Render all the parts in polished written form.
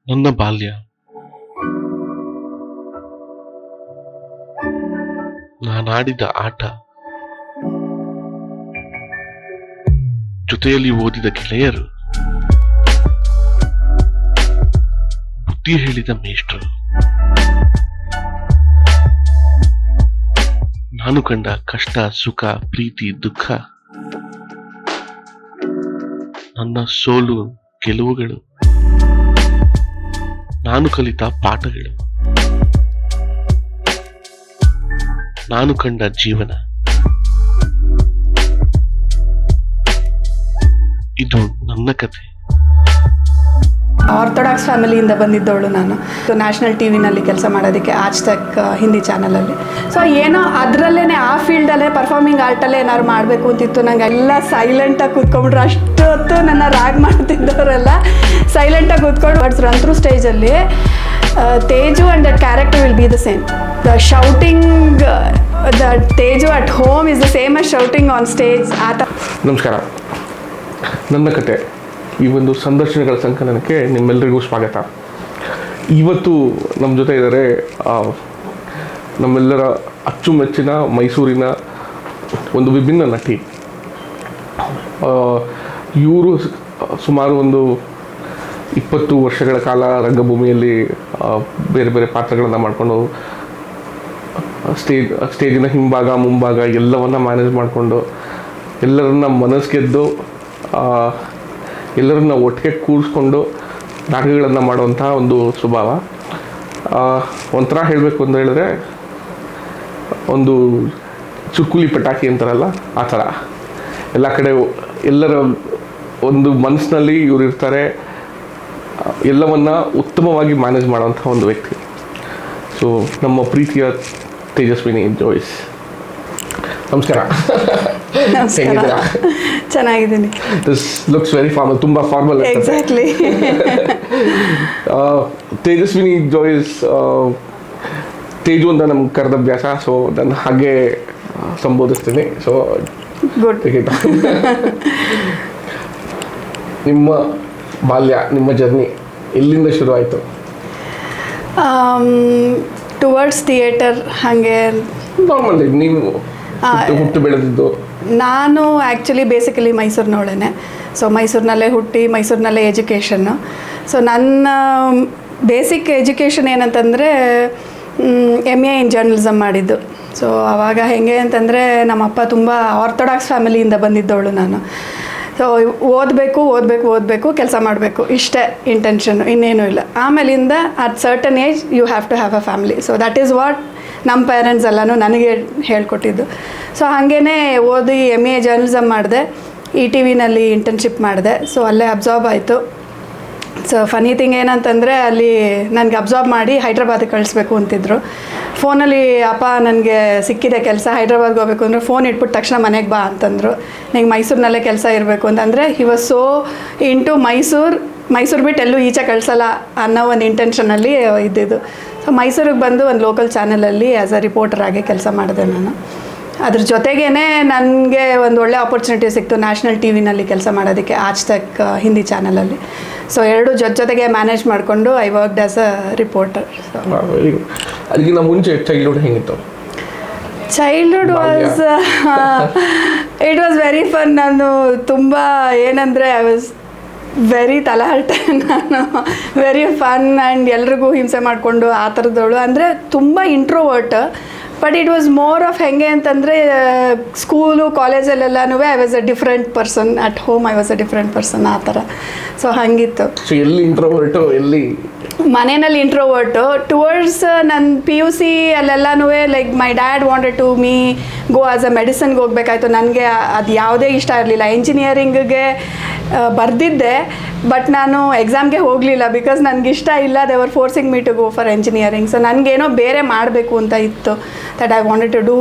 ನನ್ನ ಬಾಲ್ಯ, ನಾನಾಡಿದ ಆಟ, ಜೊತೆಯಲ್ಲಿ ಓದಿದ ಗೆಳೆಯರು, ಬುದ್ಧಿ ಹೇಳಿದ ಮೇಷ್ಟ್ರು, ನಾನು ಕಂಡ ಕಷ್ಟ, ಸುಖ, ಪ್ರೀತಿ, ದುಃಖ, ನನ್ನ ಸೋಲು, ಗೆಲುವುಗಳು, ನಾನು ಕಲಿತ ಪಾಠಗಳು, ನಾನು ಕಂಡ ಜೀವನ, ಇದು ನನ್ನ ಕಥೆ. ಆರ್ಥೋಡಾಕ್ಸ್ ಫ್ಯಾಮಿಲಿಯಿಂದ ಬಂದಿದ್ದವಳು ನಾನು. ನ್ಯಾಷನಲ್ ಟಿ ವಿನಲ್ಲಿ ಕೆಲಸ ಮಾಡೋದಕ್ಕೆ ಆಜ್ ತಕ್ ಹಿಂದಿ ಚಾನಲಲ್ಲಿ. ಸೊ ಏನೋ ಅದರಲ್ಲೇ ಆ ಫೀಲ್ಡಲ್ಲೇ ಪರ್ಫಾರ್ಮಿಂಗ್ ಆರ್ಟಲ್ಲೇ ಏನಾದ್ರು ಮಾಡಬೇಕು ಅಂತಿತ್ತು. ನಂಗೆ ಎಲ್ಲ ಸೈಲೆಂಟಾಗಿ ಕೂತ್ಕೊಂಡ್ಬಿಟ್ರು. ಅಷ್ಟೊತ್ತು ನನ್ನ ರಾಗ್ ಮಾಡ್ತಿದ್ದವರೆಲ್ಲ ಸೈಲೆಂಟಾಗಿ ಕೂತ್ಕೊಂಡು ಬಟ್ ರನ್ ಥ್ರೂ ಸ್ಟೇಜಲ್ಲಿ Teju and that character will be the same. The shouting, the Teju at home is the same as shouting on stage. ನಮಸ್ಕಾರ. ನನ್ನ ಕತೆ ಈ ಒಂದು ಸಂದರ್ಶನಗಳ ಸಂಕಲನಕ್ಕೆ ನಿಮ್ಮೆಲ್ಲರಿಗೂ ಸ್ವಾಗತ. ಇವತ್ತು ನಮ್ಮ ಜೊತೆ ಇದ್ದಾರೆ ನಮ್ಮೆಲ್ಲರ ಅಚ್ಚುಮೆಚ್ಚಿನ ಮೈಸೂರಿನ ಒಂದು ವಿಭಿನ್ನ ನಟಿ. ಇವರು ಸುಮಾರು ಒಂದು 20 ವರ್ಷಗಳ ಕಾಲ ರಂಗಭೂಮಿಯಲ್ಲಿ ಬೇರೆ ಬೇರೆ ಪಾತ್ರಗಳನ್ನು ಮಾಡಿಕೊಂಡು ಸ್ಟೇಜಿನ ಹಿಂಭಾಗ ಮುಂಭಾಗ ಎಲ್ಲವನ್ನ ಮ್ಯಾನೇಜ್ ಮಾಡಿಕೊಂಡು ಎಲ್ಲರನ್ನ ಮನಸ್ಸು ಗೆದ್ದು ಎಲ್ಲರನ್ನ ಒಟ್ಟಿಗೆ ಕೂರಿಸ್ಕೊಂಡು ನಾಟಕಗಳನ್ನು ಮಾಡುವಂತಹ ಒಂದು ಸ್ವಭಾವ. ಒಂಥರ ಹೇಳಬೇಕು ಅಂತ ಹೇಳಿದ್ರೆ ಒಂದು ಚುಕ್ಕುಲಿ ಪಟಾಕಿ ಅಂತಾರಲ್ಲ ಆ ಥರ ಎಲ್ಲ ಕಡೆ ಎಲ್ಲರ ಒಂದು ಮನಸ್ಸಿನಲ್ಲಿ ಇವರು ಇರ್ತಾರೆ. ಎಲ್ಲವನ್ನ ಉತ್ತಮವಾಗಿ ಮ್ಯಾನೇಜ್ ಮಾಡುವಂಥ ಒಂದು ವ್ಯಕ್ತಿ. ಸೊ ನಮ್ಮ ಪ್ರೀತಿಯ ತೇಜಸ್ವಿನಿ ಜೋಯ್ಸ್, ನಮಸ್ಕಾರ. ಚೆನ್ನಾಗಿದ್ದೀನಿ. ದಿಸ್ ಲುಕ್ಸ್ ವೆರಿ ಫಾರ್ಮಲ್, ತುಂಬ ಫಾರ್ಮಲ್. ಎಕ್ಸಾಕ್ಟ್ಲಿ. ತೇಜಸ್ವಿನಿ ಜೋಯ್ಸ್, ತೇಜು ಅಂತ ನಮ್ಗೆ ಕರೆದ ಅಭ್ಯಾಸ. ಸೊ ನಾನು ಹಾಗೆ ಸಂಬೋಧಿಸ್ತೀನಿ. So good. ನಿಮ್ಮ ಬಾಲ್ಯ, ನಿಮ್ಮ ಜರ್ನಿ ಎಲ್ಲಿಂದ ಶುರು ಆಯಿತು? ಟುವರ್ಡ್ಸ್ ಥಿಯೇಟರ್ ಹಾಗೆ ನಾರ್ಮಲಿ ನೀವು ಹುಟ್ಟು ಬೆಳೆದಿದ್ದು? ನಾನು ಆ್ಯಕ್ಚುಲಿ ಬೇಸಿಕಲಿ ಮೈಸೂರಿನವಳೇ. ಸೊ ಮೈಸೂರಿನಲ್ಲೇ ಹುಟ್ಟಿ ಮೈಸೂರಿನಲ್ಲೇ ಎಜುಕೇಷನ್ನು. ಸೊ ನನ್ನ ಬೇಸಿಕ್ ಎಜುಕೇಷನ್ ಏನಂತಂದರೆ MA ಇನ್ ಜರ್ನಲಿಸಮ್ ಮಾಡಿದ್ದು. ಸೊ ಆವಾಗ ಹೇಗೆ ಅಂತಂದರೆ ನಮ್ಮಪ್ಪ ತುಂಬ ಆರ್ಥೋಡಾಕ್ಸ್ ಫ್ಯಾಮಿಲಿಯಿಂದ ಬಂದಿದ್ದವಳು ನಾನು. ಸೊ ಓದಬೇಕು, ಕೆಲಸ ಮಾಡಬೇಕು, ಇಷ್ಟೇ ಇಂಟೆನ್ಷನ್ನು, ಇನ್ನೇನೂ ಇಲ್ಲ. ಆಮೇಲಿಂದ at certain age you have to have a family. So that is what ನಮ್ಮ ಪೇರೆಂಟ್ಸ್ ಎಲ್ಲನೂ ನನಗೆ ಹೇಳ್ಕೊಟ್ಟಿದ್ದು. ಸೊ ಹಾಗೇ ಓದಿ MA ಜರ್ನಲಿಸಮ್ ಮಾಡಿದೆ. ETVನಲ್ಲಿ ಇಂಟರ್ನ್ಶಿಪ್ ಮಾಡಿದೆ. ಸೊ ಅಲ್ಲೇ ಅಬ್ಸಾರ್ಬ್ ಆಯಿತು. ಸೊ ಫನಿ ಥಿಂಗ್ ಏನಂತಂದರೆ ಅಲ್ಲಿ ನನಗೆ ಅಬ್ಸಾರ್ಬ್ ಮಾಡಿ ಹೈದ್ರಾಬಾದಿಗೆ ಕಳಿಸ್ಬೇಕು ಅಂತಿದ್ರು. ಫೋನಲ್ಲಿ ಅಪ್ಪ ನನಗೆ ಸಿಕ್ಕಿದೆ ಕೆಲಸ, ಹೈದ್ರಾಬಾದ್ಗೆ ಹೋಗ್ಬೇಕು ಅಂದರೆ ಫೋನ್ ಇಟ್ಬಿಟ್ಟು ತಕ್ಷಣ ಮನೆಗೆ ಬಾ ಅಂತಂದರು. ನಿಂಗೆ ಮೈಸೂರಿನಲ್ಲೇ ಕೆಲಸ ಇರಬೇಕು ಅಂತಂದರೆ he was so into Mysuru ಬಿಟ್ಟು ಎಲ್ಲೂ ಈಚೆ ಕಳಿಸಲ್ಲ ಅನ್ನೋ ಒಂದು ಇಂಟೆನ್ಷನಲ್ಲಿ ಇದ್ದಿದ್ದು. ಸೊ ಮೈಸೂರಿಗೆ ಬಂದು ಒಂದು ಲೋಕಲ್ ಚಾನಲಲ್ಲಿ ಆ್ಯಸ್ ಅ ರಿಪೋರ್ಟರ್ ಆಗಿ ಕೆಲಸ ಮಾಡಿದೆ ನಾನು. ಅದ್ರ ಜೊತೆಗೇ ನನಗೆ ಒಂದು ಒಳ್ಳೆ ಆಪರ್ಚುನಿಟಿ ಸಿಕ್ತು ನ್ಯಾಷನಲ್ ಟಿ ವಿನಲ್ಲಿ ಕೆಲಸ ಮಾಡೋದಕ್ಕೆ, ಆಜ್ ತಕ್ ಹಿಂದಿ ಚಾನಲಲ್ಲಿ. ಸೊ ಎರಡು ಜೊತೆಗೆ ಮ್ಯಾನೇಜ್ ಮಾಡಿಕೊಂಡು I worked as a reporter. ಅದಕ್ಕಿಂತ ಮುಂಚೆ ಚೈಲ್ಡ್ಹುಡ್ ಹೇಗಿತ್ತು? Childhood it was very fun. ನಾನು ತುಂಬ ಏನಂದರೆ ಐ ವಾಸ್ ವೆರಿ ತಲಹರಟೆ. ನಾನು ವೆರಿ ಫನ್ ಆ್ಯಂಡ್ ಎಲ್ರಿಗೂ ಹಿಂಸೆ ಮಾಡಿಕೊಂಡು ಆ ಥರದವಳು. ಅಂದರೆ ತುಂಬ introvert. But it was more of ಹೆಂಗೆ ಅಂತಂದರೆ ಸ್ಕೂಲು ಕಾಲೇಜಲ್ಲೆಲ್ಲನೂ I was a different person. At home I was a different person, ಆ ಥರ. ಸೊ ಹಾಗಿತ್ತು. ಸೊ ಎಲ್ಲಿ ಇಂಟ್ರೋವರ್ಟು, ಎಲ್ಲಿ ಮನೆಯಲ್ಲಿ ಇಂಟ್ರೋವರ್ಟು. ಟುವರ್ಡ್ಸ್ ನನ್ನ PUC ಅಲ್ಲೆಲ್ಲನೂ like my dad wanted to me go as a ಮೆಡಿಸಿನ್ಗೆ ಹೋಗ್ಬೇಕಾಯ್ತು. ನನಗೆ ಅದು ಯಾವುದೇ ಇಷ್ಟ ಇರಲಿಲ್ಲ. ಇಂಜಿನಿಯರಿಂಗ್ಗೆ ಬರೆದಿದ್ದೆ, ಬಟ್ ನಾನು ಎಕ್ಸಾಮ್ಗೆ ಹೋಗಲಿಲ್ಲ ಬಿಕಾಸ್ ನನಗಿಷ್ಟ ಇಲ್ಲ. They were forcing me to go for engineering. So ನನಗೇನೋ ಬೇರೆ ಮಾಡಬೇಕು ಅಂತ ಇತ್ತು. That I wanted to do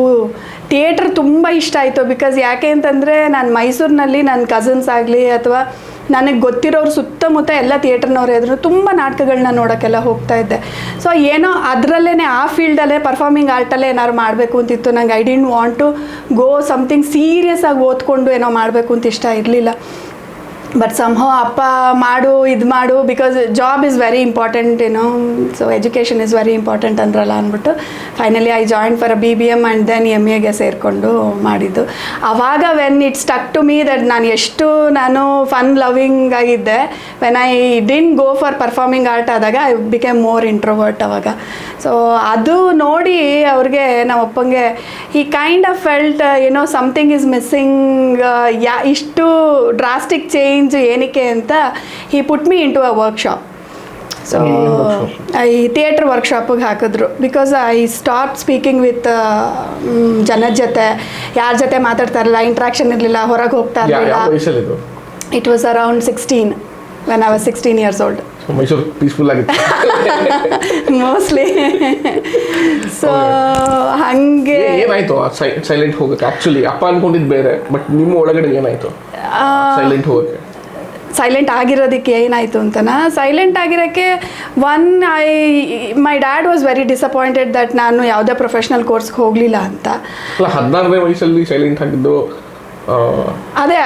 theatre. ತುಂಬ ಇಷ್ಟ ಆಯಿತು ಬಿಕಾಸ್ ಯಾಕೆ ಅಂತಂದರೆ ನಾನು ಮೈಸೂರಿನಲ್ಲಿ ನನ್ನ ಕಸಿನ್ಸ್ ಆಗಲಿ ಅಥವಾ ನನಗೆ ಗೊತ್ತಿರೋರು ಸುತ್ತಮುತ್ತ ಎಲ್ಲ ಥಿಯೇಟ್ರ್ನವ್ರು ಇದ್ರು. ತುಂಬ ನಾಟಕಗಳನ್ನ ನೋಡೋಕ್ಕೆಲ್ಲ ಹೋಗ್ತಾ ಇದ್ದೆ. ಸೊ ಏನೋ ಅದರಲ್ಲೇ ಆ ಫೀಲ್ಡಲ್ಲೇ ಪರ್ಫಾರ್ಮಿಂಗ್ ಆರ್ಟಲ್ಲೇ ಏನಾದ್ರು ಮಾಡಬೇಕು ಅಂತಿತ್ತು. ನಂಗೆ I didn't want to go something serious ಆಗಿ ಓದ್ಕೊಂಡು ಏನೋ ಮಾಡಬೇಕು ಅಂತ ಇಷ್ಟ ಇರಲಿಲ್ಲ. ಬಟ್ somehow ಅಪ್ಪ ಮಾಡು ಇದು ಮಾಡು because job is very important so education is very important ಅಂದ್ರಲ್ಲ ಅಂದ್ಬಿಟ್ಟು finally I join for BBM and then MAಗೆ ಸೇರಿಕೊಂಡು ಮಾಡಿದ್ದು. ಆವಾಗ when it stuck to me that ನಾನು ಫನ್ ಲವಿಂಗ್ ಆಗಿದ್ದೆ. When I didn't go for performing art ಆದಾಗ I became more introvert ಅವಾಗ. ಸೊ ಅದು ನೋಡಿ ಅವ್ರಿಗೆ ನಮ್ಮ ಅಪ್ಪಂಗೆ ಈ kind of felt something is missing, ಇಷ್ಟು ಡ್ರಾಸ್ಟಿಕ್ ಚೇಂಜ್ ಏನಕ್ಕೆ ಅಂತ he put me into a workshop. So ಈ ಥಿಯೇಟ್ರ್ ವರ್ಕ್ಶಾಪಿಗೆ ಹಾಕಿದ್ರು because I stop speaking with ಜನದ ಜೊತೆ, ಯಾರ ಜೊತೆ ಮಾತಾಡ್ತಾ ಇರಲಿಲ್ಲ, ಇಂಟ್ರಾಕ್ಷನ್ ಇರಲಿಲ್ಲ, ಹೊರಗೆ ಹೋಗ್ತಾ ಇರಲಿಲ್ಲ. It was around 16 when I was 16 years old. Mysuru peaceful ಆಗಿತ್ತು ಮೋಸ್ಟ್ಲಿ. ಸೊ ಹಾಗೆ ಏನಾಯ್ತು ಸೈಲೆಂಟ್ ಹೋಗಕ್ಕೆ? ಆಕ್ಚುಲಿ ಅಪ್ಪ ಅನ್ಕೊಂಡಿದ್ದು ಬೇರೆ, ಬಟ್ ನಿಮ್ಮ ಒಳಗಡೆ ಏನಾಯ್ತು ಸೈಲೆಂಟ್ ಹೋಗಕ್ಕೆ? ಸೈಲೆಂಟ್ ಆಗಿರೋದಕ್ಕೆ ಏನಾಯಿತು ಅಂತನಾ, ಸೈಲೆಂಟ್ ಆಗಿರೋಕ್ಕೆ my dad was very disappointed that ನಾನು ಯಾವುದೇ ಪ್ರೊಫೆಷ್ನಲ್ ಕೋರ್ಸ್ಗೆ ಹೋಗಲಿಲ್ಲ ಅಂತ. 16ನೇ ವಯಸ್ಸಲ್ಲಿ ಸೈಲೆಂಟ್ ಆಗಿದ್ದು? ಅದೇ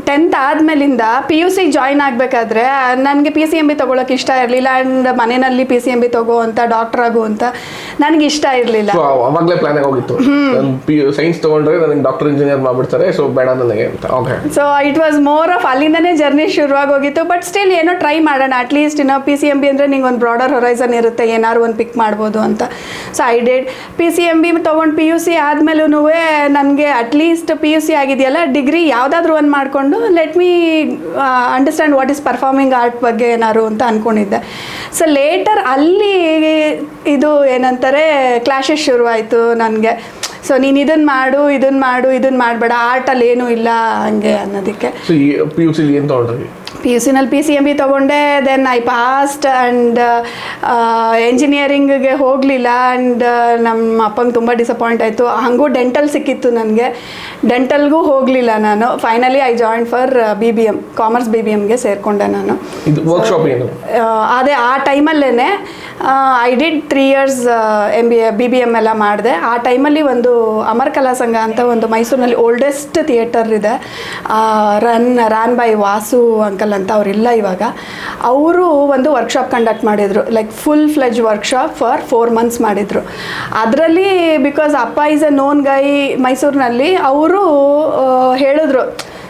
10th ಆದಮೇಲಿಂದ PUC ಜಾಯ್ನ್ ಆಗಬೇಕಾದ್ರೆ ನನಗೆ PCMB ತೊಗೊಳಕ್ಕೆ ಇಷ್ಟ ಇರಲಿಲ್ಲ. ಆ್ಯಂಡ್ ಮನೆಯಲ್ಲಿ PCMB ತಗೋ ಅಂತ, ಡಾಕ್ಟರ್ ಆಗು ಅಂತ ನನಗೆ ಇಷ್ಟ ಇರಲಿಲ್ಲ. ಅವಾಗಲೇ ಪ್ಲಾನ್ ಆಗೋಗಿತ್ತು, ಸೈನ್ಸ್ ತೊಗೊಂಡ್ರೆ ನನಗೆ ಡಾಕ್ಟರ್ ಇಂಜಿನಿಯರ್ ಮಾಡ್ಬಿಡ್ತಾರೆ, ಸೊ ಬೇಡ ನನಗೆ ಅಂತ. Okay. So it was more of ಅಲ್ಲಿಂದನೇ ಜರ್ನಿ ಶುರುವಾಗೋಗಿತ್ತು. ಬಟ್ ಸ್ಟಿಲ್ ಏನೋ ಟ್ರೈ ಮಾಡೋಣ, ಅಟ್ಲೀಸ್ಟ್ PCMB ಅಂದರೆ ನಿಂಗೆ ಒಂದು ಬ್ರಾಡರ್ ಹೊರೈಸನ್ ಇರುತ್ತೆ, ಏನಾದ್ರು ಒಂದು ಪಿಕ್ ಮಾಡ್ಬೋದು ಅಂತ. ಸೊ ಐ ಡಿಡ್ PCMB ತೊಗೊಂಡು PUC ಆದಮೇಲೂ ನನಗೆ ಅಟ್ಲೀಸ್ಟ್ PUC ಆಗಿದೆಯಲ್ಲ, ಡಿಗ್ರಿ ಯಾವುದಾದ್ರೂ ಒಂದು ಮಾಡಿಕೊಂಡು let me understand what is performing art ಬಗ್ಗೆ ಏನಾರು ಅಂತ ಅಂದ್ಕೊಂಡಿದ್ದೆ. ಸೊ ಲೇಟರ್ ಅಲ್ಲಿ ಇದು ಏನಂತಾರೆ ಕ್ಲಾಶಸ್ ಶುರುವಾಯಿತು ನನಗೆ. ಸೊ ನೀನು ಇದನ್ನು ಮಾಡು ಮಾಡಬೇಡ, ಆರ್ಟಲ್ಲಿ ಏನೂ ಇಲ್ಲ ಹಂಗೆ ಅನ್ನೋದಕ್ಕೆ. PUC ಏನು ತೊಗೊಂಡ್ರಿ? PUCನಲ್ಲಿ PCMB ತೊಗೊಂಡೆ. ದೆನ್ ಐ ಪಾಸ್ಟ್ ಆ್ಯಂಡ್ ಎಂಜಿನಿಯರಿಂಗ್ಗೆ ಹೋಗಲಿಲ್ಲ. ಆ್ಯಂಡ್ ನಮ್ಮ ಅಪ್ಪಂಗೆ ತುಂಬ ಡಿಸಪಾಯಿಂಟ್ ಆಯಿತು. ಹಾಗೂ ಡೆಂಟಲ್ ಸಿಕ್ಕಿತ್ತು ನನಗೆ, ಡೆಂಟಲ್ಗೂ ಹೋಗಲಿಲ್ಲ ನಾನು. Finally I join for BBM, commerce BBMಗೆ ಸೇರಿಕೊಂಡೆ ನಾನು. ವರ್ಕ್ಶಾಪ್ ಏನು? ಅದೇ ಆ ಟೈಮಲ್ಲೇ I did 3 years MBA BBM ಎಲ್ಲ ಮಾಡಿದೆ. ಆ ಟೈಮಲ್ಲಿ ಒಂದು ಅಮರ್ ಕಲಾ ಸಂಘ ಅಂತ ಒಂದು ಮೈಸೂರಿನಲ್ಲಿ ಓಲ್ಡೆಸ್ಟ್ ಥಿಯೇಟರ್ ಇದೆ, ರನ್ ಬೈ ವಾಸು ಅಂಕಲ್ ಅಂತ, ಅವರಿಲ್ಲ ಇವಾಗ. ಅವರು ಒಂದು ವರ್ಕ್ಶಾಪ್ ಕಂಡಕ್ಟ್ ಮಾಡಿದರು, like full ಫ್ಲೆಜ್ workshop for 4 months ಮಾಡಿದರು. ಅದರಲ್ಲಿ ಬಿಕಾಸ್ ಅಪ್ಪ ಈಸ್ ಎ ನೋನ್ ಗೈ ಮೈಸೂರಿನಲ್ಲಿ, ಅವರು ಹೇಳಿದ್ರು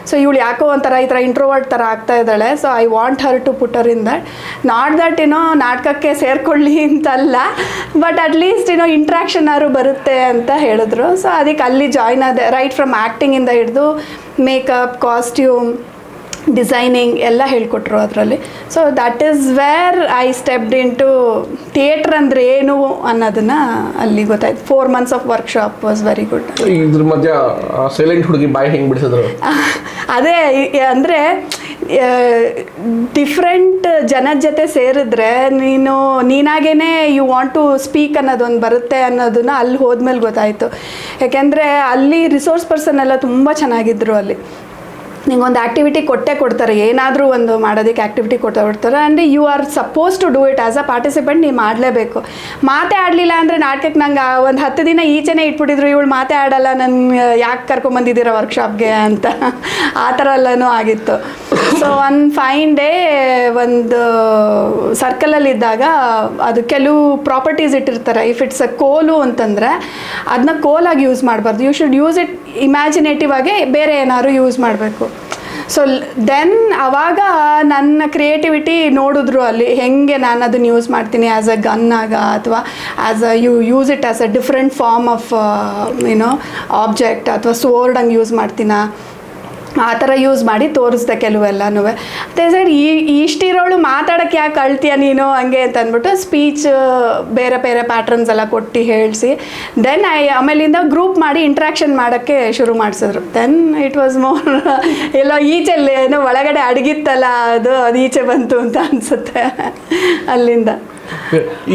ಸೊ ಇವಳು ಯಾಕೋ ಒಂಥರ ಈ ಥರ ಇಂಟ್ರೋವರ್ಟ್ ಥರ ಆಗ್ತಾ ಇದ್ದಾಳೆ, so I want her to put her in that. Not that ನಾಟಕಕ್ಕೆ ಸೇರ್ಕೊಳ್ಳಿ ಅಂತಲ್ಲ, ಬಟ್ ಅಟ್ಲೀಸ್ಟ್ ಇಂಟ್ರಾಕ್ಷನ್ ಆದ್ರು ಬರುತ್ತೆ ಅಂತ ಹೇಳಿದ್ರು. ಸೊ ಅದಕ್ಕೆ ಅಲ್ಲಿ ಜಾಯ್ನ್ ಆದೆ. ರೈಟ್ ಫ್ರಮ್ ಆ್ಯಕ್ಟಿಂಗಿಂದ ಹಿಡಿದು ಮೇಕಪ್, ಕಾಸ್ಟ್ಯೂಮ್, ಡಿಸೈನಿಂಗ್ ಎಲ್ಲ ಹೇಳ್ಕೊಟ್ರು ಅದರಲ್ಲಿ. So that is where I stepped in to theatre ಅಂದರೆ ಏನು ಅನ್ನೋದನ್ನು ಅಲ್ಲಿ ಗೊತ್ತಾಯ್ತು. 4 months of workshop was very good. ಇದ್ರ ಮಧ್ಯ ಸೈಲೆಂಟ್ ಹುಡುಗಿ ಬಾಯ್ ಹೆಂಗೆ ಬಿಡಿಸಿದ್ರು? ಅದೇ ಅಂದರೆ ಡಿಫ್ರೆಂಟ್ ಜನದ ಜೊತೆ ಸೇರಿದ್ರೆ ನೀನಾಗೇ ಯು ವಾಂಟ್ ಟು ಸ್ಪೀಕ್ ಅನ್ನೋದೊಂದು ಬರುತ್ತೆ ಅನ್ನೋದನ್ನ ಅಲ್ಲಿ ಹೋದ್ಮೇಲೆ ಗೊತ್ತಾಯಿತು. ಯಾಕೆಂದರೆ ಅಲ್ಲಿ ರಿಸೋರ್ಸ್ ಪರ್ಸನ್ ಎಲ್ಲ ತುಂಬ ಚೆನ್ನಾಗಿದ್ದರು. ಅಲ್ಲಿ ನಿಂಗೊಂದು ಆ್ಯಕ್ಟಿವಿಟಿ ಕೊಡ್ತಾರೆ, ಏನಾದರೂ ಒಂದು ಮಾಡೋದಕ್ಕೆ ಆ್ಯಕ್ಟಿವಿಟಿ ಕೊಡ್ತಾರೆ. And you are suppose to do it as a participant. ನೀವು ಮಾಡಲೇಬೇಕು. ಮಾತೇ ಆಡಲಿಲ್ಲ ಅಂದರೆ ನಾಟಕಕ್ಕೆ ನಂಗೆ ಒಂದು 10 ದಿನ ಈಚೆನೇ ಇಟ್ಬಿಟ್ಟಿದ್ರು, ಇವಳು ಮಾತೇ ಆಡಲ್ಲ, ನನ್ನ ಯಾಕೆ ಕರ್ಕೊಂಬಂದಿದ್ದೀರ ವರ್ಕ್ಶಾಪ್ಗೆ ಅಂತ, ಆ ಥರ ಎಲ್ಲನೂ ಆಗಿತ್ತು. ಸೊ ಒಂದು ಫೈನ್ ಡೇ ಒಂದು ಸರ್ಕಲಲ್ಲಿದ್ದಾಗ ಅದು ಕೆಲವು ಪ್ರಾಪರ್ಟೀಸ್ ಇಟ್ಟಿರ್ತಾರೆ. ಇಫ್ ಇಟ್ಸ್ ಅ ಕೋಲು ಅಂತಂದರೆ ಅದನ್ನ ಕೋಲಾಗಿ ಯೂಸ್ ಮಾಡಬಾರ್ದು, you should use it imaginative ಆಗಿ ಬೇರೆ ಏನಾದ್ರು ಯೂಸ್ ಮಾಡಬೇಕು. ಸೊ ದೆನ್ ಆವಾಗ ನನ್ನ ಕ್ರಿಯೇಟಿವಿಟಿ ನೋಡಿದ್ರು ಅಲ್ಲಿ, ಹೆಂಗೆ ನಾನು ಅದನ್ನು ಯೂಸ್ ಮಾಡ್ತೀನಿ ಆ್ಯಸ್ ಅ ಗನ್ನಾಗ, ಅಥವಾ as a use it as a different form of object, ಅಥವಾ ಸ್ವೋರ್ಡ್ ಹಂಗೆ ಯೂಸ್ ಮಾಡ್ತೀನ, ಆ ಥರ ಯೂಸ್ ಮಾಡಿ ತೋರಿಸ್ದೆ ಕೆಲವೆಲ್ಲನೂ. ಅದೇ ಸೈಡ್ ಇಷ್ಟಿರೋಳು ಮಾತಾಡೋಕ್ಕೆ ಯಾಕೆ ಅಳ್ತೀಯ ನೀನು ಹಂಗೆ ಅಂತ ಅಂದ್ಬಿಟ್ಟು ಸ್ಪೀಚ್ ಬೇರೆ ಬೇರೆ ಪ್ಯಾಟ್ರನ್ಸ್ ಎಲ್ಲ ಕೊಟ್ಟು ಹೇಳಿಸಿ ದೆನ್ ಆಮೇಲಿಂದ ಗ್ರೂಪ್ ಮಾಡಿ ಇಂಟ್ರ್ಯಾಕ್ಷನ್ ಮಾಡೋಕ್ಕೆ ಶುರು ಮಾಡಿಸಿದ್ರು. ದೆನ್ ಇಟ್ ವಾಸ್ ಮೋರ್ ಎಲ್ಲೋ ಈಚೆಲ್ಲಿ ಏನೋ ಒಳಗಡೆ ಅಡಗಿತ್ತಲ್ಲ ಅದು ಈಚೆ ಬಂತು ಅಂತ ಅನಿಸುತ್ತೆ ಅಲ್ಲಿಂದ.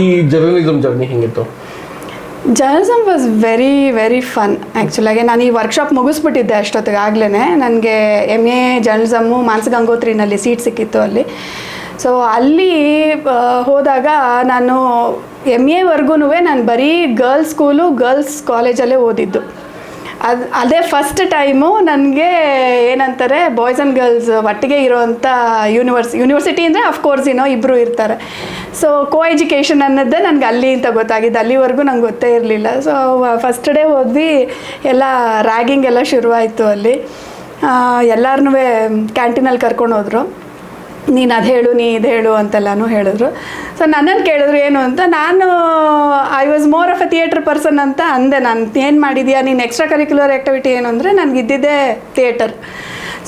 ಈ ಜರ್ನಲಿಸಮ್ ಜರ್ನಿ ಹೆಂಗಿತ್ತು? Journalism was very very fun ಆ್ಯಕ್ಚುಲಾಗಿ. ನಾನು ಈ ವರ್ಕ್ಶಾಪ್ ಮುಗಿಸ್ಬಿಟ್ಟಿದ್ದೆ ಅಷ್ಟೊತ್ತಿಗೆ ಆಗಲೇ. ನನಗೆ MA ಜರ್ನಲಿಸಮ್ಮು ಮಾನಸ ಗಂಗೋತ್ರಿನಲ್ಲಿ ಸೀಟ್ ಸಿಕ್ಕಿತ್ತು ಅಲ್ಲಿ. ಸೊ ಅಲ್ಲಿ ಹೋದಾಗ ನಾನು MA ವರ್ಗೂ ನಾನು ಬರೀ ಗರ್ಲ್ಸ್ ಸ್ಕೂಲು, ಗರ್ಲ್ಸ್ ಕಾಲೇಜಲ್ಲೇ ಓದಿದ್ದು. ಅದೇ ಫಸ್ಟ್ ಟೈಮು ನನಗೆ ಏನಂತಾರೆ ಬಾಯ್ಸ್ ಆ್ಯಂಡ್ ಗರ್ಲ್ಸ್ ಒಟ್ಟಿಗೆ ಇರೋವಂಥ ಯೂನಿವರ್ಸಿಟಿ ಅಂದರೆ ಅಫ್ಕೋರ್ಸ್ ಇಬ್ಬರು ಇರ್ತಾರೆ. ಸೊ ಕೋ ಎಜುಕೇಷನ್ ಅನ್ನೋದೇ ನನಗೆ ಅಲ್ಲಿ ಅಂತ ಗೊತ್ತಾಗಿದ್ದು, ಅಲ್ಲಿವರೆಗೂ ನಂಗೆ ಗೊತ್ತೇ ಇರಲಿಲ್ಲ. ಸೊ ಫಸ್ಟ್ ಡೇ ಹೋದ್ವಿ, ಎಲ್ಲ ರ್ಯಾಗಿಂಗ್ ಎಲ್ಲ ಶುರುವಾಯಿತು ಅಲ್ಲಿ. ಎಲ್ಲರನ್ನೂ ಕ್ಯಾಂಟೀನಲ್ಲಿ ಕರ್ಕೊಂಡು ಹೋದರು, ನೀನು ಅದು ಹೇಳು, ನೀ ಇದು ಹೇಳು ಅಂತೆಲ್ಲನೂ ಹೇಳಿದ್ರು. ಸೊ ನನ್ನನ್ನು ಕೇಳಿದ್ರು ಏನು ಅಂತ. ನಾನು I was more of a theatre person ಅಂತ ಅಂದೆ. ನಾನು ಏನು ಮಾಡಿದ್ಯಾ ನೀನು, ಎಕ್ಸ್ಟ್ರಾ ಕರಿಕ್ಯುಲರ್ ಆ್ಯಕ್ಟಿವಿಟಿ ಏನು ಅಂದರೆ ನನಗಿದ್ದಿದ್ದೇ ಥಿಯೇಟರ್.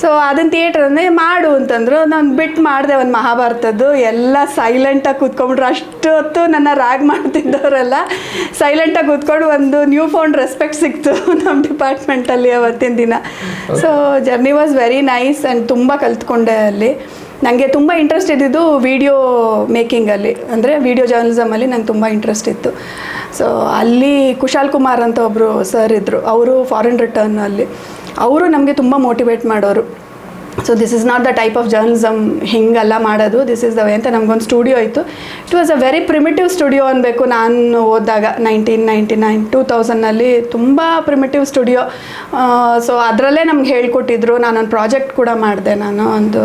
ಸೊ ಅದನ್ನು ಥಿಯೇಟ್ರನ್ನೇ ಮಾಡು ಅಂತಂದರು. ನಾನು ಬಿಟ್ಟು ಮಾಡಿದೆ ಒಂದು ಮಹಾಭಾರತದ್ದು. ಎಲ್ಲ ಸೈಲೆಂಟಾಗಿ ಕೂತ್ಕೊಂಡ್ಬಿಟ್ರು. ಅಷ್ಟು ಹೊತ್ತು ನನ್ನ ರ್ಯಾಗ್ ಮಾಡ್ತಿದ್ದವರೆಲ್ಲ ಸೈಲೆಂಟಾಗಿ ಕೂತ್ಕೊಂಡು ಒಂದು ನ್ಯೂ ಫೌಂಡ್ ರೆಸ್ಪೆಕ್ಟ್ ಸಿಕ್ತು ನಮ್ಮ ಡಿಪಾರ್ಟ್ಮೆಂಟಲ್ಲಿ ಅವತ್ತಿನ ದಿನ. So journey was very nice and ತುಂಬ ಕಲ್ತ್ಕೊಂಡೆ ಅಲ್ಲಿ. ನನಗೆ ತುಂಬ ಇಂಟ್ರೆಸ್ಟ್ ಇದ್ದಿದ್ದು ವೀಡಿಯೋ ಮೇಕಿಂಗಲ್ಲಿ, ಅಂದರೆ ವೀಡಿಯೋ ಜರ್ನಲಿಸಮಲ್ಲಿ ನಂಗೆ ತುಂಬ ಇಂಟ್ರೆಸ್ಟ್ ಇತ್ತು. ಸೊ ಅಲ್ಲಿ ಕುಶಾಲ್ ಕುಮಾರ್ ಅಂತ ಒಬ್ಬರು ಸರ್ ಇದ್ದರು, ಅವರು ಫಾರಿನ್ ರಿಟರ್ನಲ್ಲಿ, ಅವರು ನಮಗೆ ತುಂಬ ಮೋಟಿವೇಟ್ ಮಾಡೋರು. So this is not the type of journalism, ಹಿಂಗೆಲ್ಲ ಮಾಡೋದು, ದಿಸ್ ಇಸ್ ದ ವೇ ಅಂತ. ನಮಗೊಂದು ಸ್ಟುಡಿಯೋ ಇತ್ತು. It was a very primitive studio ಅನ್ಬೇಕು. ನಾನು ಓದಿದಾಗ 1999 2000ನಲ್ಲಿ ತುಂಬ ಪ್ರಿಮಿಟಿವ್ ಸ್ಟುಡಿಯೋ. ಸೊ ಅದರಲ್ಲೇ ನಮ್ಗೆ ಹೇಳ್ಕೊಟ್ಟಿದ್ರು. ನಾನೊಂದು ಪ್ರಾಜೆಕ್ಟ್ ಕೂಡ ಮಾಡಿದೆ. ನಾನು ಒಂದು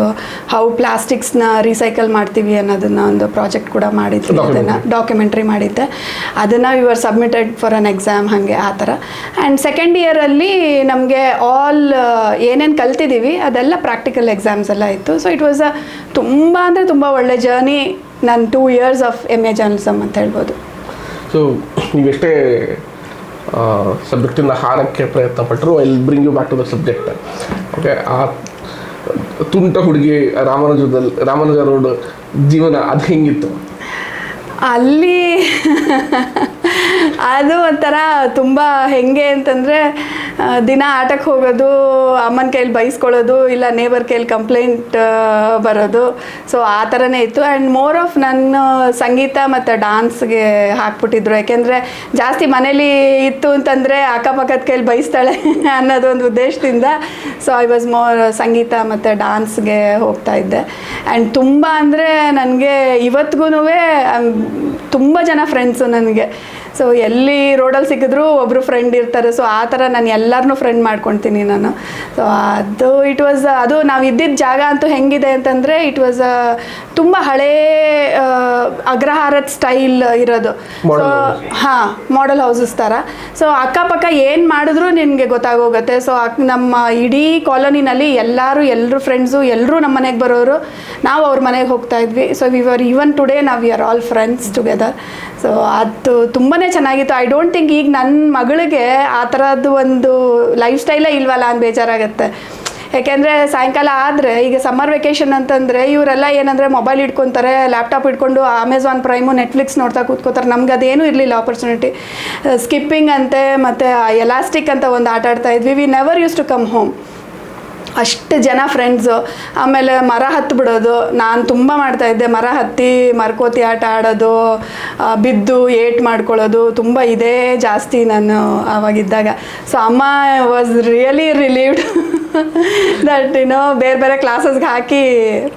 ಹೌ ಪ್ಲಾಸ್ಟಿಕ್ಸ್ನ ರೀಸೈಕಲ್ ಮಾಡ್ತೀವಿ ಅನ್ನೋದನ್ನು ಒಂದು ಪ್ರಾಜೆಕ್ಟ್ ಕೂಡ ಮಾಡಿದ್ದೆ. ಅದನ್ನು ಡಾಕ್ಯುಮೆಂಟ್ರಿ ಮಾಡಿದ್ದೆ. ಅದನ್ನು we are submitted for an exam, ಹಾಗೆ ಆ ಥರ. ಆ್ಯಂಡ್ ಸೆಕೆಂಡ್ ಇಯರಲ್ಲಿ ನಮಗೆ ಆಲ್ ಏನೇನು ಕಲ್ತಿದ್ದೀವಿ ಅದೆಲ್ಲ ಪ್ರಾಕ್ಟಿಕಲ್ ಎಕ್ಸಾಮ್ಸ್ ಎಲ್ಲ ಇತ್ತು. ಸೊ ಇಟ್ ವಾಸ್ ತುಂಬ ಅಂದರೆ ತುಂಬ ಒಳ್ಳೆ ಜರ್ನಿ. ನಾನು 2 years ಆಫ್ MA ಜರ್ನಲಿಸಮ್ ಅಂತ ಹೇಳ್ಬೋದು. ಸೊ ನೀವೆಷ್ಟೇ ಸಬ್ಜೆಕ್ಟಿಂದ ಹಾರಕ್ಕೆ ಪ್ರಯತ್ನ ಪಟ್ಟರು, I will bring you back to the subject. Okay, ಆ ತುಂಟ ಹುಡುಗಿ ರಾಮಾನುಜ ರೋಡ್ ಜೀವನ ಅದು ಹೆಂಗಿತ್ತು ಅಲ್ಲಿ? ಅದು ಒಂಥರ ತುಂಬ ಹೆಂಗೆ ಅಂತಂದರೆ, ದಿನ ಆಟಕ್ಕೆ ಹೋಗೋದು, ಅಮ್ಮನ ಕೈಯಲ್ಲಿ ಬೈಸ್ಕೊಳ್ಳೋದು, ಇಲ್ಲ ನೇಬರ್ ಕೈಯಲ್ಲಿ ಕಂಪ್ಲೇಂಟ್ ಬರೋದು. ಸೊ ಆ ಥರನೇ ಇತ್ತು. ಆ್ಯಂಡ್ ಮೋರ್ ಆಫ್ ನನ್ನ ಸಂಗೀತ ಮತ್ತು ಡಾನ್ಸ್ಗೆ ಹಾಕ್ಬಿಟ್ಟಿದ್ರು. ಯಾಕೆಂದರೆ ಜಾಸ್ತಿ ಮನೇಲಿ ಇತ್ತು ಅಂತಂದರೆ ಅಕ್ಕಪಕ್ಕದ ಕೈಯಲ್ಲಿ ಬೈಸ್ತಾಳೆ ಅನ್ನೋದೊಂದು ಉದ್ದೇಶದಿಂದ. ಸೊ ಐ ವಾಸ್ ಮೋರ್ ಸಂಗೀತ ಮತ್ತು ಡಾನ್ಸ್ಗೆ ಹೋಗ್ತಾ ಇದ್ದೆ. ಆ್ಯಂಡ್ ತುಂಬ ಅಂದರೆ ನನಗೆ ಇವತ್ತಿಗೂ ತುಂಬ ಜನ ಫ್ರೆಂಡ್ಸು ನನಗೆ. ಸೊ ಎಲ್ಲಿ ರೋಡಲ್ಲಿ ಸಿಕ್ಕಿದ್ರು ಒಬ್ಬರು ಫ್ರೆಂಡ್ ಇರ್ತಾರೆ. ಸೊ ಆ ಥರ ನಾನು ಎಲ್ಲರನ್ನೂ ಫ್ರೆಂಡ್ ಮಾಡ್ಕೊಳ್ತೀನಿ ನಾನು. ಸೊ ಅದು ಇಟ್ ವಾಸ್, ಅದು ನಾವು ಇದ್ದಿದ್ದ ಜಾಗ ಅಂತೂ ಹೆಂಗಿದೆ ಅಂತಂದರೆ, ಇಟ್ ವಾಸ್ ತುಂಬ ಹಳೇ ಅಗ್ರಹಾರದ ಸ್ಟೈಲ್ ಇರೋದು. ಸೊ ಹಾಂ, ಮಾಡೆಲ್ ಹೌಸಸ್ ಥರ. ಸೊ ಅಕ್ಕಪಕ್ಕ ಏನು ಮಾಡಿದ್ರು ನಿನಗೆ ಗೊತ್ತಾಗೋಗುತ್ತೆ. ಸೊ ನಮ್ಮ ಇಡೀ ಕಾಲೋನಿನಲ್ಲಿ ಎಲ್ಲರೂ ಫ್ರೆಂಡ್ಸು, ಎಲ್ಲರೂ ನಮ್ಮ ಮನೆಗೆ ಬರೋರು, ನಾವು ಅವ್ರ ಮನೆಗೆ ಹೋಗ್ತಾ ಇದ್ವಿ. So we were even today ನಾವು we are all friends together. So ಅದು ತುಂಬಾ ಚೆನ್ನಾಗಿತ್ತು. ಐ ಡೋಂಟ್ ಥಿಂಕ್ ಈಗ ನನ್ನ ಮಗಳಿಗೆ ಆ ಥರದ್ದು ಒಂದು ಲೈಫ್ ಸ್ಟೈಲೇ ಇಲ್ವಲ್ಲ ಅಂತ ಬೇಜಾರಾಗುತ್ತೆ. ಯಾಕೆಂದರೆ ಸಾಯಂಕಾಲ ಆದರೆ, ಈಗ ಸಮ್ಮರ್ ವೆಕೇಷನ್ ಅಂತಂದರೆ ಇವರೆಲ್ಲ ಏನಂದರೆ ಮೊಬೈಲ್ ಇಟ್ಕೊತಾರೆ, ಲ್ಯಾಪ್ಟಾಪ್ ಇಟ್ಕೊಂಡು ಅಮೆಝಾನ್ ಪ್ರೈಮು ನೆಟ್ಫ್ಲಿಕ್ಸ್ ನೋಡ್ತಾ ಕೂತ್ಕೋತಾರೆ. ನಮ್ಗೆ ಅದೇನೂ ಇರಲಿಲ್ಲ ಆಪರ್ಚುನಿಟಿ. ಸ್ಕಿಪ್ಪಿಂಗ್ ಅಂತೆ ಮತ್ತು ಎಲಾಸ್ಟಿಕ್ ಅಂತ ಒಂದು ಆಟ ಆಡ್ತಾ ಇದ್ವಿ. We never use to come home. ಅಷ್ಟು ಜನ ಫ್ರೆಂಡ್ಸು. ಆಮೇಲೆ ಮರ ಹತ್ತು ಬಿಡೋದು ನಾನು ತುಂಬ ಮಾಡ್ತಾಯಿದ್ದೆ. ಮರ ಹತ್ತಿ ಮರಕೋತಿ ಆಟ ಆಡೋದು, ಬಿದ್ದು ಏಟ್ ಮಾಡ್ಕೊಳ್ಳೋದು ತುಂಬ ಇದೇ ಜಾಸ್ತಿ ನಾನು ಆವಾಗಿದ್ದಾಗ. ಸೊ ಅಮ್ಮ ವಾಸ್ ರಿಯಲಿ ರಿಲೀವ್ಡ್ ದಟ್ ಬೇರೆ ಬೇರೆ ಕ್ಲಾಸಸ್ಗೆ ಹಾಕಿ.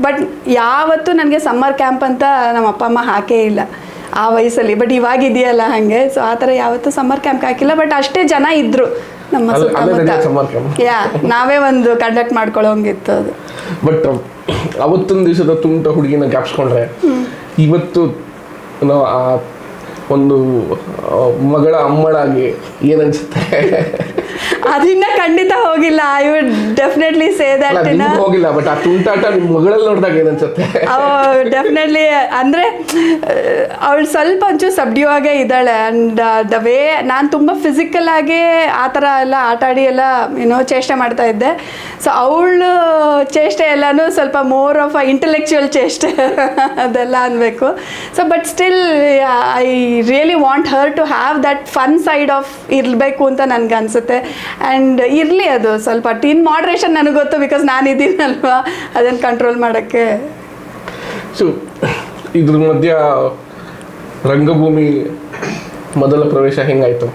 ಬಟ್ ಯಾವತ್ತೂ ನನಗೆ ಸಮ್ಮರ್ ಕ್ಯಾಂಪ್ ಅಂತ ನಮ್ಮ ಅಪ್ಪ ಅಮ್ಮ ಹಾಕೇ ಇಲ್ಲ ಆ ವಯಸ್ಸಲ್ಲಿ. ಬಟ್ ಇವಾಗಿದೆಯಲ್ಲ ಹಾಗೆ. ಸೊ ಆ ಥರ ಯಾವತ್ತೂ ಸಮ್ಮರ್ ಕ್ಯಾಂಪ್ ಹಾಕಿಲ್ಲ. ಬಟ್ ಅಷ್ಟೇ ಜನ ಇದ್ದರು ನಮ್ಮ ಸುತ್ತಮುತ್ತ. ನಾವೇ ಒಂದು ಕಂಡಕ್ಟ್ ಮಾಡ್ಕೊಳ್ಳೋಂಗಿತ್ತು ಅದು. ಬಟ್ ಅವತ್ತೊಂದು ದಿವಸದ ತುಂಟ ಹುಡುಗಿನ ಜ್ಞಾಪಿಸ್ಕೊಂಡ್ರೆ ಇವತ್ತು ನಾವು ಒಂದು ಮಗಳ ಅಮ್ಮಳಾಗಿ ಏನನ್ಸುತ್ತೆ? ಅದಿನ್ನ ಖಂಡಿತ ಹೋಗಿಲ್ಲ. I would definitely say that. ಹೋಗಿಲ್ಲ, ಬಟ್ ಆ ತುಂಟಾಟ ನಿಮ್ಮ ಮಗಳಲ್ಲಿ ನೋಡಿದಾಗ ಏನನ್ಸುತ್ತೆ? ಡೆಫಿನೆಟ್ಲಿ ಅಂದರೆ ಅವಳು ಸ್ವಲ್ಪ ಒಂಚೂರು ಸಬ್ಡ್ಯೂ ಆಗೇ ಇದ್ದಾಳೆ. ಆ್ಯಂಡ್ ದ ವೇ ನಾನು ತುಂಬ ಫಿಸಿಕಲ್ ಆಗಿ ಆ ಥರ ಎಲ್ಲ ಆಟಾಡಿ ಎಲ್ಲ ಚೇಷ್ಟೆ ಮಾಡ್ತಾ ಇದ್ದೆ. ಸೊ ಅವಳು ಚೇಷ್ಟೆ ಎಲ್ಲನೂ ಸ್ವಲ್ಪ ಮೋರ್ ಆಫ್ ಅ ಇಂಟೆಲೆಕ್ಚುಯಲ್ ಚೇಷ್ಟೆ ಅದೆಲ್ಲ ಅನ್ಬೇಕು. So but still I really want her to have that fun side of ಇರಬೇಕು ಅಂತ ನನಗೆ ಅನಿಸುತ್ತೆ. ಆ್ಯಂಡ್ ಇರಲಿ ಅದು ಸ್ವಲ್ಪ ಇನ್ ಮಾಡ್ರೇಷನ್. ನನಗೆ ಗೊತ್ತು, ಬಿಕಾಸ್ ನಾನು ಇದ್ದೀನಲ್ವಾ ಅದನ್ನು ಕಂಟ್ರೋಲ್ ಮಾಡೋಕ್ಕೆ. ಸೊ ಇದ್ರ ಮಧ್ಯ ರಂಗಭೂಮಿ ಮೊದಲ ಪ್ರವೇಶ ಹೆಂಗಾಯಿತು?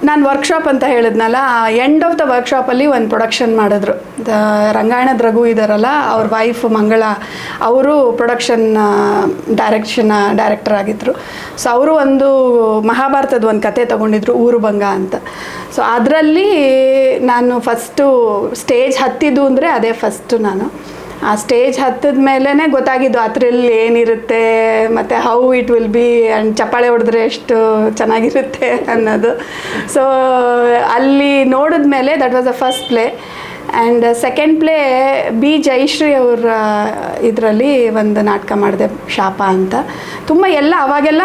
ನಾನು ವರ್ಕ್ಶಾಪ್ ಅಂತ ಹೇಳಿದ್ನಲ್ಲ, ಎಂಡ್ ಆಫ್ ದ ವರ್ಕ್ಶಾಪಲ್ಲಿ ಒಂದು ಪ್ರೊಡಕ್ಷನ್ ಮಾಡಿದ್ರು. ರಂಗಾಯಣದ ರಘು ಇದ್ದಾರಲ್ಲ, ಅವ್ರ ವೈಫ್ ಮಂಗಳ, ಅವರು ಪ್ರೊಡಕ್ಷನ್ ಡೈರೆಕ್ಟರ್ ಆಗಿದ್ದರು. ಸೊ ಅವರು ಒಂದು ಮಹಾಭಾರತದ ಒಂದು ಕತೆ ತೊಗೊಂಡಿದ್ರು, ಊರುಭಂಗ ಅಂತ. ಸೊ ಅದರಲ್ಲಿ ನಾನು ಫಸ್ಟು ಸ್ಟೇಜ್ ಹತ್ತಿದ್ದು ಅಂದರೆ ಅದೇ ಫಸ್ಟು. ನಾನು ಆ ಸ್ಟೇಜ್ ಹತ್ತಿದ ಮೇಲೇ ಗೊತ್ತಾಗಿದ್ದು ಅದರಲ್ಲಿ ಏನಿರುತ್ತೆ ಮತ್ತು how it will B, and ಚಪ್ಪಾಳೆ ಹೊಡೆದ್ರೆ ಎಷ್ಟು ಚೆನ್ನಾಗಿರುತ್ತೆ ಅನ್ನೋದು. ಸೊ ಅಲ್ಲಿ ನೋಡಿದ ಮೇಲೆ that was the first play. And second play B Jayashree ಅವರ ಇದರಲ್ಲಿ ಒಂದು ನಾಟಕ ಮಾಡಿದೆ, ಶಾಪ ಅಂತ. ತುಂಬ ಎಲ್ಲ ಅವಾಗೆಲ್ಲ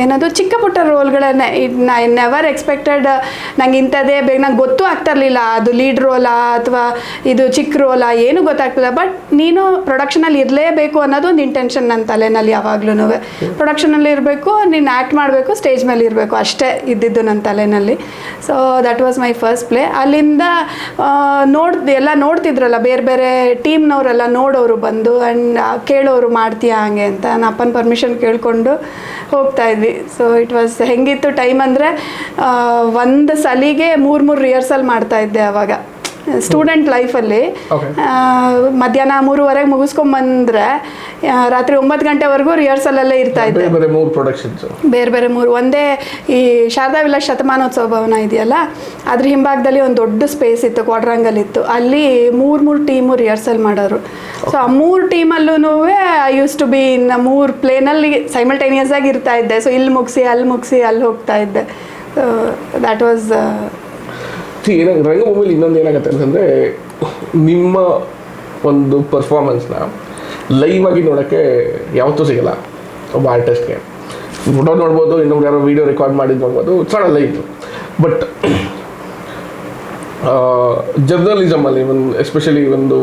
ಏನದು ಚಿಕ್ಕ ಪುಟ್ಟ ರೋಲ್ಗಳನ್ನೇ. ಐ ನೆವರ್ ಎಕ್ಸ್ಪೆಕ್ಟೆಡ್ ನಂಗೆ ಇಂಥದ್ದೇ ಬೇಕು, ನಂಗೆ ಗೊತ್ತೂ ಆಗ್ತಾ ಇರಲಿಲ್ಲ ಅದು ಲೀಡ್ ರೋಲಾ ಅಥವಾ ಇದು ಚಿಕ್ಕ ರೋಲಾ, ಏನೂ ಗೊತ್ತಾಗ್ತಿಲ್ಲ. ಬಟ್ ನೀನು ಪ್ರೊಡಕ್ಷನಲ್ಲಿ ಇರಲೇಬೇಕು ಅನ್ನೋದು ಒಂದು ಇಂಟೆನ್ಷನ್ ನನ್ನ ತಲೆಯಲ್ಲಿ ಯಾವಾಗ್ಲೂ. ಪ್ರೊಡಕ್ಷನಲ್ಲಿ ಇರಬೇಕು, ನೀನು ಆ್ಯಕ್ಟ್ ಮಾಡಬೇಕು, ಸ್ಟೇಜ್ ಮೇಲೆ ಇರಬೇಕು, ಅಷ್ಟೇ ಇದ್ದಿದ್ದು ನನ್ನ ತಲೆಯಲ್ಲಿ. So that was my first play. ಅಲ್ಲಿಂದ ಎಲ್ಲ ನೋಡ್ತಿದ್ರಲ್ಲ ಬೇರೆ ಬೇರೆ ಟೀಮ್ನವರೆಲ್ಲ ನೋಡೋರು ಬಂದು ಆ್ಯಂಡ್ ಕೇಳೋರು ಮಾಡ್ತೀಯಾ ಹಂಗೆ ಅಂತ. ನಾನು ಅಪ್ಪನ ಪರ್ಮಿಷನ್ ಕೇಳಿಕೊಂಡು ಹೋಗ್ತಾಯಿದ್ವಿ. ಸೊ ಇಟ್ ವಾಸ್ ಹೆಂಗಿತ್ತು ಟೈಮ್ ಅಂದರೆ, ಒಂದು ಸಲಿಗೆ 3 ರಿಹರ್ಸಲ್ ಮಾಡ್ತಾಯಿದ್ದೆ ಅವಾಗ ಸ್ಟೂಡೆಂಟ್ ಲೈಫಲ್ಲಿ. ಮಧ್ಯಾಹ್ನ 3:30 ಮುಗಿಸ್ಕೊಂಬಂದ್ರೆ ರಾತ್ರಿ 9 ಗಂಟೆವರೆಗೂ ರಿಹರ್ಸಲಲ್ಲೇ ಇರ್ತಾಯಿದ್ದೆ. ಬೇರೆ ಬೇರೆ 3 ಒಂದೇ ಈ ಶಾರದಾ ವಿಲಾಸ್ ಶತಮಾನೋತ್ಸವ ಭವನ ಇದೆಯಲ್ಲ, ಅದ್ರ ಹಿಂಭಾಗದಲ್ಲಿ ಒಂದು ದೊಡ್ಡ ಸ್ಪೇಸ್ ಇತ್ತು, ಕ್ವಾಡ್ರಂಗಲ್ ಇತ್ತು. ಅಲ್ಲಿ 3 ಟೀಮು ರಿಹರ್ಸಲ್ ಮಾಡೋರು. ಸೊ ಆ 3 ಟೀಮಲ್ಲೂ I use to be in 3 ಪ್ಲೇನಲ್ಲಿ ಸೈಮಲ್ಟೇನಿಯಸ್ ಆಗಿ ಇರ್ತಾ ಇದ್ದೆ. ಸೊ ಇಲ್ಲಿ ಮುಗಿಸಿ ಅಲ್ಲಿ ಹೋಗ್ತಾ ಇದ್ದೆ. ದ್ಯಾಟ್ ವಾಸ್ ರಂಗಭೂಮಿಲಿ. ಇನ್ನೊಂದು ಏನಾಗುತ್ತೆ ಅಂತಂದರೆ, ನಿಮ್ಮ ಒಂದು ಪರ್ಫಾರ್ಮೆನ್ಸ್ನ ಲೈವ್ ಆಗಿ ನೋಡೋಕ್ಕೆ ಯಾವತ್ತೂ ಸಿಗಲ್ಲ ಒಬ್ಬ ಆರ್ಟಿಸ್ಟ್ಗೆ. ಫೋಟೋ ನೋಡ್ಬೋದು, ಇನ್ನೊಬ್ರು ಯಾರೋ ವೀಡಿಯೋ ರೆಕಾರ್ಡ್ ಮಾಡಿದ್ದು ನೋಡ್ಬೋದು, it's not a live. But ಜರ್ನಲಿಸಮಲ್ಲಿ ಎಸ್ಪೆಷಲಿ ಒಂದು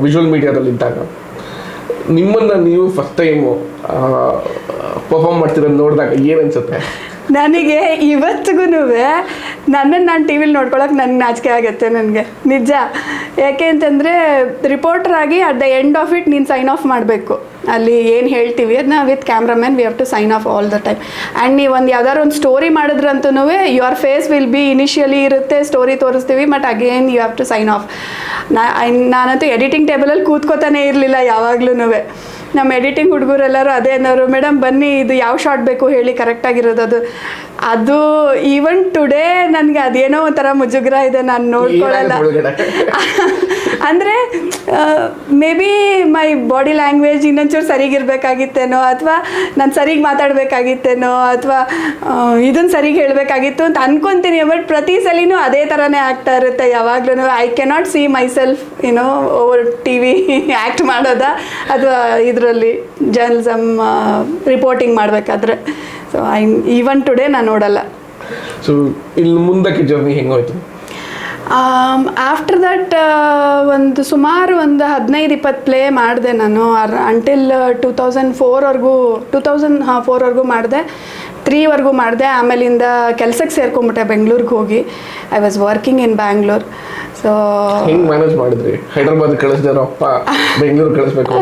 ವಿಜುವಲ್ ಮೀಡಿಯಾದಲ್ಲಿ ಇದ್ದಾಗ ನಿಮ್ಮನ್ನು ನೀವು ಫಸ್ಟ್ ಟೈಮು ಪರ್ಫಾರ್ಮ್ ಮಾಡ್ತಿರೋದು ನೋಡಿದಾಗ ಏನು ಅನಿಸುತ್ತೆ? ನನಗೆ ಇವತ್ತಿಗೂ ನನ್ನನ್ನು ನಾನು ಟಿ ವಿಲಿ ನೋಡ್ಕೊಳಕ್ಕೆ ನನಗೆ ನಾಚಿಕೆ ಆಗುತ್ತೆ. ನನಗೆ ನಿಜ. ಯಾಕೆ ಅಂತಂದರೆ ರಿಪೋರ್ಟರ್ ಆಗಿ at the end of it ನೀನು ಸೈನ್ ಆಫ್ ಮಾಡಬೇಕು. ಅಲ್ಲಿ ಏನು ಹೇಳ್ತೀವಿ ಅದನ್ನ with cameraman we have to sign off all the time. And ನೀವು ಯಾವ್ದಾದ್ರು ಒಂದು ಸ್ಟೋರಿ ಮಾಡಿದ್ರಂತೂ your face will be initially ಇರುತ್ತೆ, ಸ್ಟೋರಿ ತೋರಿಸ್ತೀವಿ, but again you have to sign off. ನಾನಂತೂ ಎಡಿಟಿಂಗ್ ಟೇಬಲಲ್ಲಿ ಕೂತ್ಕೋತಾನೆ ಇರಲಿಲ್ಲ ಯಾವಾಗ್ಲೂ. ನಮ್ಮ ಎಡಿಟಿಂಗ್ ಹುಡುಗರೆಲ್ಲರೂ ಅದೇ ಅನ್ನೋರು, ಮೇಡಮ್ ಬನ್ನಿ ಇದು ಯಾವ ಶಾರ್ಟ್ ಬೇಕು ಹೇಳಿ ಕರೆಕ್ಟಾಗಿರೋದು. ಅದು ಈವನ್ ಟುಡೇ ನನಗೆ ಅದೇನೋ ಒಂಥರ ಮುಜುಗರ ಇದೆ, ನಾನು ನೋಡ್ಕೊಳ್ಳಲ್ಲ. ಅಂದರೆ maybe my body language ಇನ್ನೊಂಚೂರು ಸರಿಗಿರ್ಬೇಕಾಗಿತ್ತೇನೋ, ಅಥವಾ ನಾನು ಸರಿಗೆ ಮಾತಾಡಬೇಕಾಗಿತ್ತೇನೋ, ಅಥವಾ ಇದನ್ನು ಸರಿಗೆ ಹೇಳಬೇಕಾಗಿತ್ತು ಅಂತ ಅನ್ಕೊತೀನಿ. ಬಟ್ ಪ್ರತಿ ಸಲಿನೂ ಅದೇ ಥರನೇ ಆಗ್ತಾ ಇರುತ್ತೆ ಯಾವಾಗ್ಲೂ. I cannot see myself over T V act ಮಾಡೋದಾ ಅಥವಾ ಇದರಲ್ಲಿ ಜರ್ನಲಿಸಮ್ ರಿಪೋರ್ಟಿಂಗ್ ಮಾಡಬೇಕಾದ್ರೆ. ಸೊ ಈವನ್ ಟುಡೇ ನಾನು ನೋಡಲ್ಲ. ಸೊ ಇಲ್ಲಿ ಮುಂದಕ್ಕೆ ಜರ್ನಿ ಹೆಂಗೋಯ್ತು? ಆಫ್ಟರ್ ದಟ್ ಒಂದು ಸುಮಾರು 15-20 ಪ್ಲೇ ಮಾಡಿದೆ ನಾನು. ಅಂಟಿಲ್ 2004ವರೆಗೂ ಮಾಡಿದೆ, 3ವರೆಗೂ ಮಾಡಿದೆ. ಆಮೇಲಿಂದ ಕೆಲಸಕ್ಕೆ ಸೇರ್ಕೊಂಡ್ಬಿಟ್ಟೆ ಬೆಂಗಳೂರಿಗೆ ಹೋಗಿ. I was working in Bangalore. So ಹೆಂಗೆ ಮ್ಯಾನೇಜ್ ಮಾಡಿದ್ರಿ? ಹೈದ್ರಾಬಾದ್ ಕಳಿಸಿದಾರ ಅಪ್ಪ, ಬೆಂಗಳೂರು ಕಳಿಸ್ಬೇಕು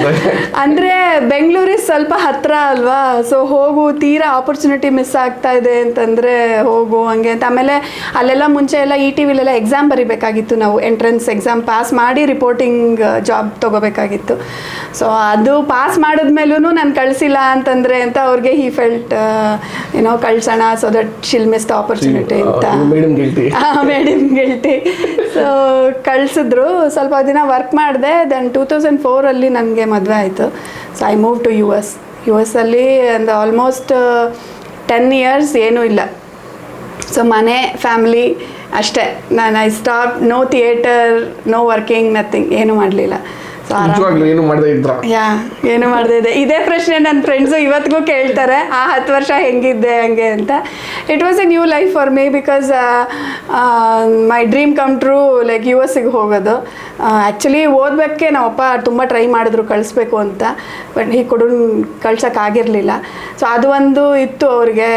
ಅಂದರೆ ಬೆಂಗಳೂರಿಗೆ ಸ್ವಲ್ಪ ಹತ್ತಿರ ಅಲ್ವಾ. ಸೊ ಹೋಗು, ತೀರಾ ಆಪರ್ಚುನಿಟಿ ಮಿಸ್ ಆಗ್ತಾ ಇದೆ ಅಂತಂದರೆ ಹೋಗು ಹಂಗೆ ಅಂತ. ಆಮೇಲೆ ಅಲ್ಲೆಲ್ಲ ಮುಂಚೆ ಎಲ್ಲ ಈ ಟಿ ವಿಲೆಲ್ಲ ಎಕ್ಸಾಮ್ ಬರೀಬೇಕಾಗಿತ್ತು ನಾವು. ಎಂಟ್ರೆನ್ಸ್ ಎಕ್ಸಾಮ್ ಪಾಸ್ ಮಾಡಿ ರಿಪೋರ್ಟಿಂಗ್ ಜಾಬ್ ತೊಗೋಬೇಕಾಗಿತ್ತು. ಸೊ ಅದು ಪಾಸ್ ಮಾಡಿದ್ಮೇಲೂ ನಾನು ಕಳಿಸಿಲ್ಲ ಅಂತಂದರೆ ಅಂತ ಅವ್ರಿಗೆ ಹಿ ಫೆಲ್ಟ್ ಕಳ್ಸೋಣ, so that she'll miss the opportunity ಅಂತ. Madam guilty. ಸೊ ಕಳಿಸಿದ್ರು. ಸ್ವಲ್ಪ ದಿನ ವರ್ಕ್ ಮಾಡಿದೆ. ದೆನ್ 2004ಅಲ್ಲಿ ನನಗೆ ಮದುವೆ ಆಯಿತು. So I move to U S ಅಲ್ಲಿ ಒಂದು ಆಲ್ಮೋಸ್ಟ್ 10 years ಏನೂ ಇಲ್ಲ. ಸೊ ಮನೆ, ಫ್ಯಾಮ್ಲಿ ಅಷ್ಟೇ. ನಾನು I stop, no theatre, no working, nothing, ಏನೂ ಮಾಡಲಿಲ್ಲ. ಸೊ ಏನು ಮಾಡದೇ ಇದೆ. ಇದೇ ಪ್ರಶ್ನೆ ನನ್ನ ಫ್ರೆಂಡ್ಸು ಇವತ್ತಿಗೂ ಕೇಳ್ತಾರೆ, ಆ 10 ವರ್ಷ ಹೆಂಗಿದ್ದೆ ಹಂಗೆ ಅಂತ. It was a new life for me, because my dream come true, like ಯು ಎಸ್ಸಿಗೆ ಹೋಗೋದು. ಆ್ಯಕ್ಚುಲಿ ಓದಬೇಕೆ ನಮ್ಮಪ್ಪ ತುಂಬ ಟ್ರೈ ಮಾಡಿದ್ರು ಕಳಿಸ್ಬೇಕು ಅಂತ, ಬಟ್ ಈ ಕಳ್ಸೋಕ್ಕಾಗಿರಲಿಲ್ಲ. ಸೊ ಅದು ಒಂದು ಇತ್ತು ಅವ್ರಿಗೆ,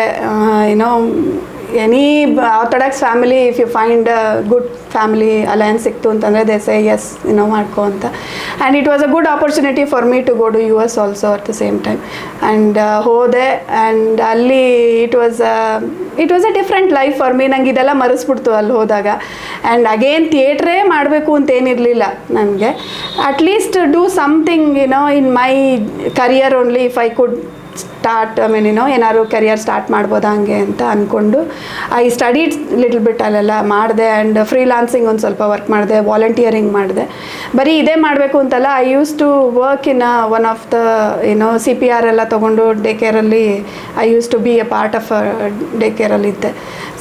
any orthodox family if you find good family alliance ಸಿಕ್ತು ಅಂತಂದರೆ ದೇ ಸೇ ಎಸ್ ಮಾಡ್ಕೊ ಅಂತ. And it was a good opportunity for me to go to US also at the same time. And ಹೋದೆ and ಅಲ್ಲಿ it was a different life for me. ನಂಗೆ ಇದೆಲ್ಲ ಮರೆಸ್ಬಿಡ್ತು ಅಲ್ಲಿ ಹೋದಾಗ. ಆ್ಯಂಡ್ ಅಗೇನ್ ಥಿಯೇಟ್ರೇ ಮಾಡಬೇಕು ಅಂತೇನಿರಲಿಲ್ಲ ನನಗೆ. At least do something in my career only if I could start ಏನಾದ್ರು career start ಮಾಡ್ಬೋದಾ ಹಂಗೆ ಅಂತ ಅಂದ್ಕೊಂಡು ಐ ಸ್ಟಡೀಡ್ ಲಿಟಲ್ ಬಿಟ್ ಅಲ್ಲೆಲ್ಲ ಮಾಡಿದೆ. ಆ್ಯಂಡ್ ಫ್ರೀಲಾನ್ಸಿಂಗ್ ಒಂದು ಸ್ವಲ್ಪ ವರ್ಕ್ ಮಾಡಿದೆ, ವಾಲಂಟಿಯರಿಂಗ್ ಮಾಡಿದೆ. ಬರೀ ಇದೇ ಮಾಡಬೇಕು ಅಂತಲ್ಲ, I use to work in one of the CPR ಎಲ್ಲ ತೊಗೊಂಡು ಡೇ ಕೇರಲ್ಲಿ I use to be a part of day ಕೇರಲ್ಲಿದ್ದೆ.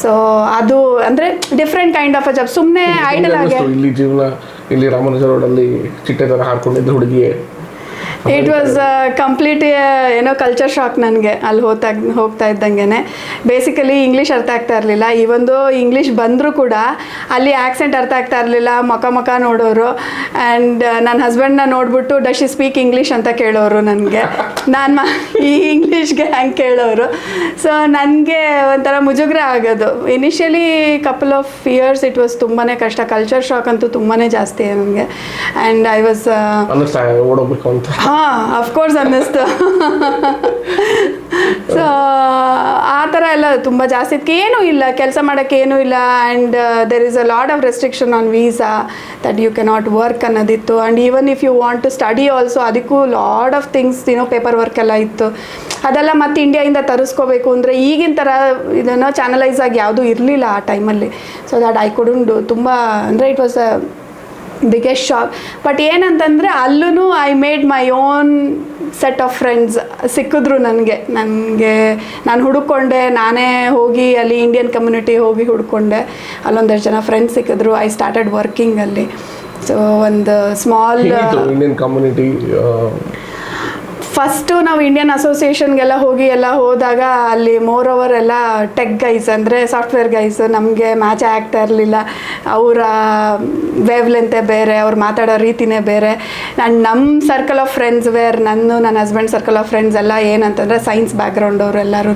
ಸೊ ಅದು ಅಂದರೆ different kind of a job. ಸುಮ್ಮನೆ ಐಡಲ್ ಆಗಿ ಇಲ್ಲಿ ಜೀವನ ಇಲ್ಲಿ ರಾಮಾನುಜ ರೋಡಲ್ಲಿ ಚಿಟ್ಟೆ ಥರ ಹಾಡ್ಕೊಂಡಿದ್ದ ಹುಡುಗಿ. It was complete culture shock ನನಗೆ ಅಲ್ಲಿ ಹೋಗ್ತಾ ಇದ್ದಂಗೆ. ಬೇಸಿಕಲಿ ಇಂಗ್ಲೀಷ್ ಅರ್ಥ ಆಗ್ತಾ ಇರಲಿಲ್ಲ. ಇವೊಂದು ಇಂಗ್ಲೀಷ್ ಬಂದರೂ ಕೂಡ ಅಲ್ಲಿ ಆ್ಯಕ್ಸೆಂಟ್ ಅರ್ಥ ಆಗ್ತಾ ಇರಲಿಲ್ಲ. ಮುಖ ನೋಡೋರು. ಆ್ಯಂಡ್ ನನ್ನ ಹಸ್ಬೆಂಡ್ನ ನೋಡಿಬಿಟ್ಟು ಡಸ್ ಶಿ ಸ್ಪೀಕ್ ಇಂಗ್ಲೀಷ್ ಅಂತ ಕೇಳೋರು ನನಗೆ. ನಾನು ಈ ಇಂಗ್ಲೀಷ್ಗೆ ಹಂಗೆ ಕೇಳೋರು. ಸೊ ನನಗೆ ಒಂಥರ ಮುಜುಗರ ಆಗೋದು. Initially couple of years it was ತುಂಬಾ ಕಷ್ಟ. ಕಲ್ಚರ್ ಶಾಕ್ ಅಂತೂ ತುಂಬಾ ಜಾಸ್ತಿ ನನಗೆ. ಆ್ಯಂಡ್ ಐ ವಾಸ್ ಓಡೋಗ್ಬೇಕು ಅಂತ. ಅಫ್ಕೋರ್ಸ್ ಅನ್ನಿಸ್ತು. ಸೊ ಆ ಥರ ಎಲ್ಲ ತುಂಬ ಜಾಸ್ತಿ ಇತ್ತು. ಏನೂ ಇಲ್ಲ, ಕೆಲಸ ಮಾಡೋಕ್ಕೆ ಏನೂ ಇಲ್ಲ. And there is a lot of restriction on visa that you cannot work ಅನ್ನೋದಿತ್ತು. And even if you want to study also ಅದಕ್ಕೂ lot of things paper work ಎಲ್ಲ ಇತ್ತು. ಅದೆಲ್ಲ ಮತ್ತು ಇಂಡಿಯಾಯಿಂದ ತರಿಸ್ಕೋಬೇಕು ಅಂದರೆ ಈಗಿನ ಥರ ಚಾನಲೈಸ್ ಆಗಿ ಯಾವುದೂ ಇರಲಿಲ್ಲ ಆ ಟೈಮಲ್ಲಿ. So that I couldn't do. ತುಂಬ ಅಂದರೆ it was a biggest shock. But ಏನಂತಂದರೆ ಅಲ್ಲೂ I made my own set of friends ಸಿಕ್ಕಿದ್ರು ನನಗೆ. ನಾನು ಹುಡುಕೊಂಡೆ, ನಾನೇ ಹೋಗಿ ಅಲ್ಲಿ ಇಂಡಿಯನ್ ಕಮ್ಯುನಿಟಿ ಹೋಗಿ ಹುಡ್ಕೊಂಡೆ. ಅಲ್ಲೊಂದಷ್ಟು ಜನ ಫ್ರೆಂಡ್ಸ್ ಸಿಕ್ಕಿದ್ರು. ಐ ಸ್ಟಾರ್ಟೆಡ್ ವರ್ಕಿಂಗ್ ಅಲ್ಲಿ. ಸೊ ಒಂದು ಸ್ಮಾಲ್ ಇಂಡಿಯನ್ ಕಮ್ಯುನಿಟಿ ಫಸ್ಟು ನಾವು ಇಂಡಿಯನ್ ಅಸೋಸಿಯೇಷನ್ಗೆಲ್ಲ ಹೋದಾಗ ಅಲ್ಲಿ ಮೋರ್ ಓವರ್ ಎಲ್ಲ ಟೆಕ್ ಗೈಸ್ ಅಂದರೆ ಸಾಫ್ಟ್ವೇರ್ ಗೈಸ್ ನಮಗೆ ಮ್ಯಾಚ್ ಆಗ್ತಾ ಇರಲಿಲ್ಲ. ಅವರ ವೇವ್ ಲೆಂತೆ ಬೇರೆ, ಅವ್ರು ಮಾತಾಡೋ ರೀತಿನೇ ಬೇರೆ. ನಮ್ಮ ಸರ್ಕಲ್ ಆಫ್ ಫ್ರೆಂಡ್ಸ್ ನನ್ನ ಹಸ್ಬೆಂಡ್ ಸರ್ಕಲ್ ಆಫ್ ಫ್ರೆಂಡ್ಸ್ ಎಲ್ಲ ಏನಂತಂದರೆ ಸೈನ್ಸ್ ಬ್ಯಾಕ್ಗ್ರೌಂಡ್ ಅವರು ಎಲ್ಲರೂ.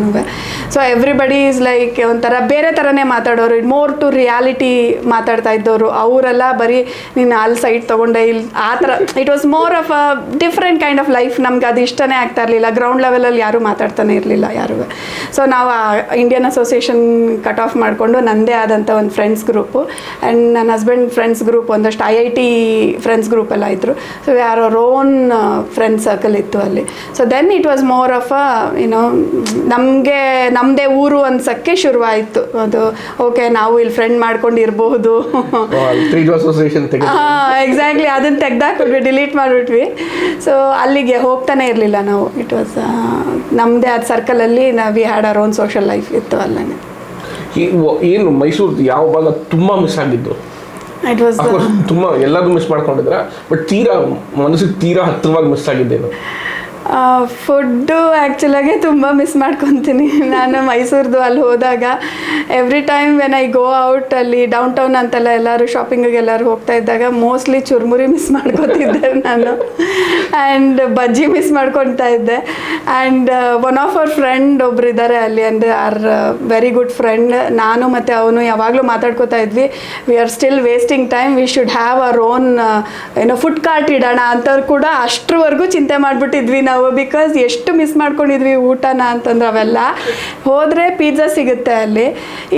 ಸೊ ಎವ್ರಿಬಡಿ ಈಸ್ ಲೈಕ್ ಒಂಥರ ಬೇರೆ ಥರನೇ ಮಾತಾಡೋರು. ಮೋರ್ ಟು ರಿಯಾಲಿಟಿ ಮಾತಾಡ್ತಾ ಇದ್ದವರು. ಅವರೆಲ್ಲ ಬರೀ ನೀನು ಅಲ್ಲಿ ಸೈಡ್ ತೊಗೊಂಡೆ ಇಲ್ಲಿ ಆ ಥರ. It was more of a different kind of life. ನಮ್ಗೆ ಅದು ಇಷ್ಟನೇ ಆಗ್ತಾ ಇರಲಿಲ್ಲ. ಗ್ರೌಂಡ್ ಲೆವೆಲಲ್ಲಿ ಯಾರೂ ಮಾತಾಡ್ತಾನೆ ಇರಲಿಲ್ಲ ಯಾರು. ಸೊ ನಾವು ಇಂಡಿಯನ್ ಅಸೋಸಿಯೇಷನ್ ಕಟ್ ಆಫ್ ಮಾಡಿಕೊಂಡು ನನ್ನದೇ ಆದಂಥ ಒಂದು ಫ್ರೆಂಡ್ಸ್ ಗ್ರೂಪು. ಆ್ಯಂಡ್ ನನ್ನ ಹಸ್ಬೆಂಡ್ ಫ್ರೆಂಡ್ಸ್ ಗ್ರೂಪ್ ಒಂದಷ್ಟು IIT ಫ್ರೆಂಡ್ಸ್ ಗ್ರೂಪ್ ಎಲ್ಲ ಇದ್ದರು. ಸೊ ಯಾರೋ ಓನ್ ಫ್ರೆಂಡ್ಸ್ ಸರ್ಕಲ್ ಇತ್ತು ಅಲ್ಲಿ. So then it was more of a ನಮಗೆ ನಮ್ಮದೇ ಊರು ಅನ್ಸೋಕ್ಕೆ ಶುರುವಾಯಿತು. ಅದು ಓಕೆ ನಾವು ಇಲ್ಲಿ ಫ್ರೆಂಡ್ ಮಾಡ್ಕೊಂಡು ಇರಬಹುದು. ಎಕ್ಸಾಕ್ಟ್ಲಿ ಅದನ್ನು ತೆಗ್ದಾಕ್ಬಿಟ್ವಿ, ಡಿಲೀಟ್ ಮಾಡಿಬಿಟ್ವಿ. ಸೊ ಅಲ್ಲಿಗೆ ಹೋಗ್ತಾನೆ ಇರಲಿಲ್ಲ ನಾವು. ಇಟ್ ವಾಸ್ ನಮ್ಮದೇ ಆದ ಸರ್ಕಲಲ್ಲಿ we had our own social life ಇತ್ತು ಅಲ್ಲೇ. ಏನು ಮೈಸೂರು ಯಾವ ಭಾಗ ತುಂಬ ಮಿಸ್ ಆಗಿದ್ದು? ಇಟ್ ವಾಸ್ ತುಂಬ ಎಲ್ಲದೂ ಮಿಸ್ ಮಾಡ್ಕೊಂಡಿದ್ರ, ಬಟ್ ಮನಸ್ಸಿಗೆ ತೀರಾ ಹತ್ತಿರವಾಗಿ ಮಿಸ್ ಆಗಿದ್ದೇನು? ಫುಡ್ಡು ಆ್ಯಕ್ಚುಲಾಗೆ ತುಂಬ ಮಿಸ್ ಮಾಡ್ಕೊತೀನಿ ನಾನು. ಮೈಸೂರ್ದು ಅಲ್ಲಿ ಹೋದಾಗ every time when I go out ಅಲ್ಲಿ ಡೌನ್ ಟೌನ್ ಅಂತೆಲ್ಲ ಎಲ್ಲರೂ ಶಾಪಿಂಗಿಗೆ ಎಲ್ಲರೂ ಹೋಗ್ತಾ ಇದ್ದಾಗ ಮೋಸ್ಟ್ಲಿ ಚುರ್ಮುರಿ ಮಿಸ್ ಮಾಡ್ಕೊತಿದ್ದೆ ನಾನು. ಆ್ಯಂಡ್ ಬಜ್ಜಿ ಮಿಸ್ ಮಾಡ್ಕೊತಾ ಇದ್ದೆ. And one of our friend ಒಬ್ರು ಇದ್ದಾರೆ ಅಲ್ಲಿ, ಅಂದರೆ ಆರ್ ವೆರಿ ಗುಡ್ ಫ್ರೆಂಡ್. ನಾನು ಮತ್ತು ಅವನು ಯಾವಾಗಲೂ ಮಾತಾಡ್ಕೋತಾ ಇದ್ವಿ, we are still wasting time, we should have our own food cart ಇಡೋಣ ಅಂತವ್ರು ಕೂಡ ಅಷ್ಟರವರೆಗೂ ಚಿಂತೆ ಮಾಡಿಬಿಟ್ಟಿದ್ವಿ ನಾವು. ಬಿಕಾಸ್ ಎಷ್ಟು ಮಿಸ್ ಮಾಡ್ಕೊಂಡಿದ್ವಿ ಊಟನ ಅಂತಂದ್ರೆ. ಅವೆಲ್ಲ ಹೋದರೆ ಪಿಜ್ಜಾ ಸಿಗುತ್ತೆ ಅಲ್ಲಿ,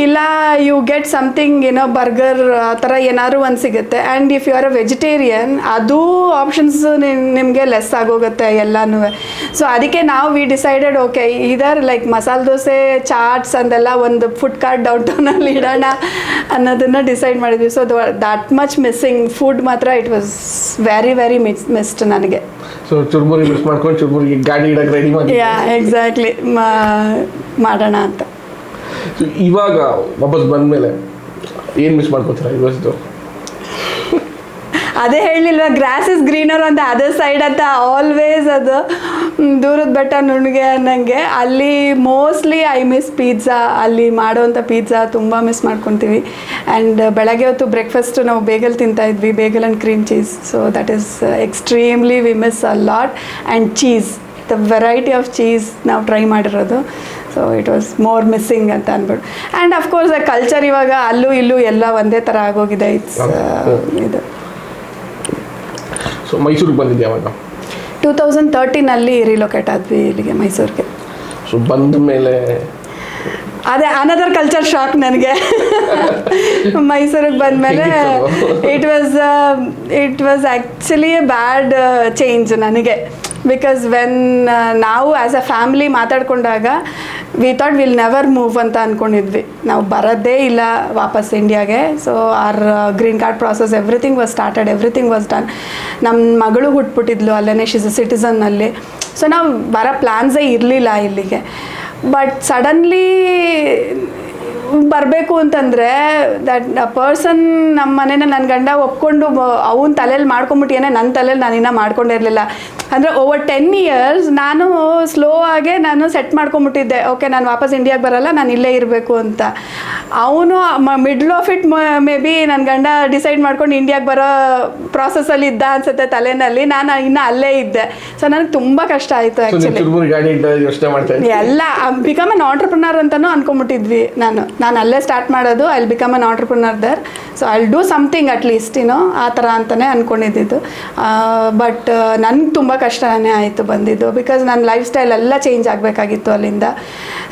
ಇಲ್ಲ ಯು ಗೆಟ್ ಸಮಥಿಂಗ್ ಬರ್ಗರ್ ಆ ಥರ ಏನಾದ್ರು ಒಂದು ಸಿಗುತ್ತೆ. And if you are a vegetarian ಅದು ಆಪ್ಷನ್ಸ್ ನಿಮಗೆ ಲೆಸ್ ಆಗೋಗುತ್ತೆ ಎಲ್ಲನೂ. ಸೊ ಅದಕ್ಕೆ ನಾವು we decided okay either like masala dosa, chaats ಅಂದೆಲ್ಲ ಒಂದು ಫುಡ್ ಕಾರ್ಟ್ ಡೌನ್ ಟೌನಲ್ಲಿ ಇಡೋಣ ಅನ್ನೋದನ್ನು ಡಿಸೈಡ್ ಮಾಡಿದ್ವಿ. So that much missing food ಮಾತ್ರ ಇಟ್ ವಾಸ್ ವೆರಿ ಮಿಸ್ಡ್ ನನಗೆ. ಸೊ ಚುರ್ಮುರಿ ಮಿಸ್ ಮಾಡ್ಕೊಂಡು ಚುರ್ಮುರಿಗೆ ಗಾಡಿ ಇಡಕ್ಕೆ ರೆಡಿ ಮಾಡಿ ಎಕ್ಸಾಕ್ಟ್ಲಿ ಮಾಡೋಣ ಅಂತ. ಇವಾಗ ವಾಪಸ್ ಬಂದಮೇಲೆ ಏನು ಮಿಸ್ ಮಾಡ್ಕೋತೀರಾ ಇವತ್ತು? ಅದೇ ಹೇಳಿಲ್ವ, ಗ್ರಾಸ್ ಇಸ್ ಗ್ರೀನರ್ ಅಂತ ಅದರ್ ಸೈಡ್ ಅಂತ ಆಲ್ವೇಸ್ ಅದು ದೂರದ ಬೆಟ್ಟ ನುಣ್ಣಗೆ ಅನ್ನಂಗೆ. ಅಲ್ಲಿ ಮೋಸ್ಟ್ಲಿ ಐ ಮಿಸ್ ಪಿಜ್ಜಾ. ಅಲ್ಲಿ ಮಾಡೋವಂಥ ಪಿಜ್ಜಾ ತುಂಬ ಮಿಸ್ ಮಾಡ್ಕೊತೀವಿ. ಆ್ಯಂಡ್ ಬೆಳಗ್ಗೆ ಹೊತ್ತು ಬ್ರೇಕ್ಫಾಸ್ಟ್ ನಾವು ಬೇಗಲ್ ತಿಂತಾಯಿದ್ವಿ, bagel and cream cheese. So that is extremely we miss a lot. And cheese, the variety of cheese ನಾವು ಟ್ರೈ ಮಾಡಿರೋದು. So it was more missing ಅಂತ ಅಂದ್ಬಿಟ್ಟು. ಆ್ಯಂಡ್ ಅಫ್ಕೋರ್ಸ್ ಕಲ್ಚರ್ ಇವಾಗ ಅಲ್ಲೂ ಇಲ್ಲೂ ಎಲ್ಲ ಒಂದೇ ಥರ ಆಗೋಗಿದೆ. ಇಟ್ಸ್ ಇದು. ಸೊ ಮೈಸೂರಿಗೆ ಬಂದಿದ್ದೆ ಯಾವಾಗ? 2013 ರಿಲೊಕೇಟ್ ಆದ್ವಿ ಇಲ್ಲಿಗೆ ಮೈಸೂರಿಗೆ. ಸೊ ಬಂದ ಮೇಲೆ ಅದೇ ಅನದರ್ ಕಲ್ಚರ್ ಶಾಕ್ ನನಗೆ. ಮೈಸೂರಿಗೆ ಬಂದಮೇಲೆ it was actually a bad change ನನಗೆ. ಬಿಕಾಸ್ ವೆನ್ ನಾವು ಆ್ಯಸ್ ಅ ಫ್ಯಾಮಿಲಿ ಮಾತಾಡ್ಕೊಂಡಾಗ we thought will never move ಅಂತ ಅಂದ್ಕೊಂಡಿದ್ವಿ. ನಾವು ಬರೋದೇ ಇಲ್ಲ ವಾಪಸ್ ಇಂಡಿಯಾಗೆ. So our green card process everything was started, everything was done. ನಮ್ಮ ಮಗಳು ಹುಟ್ಬಿಟ್ಟಿದ್ಲು ಅಲ್ಲೇ, ಶೀಸ್ ಅ ಸಿಟಿಸನ್ನಲ್ಲಿ. ಸೊ ನಾವು ಬರೋ ಪ್ಲ್ಯಾನ್ಸೇ ಇರಲಿಲ್ಲ ಇಲ್ಲಿಗೆ. ಬಟ್ ಸಡನ್ಲಿ ಬರಬೇಕು ಅಂತಂದರೆ ದಟ್ ಅ ಪರ್ಸನ್ ನಮ್ಮ ಮನೇನ ನನ್ನ ಗಂಡ ಒಪ್ಕೊಂಡು ಅವನ ತಲೆಯಲ್ಲಿ ಮಾಡ್ಕೊಂಬಿಟ್ಟಿಯೇ, ನನ್ನ ತಲೆಯಲ್ಲಿ ನಾನು ಇನ್ನೂ ಮಾಡ್ಕೊಂಡಿರಲಿಲ್ಲ. ಅಂದರೆ ಓವರ್ 10 years ನಾನು ಸ್ಲೋ ಆಗೇ ನಾನು ಸೆಟ್ ಮಾಡ್ಕೊಂಬಿಟ್ಟಿದ್ದೆ. ಓಕೆ, ನಾನು ವಾಪಸ್ ಇಂಡಿಯಾಗೆ ಬರಲ್ಲ, ನಾನು ಇಲ್ಲೇ ಇರಬೇಕು ಅಂತ. ಅವನು middle of it may be ನನ್ನ ಗಂಡ ಡಿಸೈಡ್ ಮಾಡ್ಕೊಂಡು ಇಂಡಿಯಾಗೆ ಬರೋ ಪ್ರಾಸೆಸ್ಸಲ್ಲಿ ಇದ್ದ ಅನ್ಸುತ್ತೆ ತಲೆನಲ್ಲಿ. ನಾನು ಇನ್ನೂ ಅಲ್ಲೇ ಇದ್ದೆ. ಸೊ ನನಗೆ ತುಂಬ ಕಷ್ಟ ಆಯಿತು ಆ್ಯಕ್ಚುಲಿ. ಎಲ್ಲ ಬಿಕಮ್ ಅನ್ ಆಂಟ್ರಪ್ರನರ್ ಅಂತಲೂ ಅಂದ್ಕೊಂಬಿಟ್ಟಿದ್ವಿ. ನಾನು ಅಲ್ಲೇ ಸ್ಟಾರ್ಟ್ ಮಾಡೋದು, I will become an entrepreneur there. So I will do something at least ಆ ಥರ ಅಂತಲೇ ಅಂದ್ಕೊಂಡಿದ್ದು. ಬಟ್ ನನಗೆ ತುಂಬ ಕಷ್ಟನೇ ಆಯಿತು ಬಂದಿದ್ದು. ಬಿಕಾಸ್ ನನ್ನ ಲೈಫ್ ಸ್ಟೈಲ್ ಎಲ್ಲ ಚೇಂಜ್ ಆಗಬೇಕಾಗಿತ್ತು ಅಲ್ಲಿಂದ.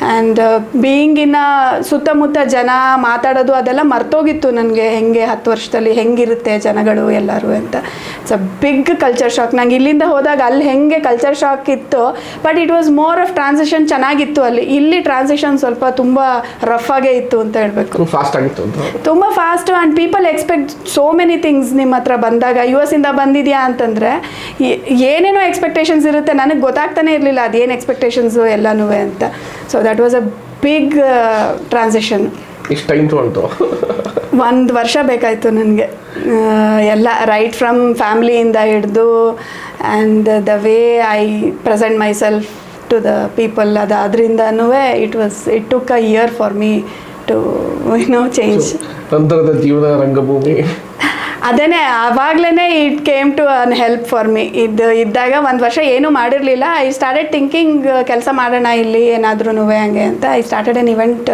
ಆ್ಯಂಡ್ ಬೀಯಿಂಗ್ ಇನ್ನ ಸುತ್ತಮುತ್ತ ಜನ ಮಾತಾಡೋದು ಅದೆಲ್ಲ ಮರ್ತೋಗಿತ್ತು ನನಗೆ. ಹೆಂಗೆ 10 ವರ್ಷದಲ್ಲಿ ಹೆಂಗಿರುತ್ತೆ ಜನಗಳು ಎಲ್ಲರೂ ಅಂತ. It's a big culture shock. ನಂಗೆ ಇಲ್ಲಿಂದ ಹೋದಾಗ ಅಲ್ಲಿ ಹೆಂಗೆ ಕಲ್ಚರ್ ಶಾಕ್ ಇತ್ತು, but it was more of transition ಚೆನ್ನಾಗಿತ್ತು ಅಲ್ಲಿ. ಇಲ್ಲಿ ಟ್ರಾನ್ಸಿಷನ್ ಸ್ವಲ್ಪ ತುಂಬ ರಫ್ ಆಗೇ ಇತ್ತು ಅಂತ ಹೇಳಬೇಕು. ಫಾಸ್ಟ್ ಆಗಿತ್ತು, ತುಂಬ fast. And people expect so many things ನಿಮ್ಮ ಹತ್ರ ಬಂದಾಗ. US ಇಂದ ಬಂದಿದೆಯಾ ಅಂತಂದರೆ ಏನೇನೋ ಎಕ್ಸ್ಪೆಕ್ಟೇಷನ್ಸ್ ಇರುತ್ತೆ. ನನಗೆ ಗೊತ್ತಾಗ್ತಾನೆ ಇರಲಿಲ್ಲ ಅದೇನು ಎಕ್ಸ್ಪೆಕ್ಟೇಷನ್ಸು ಎಲ್ಲನೂ ಅಂತ. So that was a big transition. ಎಷ್ಟು ಟೈಮ್ ತೊಗೊಂಡು? 1 ವರ್ಷ ಬೇಕಾಯಿತು ನನಗೆ. ಎಲ್ಲ ರೈಟ್ ಫ್ರಮ್ ಫ್ಯಾಮ್ಲಿಯಿಂದ ಹಿಡಿದು and the way I present myself to the people, ಅದರಿಂದನೂ it took a year for me to change. ನಂತರದ ಜೀವನ ರಂಗಭೂಮಿ ಅದೇನೇ ಆವಾಗಲೇ it came to an help for me. ಇದ್ದಾಗ 1 ವರ್ಷ ಏನೂ ಮಾಡಿರಲಿಲ್ಲ. ಐ ಸ್ಟಾರ್ಟೆಡ್ ಥಿಂಕಿಂಗ್ ಕೆಲಸ ಮಾಡೋಣ ಇಲ್ಲಿ ಏನಾದ್ರೂ ಹಂಗೆ ಅಂತ. I started an event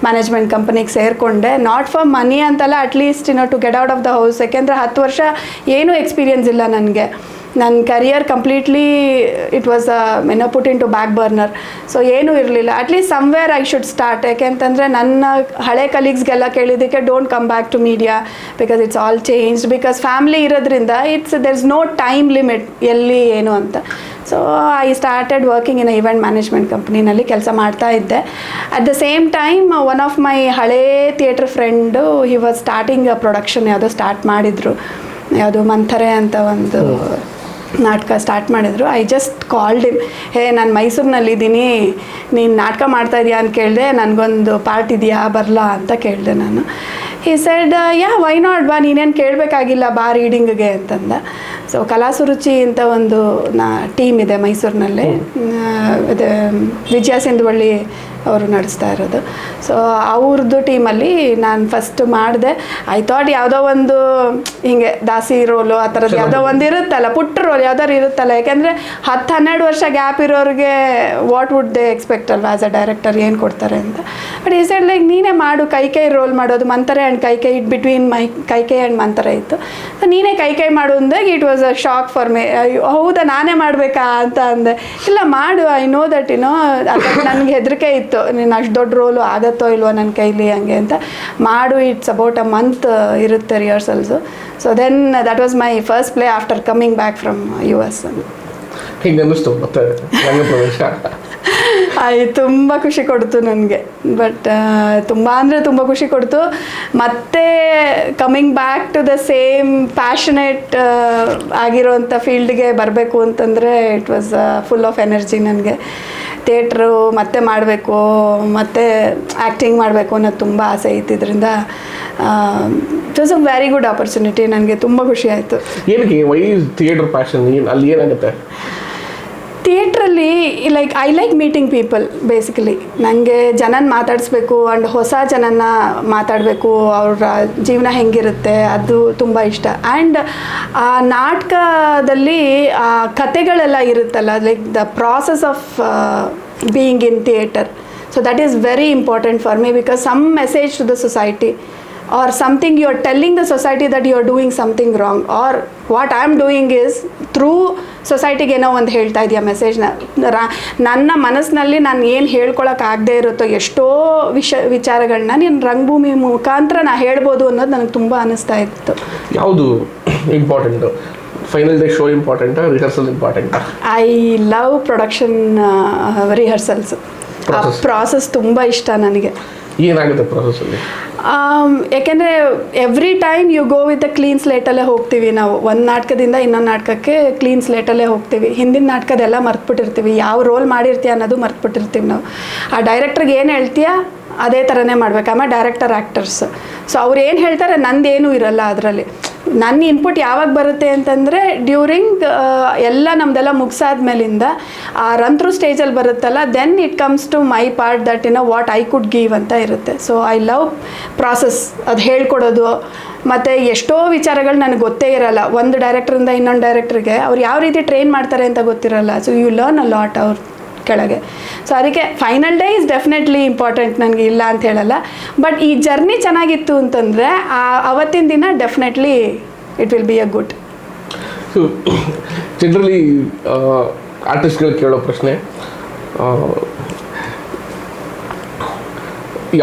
management ಕಂಪನಿಗೆ ಸೇರಿಕೊಂಡೆ. ನಾಟ್ ಫಾರ್ ಮನಿ ಅಂತಲ್ಲ, at least to get out of the house. ಯಾಕೆಂದರೆ 10 ವರ್ಷ ಏನೂ ಎಕ್ಸ್ಪೀರಿಯನ್ಸ್ ಇಲ್ಲ ನನಗೆ. ನನ್ನ career completely it was put into back burner. So ಏನೂ ಇರಲಿಲ್ಲ. At least somewhere I should start. ಯಾಕೆಂತಂದರೆ ನನ್ನ ಹಳೆ ಕಲೀಗ್ಸ್ಗೆಲ್ಲ ಕೇಳಿದ್ದಕ್ಕೆ don't come back to media because it's all changed. Because family ಇರೋದ್ರಿಂದ there is no time limit ಎಲ್ಲಿ ಏನು ಅಂತ. So I started working in event management ಕಂಪ್ನಿನಲ್ಲಿ ಕೆಲಸ ಮಾಡ್ತಾ ಇದ್ದೆ. At the same time one of my ಹಳೇ theatre friend he was starting a production. ಯಾವುದೋ ಸ್ಟಾರ್ಟ್ ಮಾಡಿದರು, ಯಾವುದು ಮಂಥರೆ ಅಂತ ಒಂದು ನಾಟಕ ಸ್ಟಾರ್ಟ್ ಮಾಡಿದ್ರು. I just called him, hey ನಾನು ಮೈಸೂರಿನಲ್ಲಿದ್ದೀನಿ, ನೀನು ನಾಟಕ ಮಾಡ್ತಾಯಿದ್ಯಾ ಅಂತ ಕೇಳಿದೆ. ನನಗೊಂದು ಪಾರ್ಟ್ ಇದೆಯಾ ಬರಲಾ ಅಂತ ಕೇಳಿದೆ ನಾನು. ಈ ಸೈಡ್ ಯಾ ವೈ ನಾಟ್, ಬಾ, ನೀನೇನು ಕೇಳಬೇಕಾಗಿಲ್ಲ, ಬಾ ರೀಡಿಂಗ್ಗೆ ಅಂತಂದ. ಸೊ ಕಲಾಸುರುಚಿ ಅಂತ ಒಂದು ಟೀಮ್ ಇದೆ ಮೈಸೂರಿನಲ್ಲಿ. ಇದು ವಿಜಯ ಸಿಂಧುವಳ್ಳಿ ಅವರು ನಡೆಸ್ತಾ ಇರೋದು. ಸೊ ಅವ್ರದ್ದು ಟೀಮಲ್ಲಿ ನಾನು ಫಸ್ಟ್ ಮಾಡಿದೆ. ಐ ಥಾಟ್ ಯಾವುದೋ ಒಂದು ಹಿಂಗೆ ದಾಸಿ ರೋಲು ಆ ಥರದ್ದು ಯಾವುದೋ ಒಂದು ಇರುತ್ತಲ್ಲ, ಪುಟ್ಟ ರೋಲ್ ಯಾವ್ದಾರು ಇರುತ್ತಲ್ಲ. ಯಾಕೆಂದರೆ 10-12 ವರ್ಷ ಗ್ಯಾಪ್ ಇರೋರಿಗೆ ವಾಟ್ ವುಡ್ ದೇ ಎಕ್ಸ್ಪೆಕ್ಟ್ ಅಲ್ವಾ ಆ್ಯಸ್ ಅ ಡೈರೆಕ್ಟರ್, ಏನು ಕೊಡ್ತಾರೆ ಅಂತ. ಬಟ್ ಈ ಸೈಡ್ ಲೈಕ್ ನೀನೇ ಮಾಡು, ಕೈ ರೋಲ್ ಮಾಡೋದು. ಮಂಥರೆ ಆ್ಯಂಡ್ ಕೈ ಇಟ್ ಬಿಟ್ವೀನ್ ಕೈ ಆ್ಯಂಡ್ ಮಂಥರೆ ಇತ್ತು. ಸೊ ನೀನೇ ಕೈ ಮಾಡು ಅಂದಾಗ it was a shock for May. ಹೌದಾ, ನಾನೇ ಮಾಡಬೇಕಾ ಅಂತ ಅಂದೆ. ಇಲ್ಲ ಮಾಡು, ಐ ನೋ ದಟ್ ನನಗೆ ಹೆದರಿಕೆ ಇತ್ತು, ನೀನು ಅಷ್ಟು ದೊಡ್ಡ ರೋಲು ಆಗುತ್ತೋ ಇಲ್ವೋ ನನ್ನ ಕೈಲಿ ಹಂಗೆ ಅಂತ. ಮಾಡು, ಇಟ್ಸ್ ಅಬೌಟ್ ಅ ಮಂತ್ ಇರುತ್ತೆ rehearsals. So then that was my first play after coming back from US. ಹಿಂಗೆ ಅನ್ನಿಸ್ತು ಮತ್ತೆ ರಂಗಪ್ರವೇಶ? ತುಂಬ ಖುಷಿ ಕೊಡ್ತು ನನಗೆ. ಬಟ್ ತುಂಬ ಅಂದರೆ ತುಂಬ ಖುಷಿ ಕೊಡ್ತು. ಮತ್ತೆ coming back to the same passionate ಆಗಿರೋವಂಥ ಫೀಲ್ಡ್ಗೆ ಬರಬೇಕು ಅಂತಂದರೆ it was full of energy ನನಗೆ. ಥಿಯೇಟ್ರು ಮತ್ತೆ ಮಾಡಬೇಕು, ಮತ್ತೆ ಆ್ಯಕ್ಟಿಂಗ್ ಮಾಡಬೇಕು ಅನ್ನೋದು ತುಂಬ ಆಸೆ ಇದ್ದಿದ್ದರಿಂದ it was a very good opportunity. ನನಗೆ ತುಂಬ ಖುಷಿ ಆಯಿತು. ಏನಕ್ಕೆ ವೈ ಥಿಯೇಟರ್ ಪ್ಯಾಷನ್? ಅಲ್ಲಿ ಏನಾಗುತ್ತೆ ಥಿಯೇಟ್ರಲ್ಲಿ? Like I like meeting people basically. ನನಗೆ ಜನನ ಮಾತಾಡಿಸ್ಬೇಕು ಆ್ಯಂಡ್ ಹೊಸ ಜನನ ಮಾತಾಡಬೇಕು, ಅವರ ಜೀವನ ಹೆಂಗಿರುತ್ತೆ ಅದು ತುಂಬ ಇಷ್ಟ. ಆ್ಯಂಡ್ ಆ ನಾಟಕದಲ್ಲಿ ಆ ಕತೆಗಳೆಲ್ಲ ಇರುತ್ತಲ್ಲ, like the process of being in theatre. So that is very important for me because some message to the society or something you are telling the society that you are doing something wrong, or what I am doing is through ಸೊಸೈಟಿಗೆ ಏನೋ ಒಂದು ಹೇಳ್ತಾ ಇದೆಯಾ ಮೆಸೇಜ್ನ. ನನ್ನ ಮನಸ್ಸಿನಲ್ಲಿ ನಾನು ಏನು ಹೇಳ್ಕೊಳಕ್ಕಾಗದೇ ಇರುತ್ತೋ ಎಷ್ಟೋ ವಿಚಾರಗಳನ್ನ ನೀನು ರಂಗಭೂಮಿ ಮುಖಾಂತರ ನಾ ಹೇಳ್ಬೋದು ಅನ್ನೋದು ನನಗೆ ತುಂಬ ಅನ್ನಿಸ್ತಾ ಇತ್ತು. ಯಾವುದು ಇಂಪಾರ್ಟೆಂಟು, ಫೈನಲ್ ಡೇ ಶೋ ಇಂಪಾರ್ಟೆಂಟಾ, ರಿಹರ್ಸಲ್ ಇಂಪಾರ್ಟೆಂಟಾ? I love production rehearsals. ಆ ಪ್ರಾಸೆಸ್ ತುಂಬ ಇಷ್ಟ ನನಗೆ. ಏನಾಗುತ್ತೆ ಪ್ರಾಸೆಸ್ಸಲ್ಲಿ? ಯಾಕೆಂದರೆ every time you go with the clean ಸ್ಲೇಟಲ್ಲೇ ಹೋಗ್ತೀವಿ ನಾವು. ಒಂದು ನಾಟಕದಿಂದ ಇನ್ನೊಂದು ನಾಟಕಕ್ಕೆ ಕ್ಲೀನ್ ಸ್ಲೇಟಲ್ಲೇ ಹೋಗ್ತೀವಿ. ಹಿಂದಿನ ನಾಟಕದೆಲ್ಲ ಮರ್ತ್ಬಿಟ್ಟಿರ್ತೀವಿ, ಯಾವ ರೋಲ್ ಮಾಡಿರ್ತೀಯ ಅನ್ನೋದು ಮರ್ತ್ಬಿಟ್ಟಿರ್ತೀವಿ ನಾವು. ಆ ಡೈರೆಕ್ಟ್ರಿಗೆ ಏನು ಹೇಳ್ತೀಯ ಅದೇ ಥರನೇ ಮಾಡ್ಬೇಕು. ಆಮೇಲೆ ಡೈರೆಕ್ಟರ್ ಆ್ಯಕ್ಟರ್ಸ್, ಸೊ ಅವ್ರು ಏನು ಹೇಳ್ತಾರೆ ನಂದೇನೂ ಇರಲ್ಲ ಅದರಲ್ಲಿ. ನನ್ನ ಇನ್ಪುಟ್ ಯಾವಾಗ ಬರುತ್ತೆ ಅಂತಂದರೆ ಡ್ಯೂರಿಂಗ್ ಎಲ್ಲ ನಮ್ಮದೆಲ್ಲ ಮುಗಿಸಾದ್ಮೇಲಿಂದ ಆ ರನ್-ಥ್ರೂ ಸ್ಟೇಜಲ್ಲಿ ಬರುತ್ತಲ್ಲ, then it comes to my part that what I could give ಅಂತ ಇರುತ್ತೆ. ಸೊ ಐ ಲವ್ ಪ್ರಾಸೆಸ್, ಅದು ಹೇಳ್ಕೊಡೋದು. ಮತ್ತು ಎಷ್ಟೋ ವಿಚಾರಗಳು ನನಗೆ ಗೊತ್ತೇ ಇರಲ್ಲ. ಒಂದು ಡೈರೆಕ್ಟ್ರಿಂದ ಇನ್ನೊಂದು ಡೈರೆಕ್ಟ್ರಿಗೆ ಅವ್ರು ಯಾವ ರೀತಿ ಟ್ರೈನ್ ಮಾಡ್ತಾರೆ ಅಂತ ಗೊತ್ತಿರಲ್ಲ. So you learn a lot ಅವ್ರ ಕೆಳಗೆ. ಸೊ ಅದಕ್ಕೆ final day is definitely important, ನನಗೆ ಇಲ್ಲ ಅಂತ ಹೇಳಲ್ಲ. ಬಟ್ ಈ ಜರ್ನಿ ಚೆನ್ನಾಗಿತ್ತು ಅಂತಂದರೆ ಅವತ್ತಿನ ದಿನ definitely it will be a good. Generally ಆರ್ಟಿಸ್ಟ್ಗಳು ಕೇಳೋ ಪ್ರಶ್ನೆ,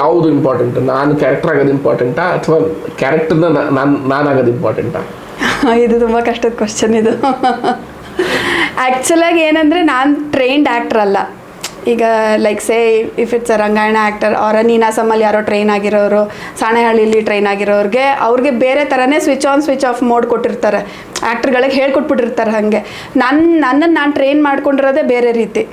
ಯಾವುದು ಇಂಪಾರ್ಟೆಂಟ್, ನಾನು ಕ್ಯಾರೆಕ್ಟರ್ ಆಗೋದು ಇಂಪಾರ್ಟೆಂಟಾ ಅಥವಾ ಕ್ಯಾರೆಕ್ಟರ್ನ ನಾನಾಗೋದು ಇಂಪಾರ್ಟೆಂಟಾ? ಇದು ತುಂಬ ಕಷ್ಟದ ಕ್ವಶನ್ ಇದು. ಆ್ಯಕ್ಚುಲಾಗಿ ಏನಂದರೆ ನಾನು ಟ್ರೈನ್ಡ್ ಆ್ಯಕ್ಟ್ರ್ ಅಲ್ಲ. ಈಗ like say if it's a Rangayana actor or ನೀನಾಸಮಲ್ಲಿ ಯಾರೋ ಟ್ರೈನ್ ಆಗಿರೋರು, ಸಾಣೆಹಳ್ಳಿಲಿ ಟ್ರೈನ್ ಆಗಿರೋರಿಗೆ ಅವ್ರಿಗೆ ಬೇರೆ ಥರನೇ switch on switch off mode ಕೊಟ್ಟಿರ್ತಾರೆ, ಆ್ಯಕ್ಟ್ರ್ಗಳಿಗೆ ಹೇಳ್ಕೊಟ್ಬಿಟ್ಟಿರ್ತಾರೆ. ಹಾಗೆ ನನ್ನನ್ನು ನಾನು ಟ್ರೈನ್ ಮಾಡ್ಕೊಂಡಿರೋದೇ ಬೇರೆ ರೀತಿ.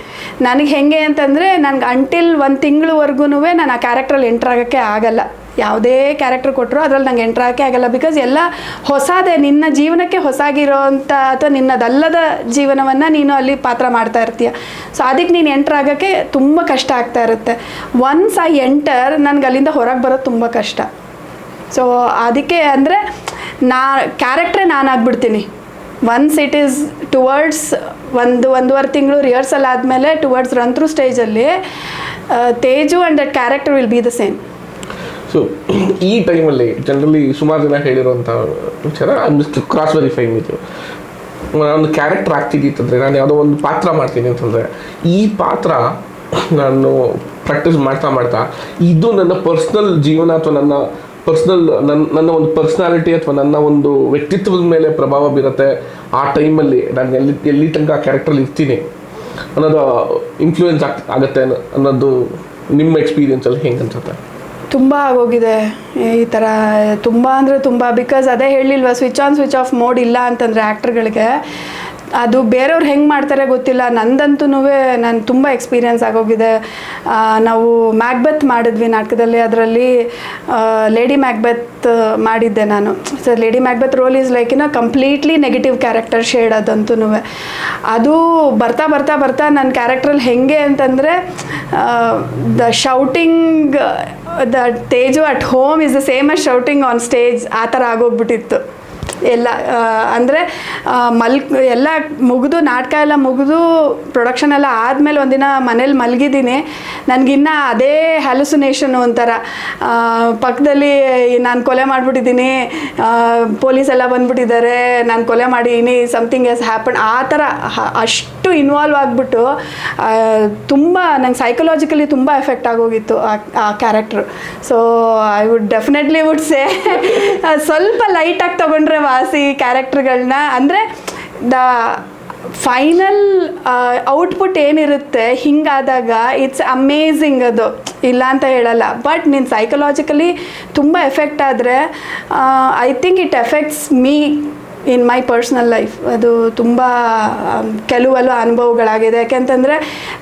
ನನಗೆ ಹೇಗೆ ಅಂತಂದರೆ ನನಗೆ ಅಂಟಿಲ್ 1 ತಿಂಗಳವರೆಗೂ ನಾನು ಆ ಕ್ಯಾರೆಕ್ಟ್ರಲ್ಲಿ ಎಂಟ್ರ್ ಆಗೋಕ್ಕೆ ಆಗಲ್ಲ. ಯಾವುದೇ ಕ್ಯಾರೆಕ್ಟರ್ ಕೊಟ್ಟರು ಅದರಲ್ಲಿ ನಂಗೆ ಎಂಟ್ರ್ ಆಗೋಕ್ಕೆ ಆಗಲ್ಲ. ಬಿಕಾಸ್ ಎಲ್ಲ ಹೊಸದೇ, ನಿನ್ನ ಜೀವನಕ್ಕೆ ಹೊಸಾಗಿರೋವಂಥ ಅಥವಾ ನಿನ್ನದಲ್ಲದ ಜೀವನವನ್ನು ನೀನು ಅಲ್ಲಿ ಪಾತ್ರ ಮಾಡ್ತಾ ಇರ್ತೀಯ. ಸೊ ಅದಕ್ಕೆ ನೀನು ಎಂಟ್ರ್ ಆಗೋಕ್ಕೆ ತುಂಬ ಕಷ್ಟ ಆಗ್ತಾ ಇರುತ್ತೆ. ಒನ್ಸ್ ಐ ಎಂಟರ್ ನನಗೆ ಅಲ್ಲಿಂದ ಹೊರಗೆ ಬರೋದು ತುಂಬ ಕಷ್ಟ. ಸೊ ಅದಕ್ಕೆ ಅಂದರೆ ಕ್ಯಾರೆಕ್ಟ್ರೇ ನಾನಾಗ್ಬಿಡ್ತೀನಿ. ಒನ್ಸ್ ಇಟ್ ಈಸ್ ಟುವರ್ಡ್ಸ್ 1-1.5 ತಿಂಗಳು ರಿಹರ್ಸಲ್ ಆದಮೇಲೆ ಟುವರ್ಡ್ಸ್ ರನ್-ಥ್ರೂ ಸ್ಟೇಜಲ್ಲಿ Teju and that character will be the same. So ಈ ಟೈಮಲ್ಲಿ ಜನರಲಿ ಸುಮಾರು ಜನ ಹೇಳಿರುವಂಥ ವಿಚಾರ, I must cross verify with you. ಒಂದು ಕ್ಯಾರೆಕ್ಟರ್ ಆಗ್ತಿದ್ದಿತ್ತಂದರೆ, ನಾನು ಯಾವುದೋ ಒಂದು ಪಾತ್ರ ಮಾಡ್ತೀನಿ ಅಂತಂದರೆ, ಈ ಪಾತ್ರ ನಾನು ಪ್ರಾಕ್ಟೀಸ್ ಮಾಡ್ತಾ ಇದು ನನ್ನ ಪರ್ಸ್ನಲ್ ಜೀವನ ಅಥವಾ ನನ್ನ ಒಂದು ಪರ್ಸ್ನಾಲಿಟಿ ಅಥವಾ ನನ್ನ ಒಂದು ವ್ಯಕ್ತಿತ್ವದ ಮೇಲೆ ಪ್ರಭಾವ ಬೀರುತ್ತೆ. ಆ ಟೈಮಲ್ಲಿ ನಾನು ಎಲ್ಲಿ ತನಕ ಕ್ಯಾರೆಕ್ಟ್ರಲ್ಲಿ ಇರ್ತೀನಿ ಅನ್ನೋದು ಇನ್ಫ್ಲೂಯೆನ್ಸ್ ಆಗುತ್ತೆ ಅನ್ನೋದು ನಿಮ್ಮ ಎಕ್ಸ್ಪೀರಿಯನ್ಸಲ್ಲಿ ಹೆಂಗೆ ಅನ್ಸುತ್ತೆ? ತುಂಬ ಆಗೋಗಿದೆ ಈ ಥರ, ತುಂಬ ಅಂದರೆ ತುಂಬ. ಬಿಕಾಸ್ ಅದೇ ಹೇಳಿಲ್ವ, switch on switch off mode ಇಲ್ಲ ಅಂತಂದರೆ ಆ್ಯಕ್ಟ್ರ್ಗಳಿಗೆ ಅದು ಬೇರೆಯವ್ರು ಹೆಂಗೆ ಮಾಡ್ತಾರೆ ಗೊತ್ತಿಲ್ಲ. ನಂದಂತೂ ನಾನು ತುಂಬ ಎಕ್ಸ್ಪೀರಿಯನ್ಸ್ ಆಗೋಗಿದೆ. ನಾವು ಮ್ಯಾಕ್ಬೆತ್ ಮಾಡಿದ್ವಿ ನಾಟಕದಲ್ಲಿ, ಅದರಲ್ಲಿ ಲೇಡಿ ಮ್ಯಾಕ್ಬೆತ್ ಮಾಡಿದ್ದೆ ನಾನು. So lady Macbeth role is like completely negative character shade. ಅದಂತೂ ಅದು ಬರ್ತಾ ನನ್ನ ಕ್ಯಾರೆಕ್ಟ್ರಲ್ಲಿ ಹೆಂಗೆ ಅಂತಂದರೆ the shouting the Teju at home is the same as shouting on stage. ಆ ಥರ ಆಗೋಗ್ಬಿಟ್ಟಿತ್ತು ಎಲ್ಲ. ಅಂದರೆ ಎಲ್ಲ ಮುಗಿದು, ನಾಟಕ ಎಲ್ಲ ಮುಗಿದು, ಪ್ರೊಡಕ್ಷನ್ ಎಲ್ಲ ಆದಮೇಲೆ ಒಂದಿನ ಮನೇಲಿ ಮಲಗಿದ್ದೀನಿ. ನನಗಿನ್ನ ಅದೇ ಹ್ಯಾಲುಸಿನೇಷನು ಒಂಥರ. ಪಕ್ಕದಲ್ಲಿ ನಾನು ಕೊಲೆ ಮಾಡಿಬಿಟ್ಟಿದ್ದೀನಿ, ಪೊಲೀಸ್ ಎಲ್ಲ ಬಂದುಬಿಟ್ಟಿದ್ದಾರೆ, ನಾನು ಕೊಲೆ ಮಾಡಿದ್ದೀನಿ, ಸಮಥಿಂಗ್ ಎಸ್ ಹ್ಯಾಪನ್, ಆ ಥರ ಅಷ್ಟು ಇನ್ವಾಲ್ವ್ ಆಗಿಬಿಟ್ಟು ತುಂಬ ನಂಗೆ ಸೈಕಲಾಜಿಕಲಿ ತುಂಬ ಎಫೆಕ್ಟ್ ಆಗೋಗಿತ್ತು ಆ character. So I would definitely would say ಸ್ವಲ್ಪ ಲೈಟಾಗಿ ತೊಗೊಂಡ್ರೆ ವಾಸಿ ಕ್ಯಾರೆಕ್ಟರ್ಗಳನ್ನ. ಅಂದರೆ ದ ಫೈನಲ್ ಔಟ್ಪುಟ್ ಏನಿರುತ್ತೆ ಹಿಂಗಾದಾಗ ಇಟ್ಸ್ ಅಮೇಝಿಂಗ್. ಅದು ಇಲ್ಲ ಅಂತ ಹೇಳಲ್ಲ, ಬಟ್ ನೀನು ಸೈಕಲಾಜಿಕಲಿ ತುಂಬ ಎಫೆಕ್ಟ್ ಆದರೆ I think it effects me in my personal life. ಅದು ತುಂಬ ಕೆಲವೆಲ್ಲ ಅನುಭವಗಳಾಗಿದೆ. ಯಾಕೆಂತಂದರೆ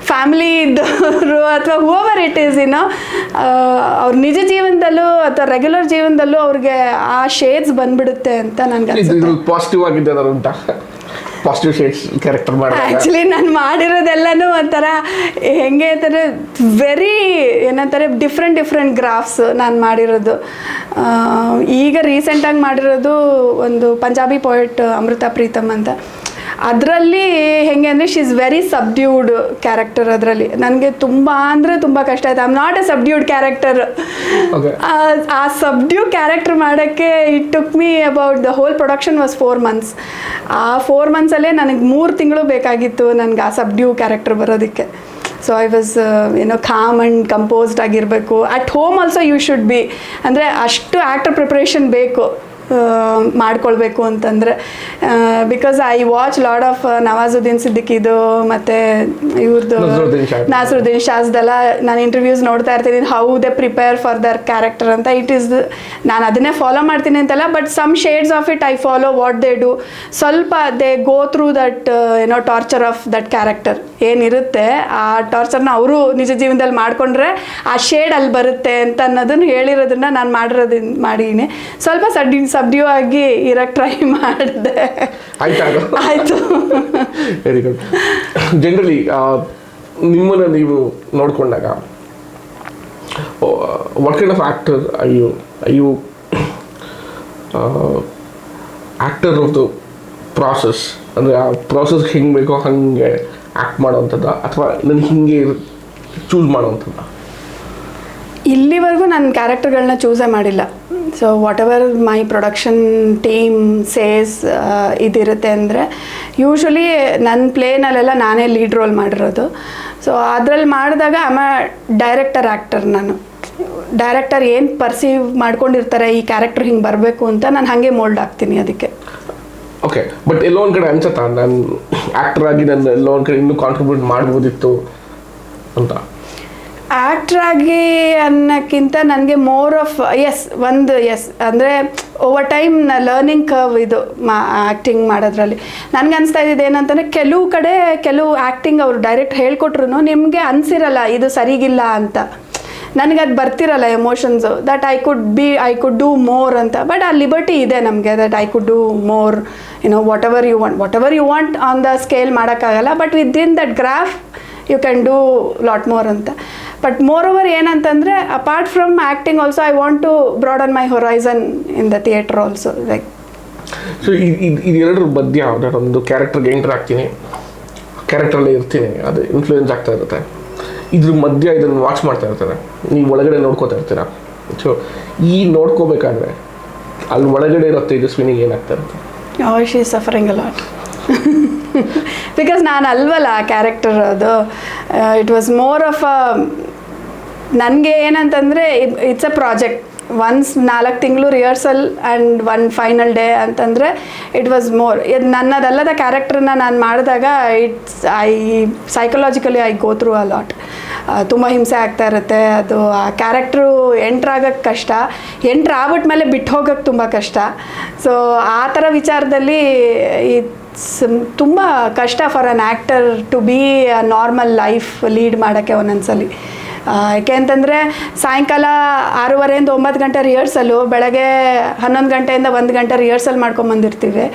ಫ್ಯಾಮಿಲಿ ಇದ್ದವರು ಅಥವಾ ಹೂವರ್ ಇಟ್ ಈಸ್ ಅವ್ರ ನಿಜ ಜೀವನದಲ್ಲೂ ಅಥವಾ ರೆಗ್ಯುಲರ್ ಜೀವನದಲ್ಲೂ ಅವ್ರಿಗೆ ಆ ಶೇಡ್ಸ್ ಬಂದ್ಬಿಡುತ್ತೆ ಅಂತ ನನಗೆ ಪಾಸಿಟಿವ್ ಆಗಿದೆ ಉಂಟಾ? ಪಾಸಿಟಿವ್ ಶೇಡ್ಸ್ ಕ್ಯಾರೆಕ್ಟರ್ ಮಾಡಿ ಆ್ಯಕ್ಚುಲಿ ನಾನು ಮಾಡಿರೋದೆಲ್ಲನೂ ಒಂಥರ ಹೆಂಗೆ ಅಂತಾರೆ, ವೆರಿ ಏನಂತಾರೆ ಡಿಫ್ರೆಂಟ್ ಗ್ರಾಫ್ಸ್ ನಾನು ಮಾಡಿರೋದು. ಈಗ ರೀಸೆಂಟಾಗಿ ಮಾಡಿರೋದು ಒಂದು ಪಂಜಾಬಿ ಪೋಯೆಟ್ ಅಮೃತ ಪ್ರೀತಮ್ ಅಂತ. ಅದರಲ್ಲಿ ಹೆಂಗೆ ಅಂದರೆ she is very subdued character. ಅದರಲ್ಲಿ ನನಗೆ ತುಂಬ ಅಂದರೆ ತುಂಬ ಕಷ್ಟ ಆಯ್ತು. I am not a subdued character. ಆ ಸಬ್ಡ್ಯೂ ಕ್ಯಾರೆಕ್ಟರ್ ಮಾಡೋಕ್ಕೆ it took me about the whole production was 4 months. ಆ 4 monthsಲ್ಲೇ ನನಗೆ 3 ತಿಂಗಳು ಬೇಕಾಗಿತ್ತು ನನಗೆ ಆ ಸಬ್ಡ್ಯೂ ಕ್ಯಾರೆಕ್ಟರ್ ಬರೋದಕ್ಕೆ. So I was calm and composed ಆಗಿರಬೇಕು. At home also you should be, ಅಂದರೆ ಅಷ್ಟು ಆ್ಯಕ್ಟರ್ ಪ್ರಿಪ್ರೇಷನ್ ಬೇಕು ಮಾಡ್ಕೊಳ್ಬೇಕು ಅಂತಂದರೆ. Because I watch lot of Nawazuddin ಸಿದ್ದಿಕಿದು ಮತ್ತು ಇವ್ರದ್ದು ನಾಸರುದ್ದೀನ್ ಶಾಸ್ದೆಲ್ಲ ನಾನು ಇಂಟರ್ವ್ಯೂಸ್ ನೋಡ್ತಾ ಇರ್ತೀನಿ, how they prepare for their character ಅಂತ. ಇಟ್ ಈಸ್, ನಾನು ಅದನ್ನೇ ಫಾಲೋ ಮಾಡ್ತೀನಿ ಅಂತಲ್ಲ, but some shades of it I follow what they do. ಸ್ವಲ್ಪ they go through that torture of that character ಏನಿರುತ್ತೆ, ಆ ಟಾರ್ಚರ್ನ ಅವರು ನಿಜ ಜೀವನದಲ್ಲಿ ಮಾಡಿಕೊಂಡ್ರೆ ಆ ಶೇಡ್ ಅಲ್ಲಿ ಬರುತ್ತೆ ಅಂತ ಅನ್ನೋದನ್ನು ಹೇಳಿರೋದನ್ನ ನಾನು ಮಾಡಿದ್ದೀನಿ. ಸ್ವಲ್ಪ ಸಬ್ಡ್ಯೂ ಆಗಿ ಇರಕ್ಕೆ ಟ್ರೈ ಮಾಡಿದೆ. ಆಯಿತು. Very good. ಜನರಲಿ ನಿಮ್ಮನ್ನು ನೀವು ನೋಡಿಕೊಂಡಾಗ what kind of actor are you actor of the process, ಅಂದರೆ ಆ ಪ್ರಾಸೆಸ್ ಹೆಂಗೆ ಬೇಕೋ ಹಾಗೆ ಆ್ಯಕ್ಟ್ ಮಾಡೋವಂಥದ್ದು, ಅಥವಾ ನನಗೆ ಹಿಂಗೆ ಚೂಸ್ ಮಾಡೋವಂಥದ್ದು? ಇಲ್ಲಿವರೆಗೂ ನನ್ನ ಕ್ಯಾರೆಕ್ಟರ್ಗಳನ್ನ ಚೂಸೇ ಮಾಡಿಲ್ಲ. So what ever my production team says ಇದಿರುತ್ತೆ ಅಂದರೆ, ಯೂಶ್ವಲಿ ನನ್ನ ಪ್ಲೇನಲ್ಲೆಲ್ಲ ನಾನೇ ಲೀಡ್ ರೋಲ್ ಮಾಡಿರೋದು. ಸೊ ಅದ್ರಲ್ಲಿ ಮಾಡಿದಾಗ ಆಮ್ ಅ ಡೈರೆಕ್ಟರ್ ಆ್ಯಕ್ಟರ್. ನಾನು ಡೈರೆಕ್ಟರ್ ಏನು ಪರ್ಸೀವ್ ಮಾಡ್ಕೊಂಡಿರ್ತಾರೆ ಈ ಕ್ಯಾರೆಕ್ಟರ್ ಹಿಂಗೆ ಬರಬೇಕು ಅಂತ, ನಾನು ಹಾಗೆ ಮೋಲ್ಡ್ ಆಗ್ತೀನಿ ಅದಕ್ಕೆ. ಓಕೆ, ಬಟ್ ಎಲ್ಲೋ ಒಂದು ಕಡೆ ಅನ್ಸುತ್ತಾ ನಾನು ಆ್ಯಕ್ಟರ್ ಆಗಿ ನಾನು ಎಲ್ಲೋ ಒಂದು ಕಡೆ ಇನ್ನೂ ಕಾಂಟ್ರಿಬ್ಯೂಟ್ ಮಾಡ್ಬೋದಿತ್ತು ಅಂತ? ಆ್ಯಕ್ಟ್ರಾಗಿ ಅನ್ನೋಕ್ಕಿಂತ ನನಗೆ ಮೋರ್ ಆಫ್ ಎಸ್ ಅಂದರೆ ಓವರ್ ಟೈಮ್ ಲರ್ನಿಂಗ್ ಕರ್ವ್ ಇದು ಆ್ಯಕ್ಟಿಂಗ್ ಮಾಡೋದ್ರಲ್ಲಿ. ನನಗೆ ಅನಿಸ್ತಾ ಇದ್ದಿದ್ದು ಏನಂತಂದರೆ, ಕೆಲವು ಆ್ಯಕ್ಟಿಂಗ್ ಅವರು ಡೈರೆಕ್ಟ್ ಹೇಳ್ಕೊಟ್ರು ನಿಮಗೆ ಅನಿಸಿರಲ್ಲ ಇದು ಸರಿಗಿಲ್ಲ ಅಂತ. ನನಗೆ ಅದು ಬರ್ತಿರಲ್ಲ emotions, that I could do more ಅಂತ. ಬಟ್ ಆ ಲಿಬರ್ಟಿ ಇದೆ ನಮಗೆ, that I could do more, whatever you want on the scale ಮಾಡೋಕ್ಕಾಗಲ್ಲ, but within that graph you can do lot more ಅಂತ. ಬಟ್ ಮೋರ್ ಓವರ್ ಏನಂತಂದರೆ, apart from acting also I want to broaden my horizon in the theatre also. Like so ಇದೆರಡರ ಮಧ್ಯ ಒಂದು ಕ್ಯಾರೆಕ್ಟರ್ಗೆ enter ಆಗ್ತೀನಿ, ಕ್ಯಾರೆಕ್ಟ್ರಲ್ಲೇ ಇರ್ತೀನಿ, ಅದು influence ಆಗ್ತಾ ಇರುತ್ತೆ. ಇದ್ರ ಮಧ್ಯ ಇದನ್ನು ವಾಚ್ ಮಾಡ್ತಾ ಇರ್ತಾರೆ, ನೀವು ಒಳಗಡೆ ನೋಡ್ಕೋತಾ ಇರ್ತೀರ. ಸೊ ಈ ನೋಡ್ಕೋಬೇಕಾದ್ರೆ ಅಲ್ಲಿ ಒಳಗಡೆ ಇರೋ ತೇಜಸ್ವಿನಿಗೆ ಏನಾಗ್ತಾ ಇರುತ್ತೆ? She is suffering a lot. Because ನಾನು ಅಲ್ವಲ್ಲ ಆ ಕ್ಯಾರೆಕ್ಟರ್. ಅದು ಇಟ್ ವಾಸ್ ಮೋರ್ ಆಫ್ ನನಗೆ ಏನಂತಂದರೆ, ಇಟ್ಸ್ ಅ ಪ್ರಾಜೆಕ್ಟ್. ಒನ್ಸ್ 4 ತಿಂಗಳು ರಿಹರ್ಸಲ್ ಆ್ಯಂಡ್ 1 ಫೈನಲ್ ಡೇ ಅಂತಂದರೆ ಇಟ್ ವಾಸ್ ಮೋರ್. ಇದು ನನ್ನದಲ್ಲದ ಕ್ಯಾರೆಕ್ಟ್ರನ್ನ ನಾನು ಮಾಡಿದಾಗ psychologically I go through a lot. ತುಂಬ ಹಿಂಸೆ ಆಗ್ತಾ ಇರುತ್ತೆ. ಅದು ಆ ಕ್ಯಾರೆಕ್ಟ್ರು ಎಂಟ್ರಾಗಕ್ಕೆ ಕಷ್ಟ, ಆಗ್ಬಿಟ್ಮೇಲೆ ಬಿಟ್ಟು ಹೋಗೋಕ್ಕೆ ತುಂಬ ಕಷ್ಟ. ಸೊ ಆ ಥರ ವಿಚಾರದಲ್ಲಿ ತುಂಬ ಕಷ್ಟ for an actor to be a normal life lead ಮಾಡೋಕ್ಕೆ ಒಂದೊಂದ್ಸಲಿ. ಯಾಕೆ ಅಂತಂದರೆ, ಸಾಯಂಕಾಲ 6:30 9 ಗಂಟೆ ರಿಹರ್ಸಲು, ಬೆಳಗ್ಗೆ 11 ಗಂಟೆಯಿಂದ 1 ಗಂಟೆ ರಿಹರ್ಸಲ್ ಮಾಡ್ಕೊಂಬಂದಿರ್ತೀವಿ.